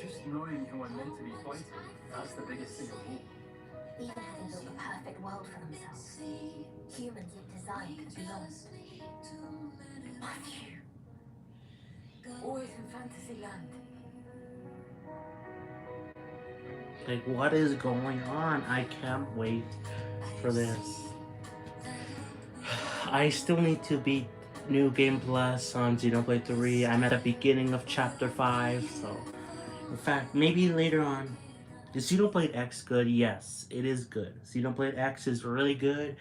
just knowing who I'm meant to be fighting, that's the biggest thing of all. Even having built a perfect world for themselves. Humans yet designed for the beyond. Matthew! Always in fantasy land. Like, what is going on? I can't wait for this. I still need to beat New Game Plus on Xenoblade 3. I'm at the beginning of Chapter 5, so... In fact, maybe later on. Is Xenoblade X good? Yes, it is good. Xenoblade X is really good.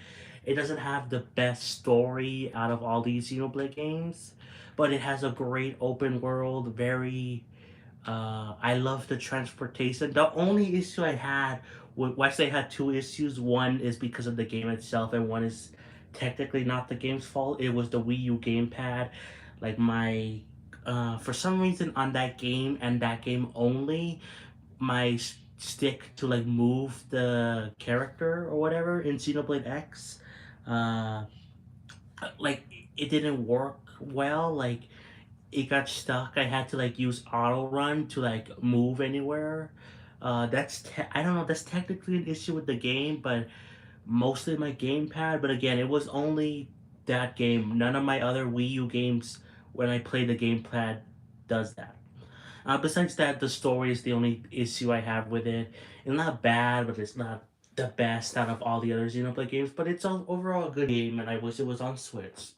It doesn't have the best story out of all these Xenoblade games, but it has a great open world, very I love the transportation. The only issue I had with West, I had two issues. One is because of the game itself, and one is technically not the game's fault. It was the Wii U gamepad. Like my, for some reason on that game and that game only, my stick to like move the character or whatever in Xenoblade X, uh, like it didn't work well. Like it got stuck. I had to like use auto run to like move anywhere. I don't know. That's technically an issue with the game, but mostly my gamepad. But again, it was only that game. None of my other Wii U games when I play the gamepad does that. Besides that, the story is the only issue I have with it. It's not bad, but it's not the best out of all the other Xenoblade games. But it's overall a good game, and I wish it was on Switch.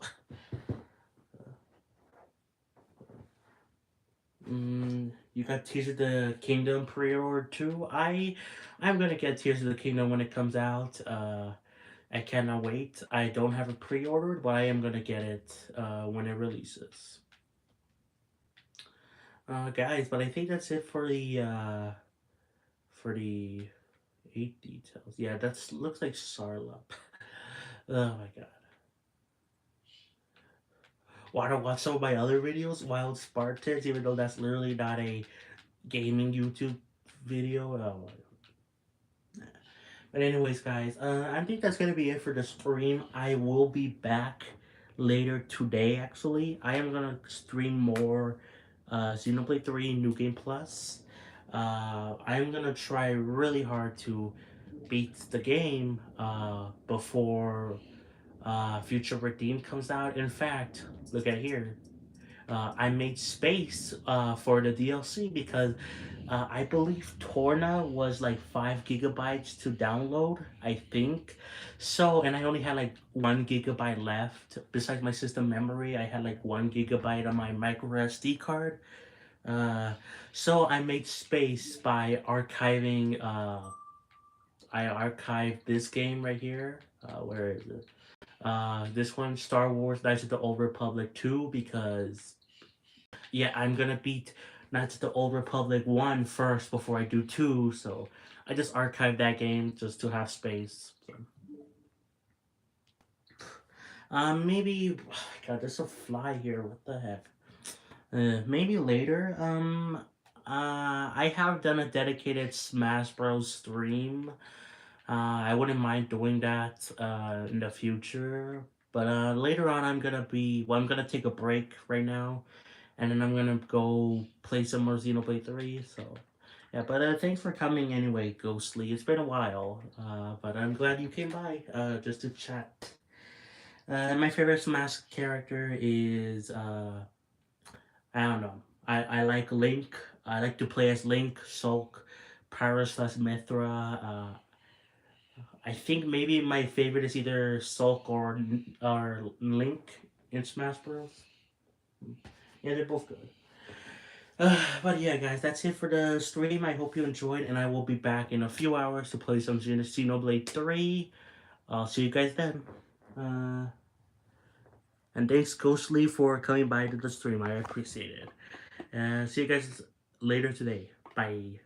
You got Tears of the Kingdom pre-order too. I'm gonna get Tears of the Kingdom when it comes out. I cannot wait. I don't have it pre-ordered, but I am gonna get it when it releases. Guys, but I think that's it for the 8 details. Yeah, that's looks like Sarla. Oh my god. Want to watch some of my other videos, Wild Spartans, even though that's literally not a gaming YouTube video. Oh my. But anyways, guys, I think that's gonna be it for the stream. I will be back later today. Actually, I am gonna stream more Xenoblade 3 New Game Plus. I'm gonna try really hard to beat the game before Future Redeem comes out. In fact, look at here. I made space for the DLC because I believe Torna was like 5 GB to download, I think. So, and I only had like 1 GB left. Besides my system memory, I had like 1 GB on my micro SD card. Uh, so I made space by archiving. I archived this game right here. Where is it? This one, Star Wars Knights of the Old Republic 2, because yeah, I'm gonna beat Knights of the Old Republic 1 first before I do 2, so I just archived that game just to have space. So. Maybe, God, there's a fly here, what the heck. Maybe later, I have done a dedicated Smash Bros. Stream. I wouldn't mind doing that, in the future. But, later on I'm gonna take a break right now. And then I'm gonna go play some more Xenoblade 3. So, yeah, but thanks for coming anyway, Ghostly. It's been a while, but I'm glad you came by just to chat. My favorite Smash character is, I don't know. I like Link. I like to play as Link, Sulk, Paris Mithra. I think maybe my favorite is either Sulk or Link in Smash Bros. Yeah, they're both good. But yeah, guys, that's it for the stream. I hope you enjoyed, and I will be back in a few hours to play some Xenoblade 3. I'll see you guys then. And thanks, Ghostly, for coming by to the stream. I appreciate it. See you guys later today. Bye.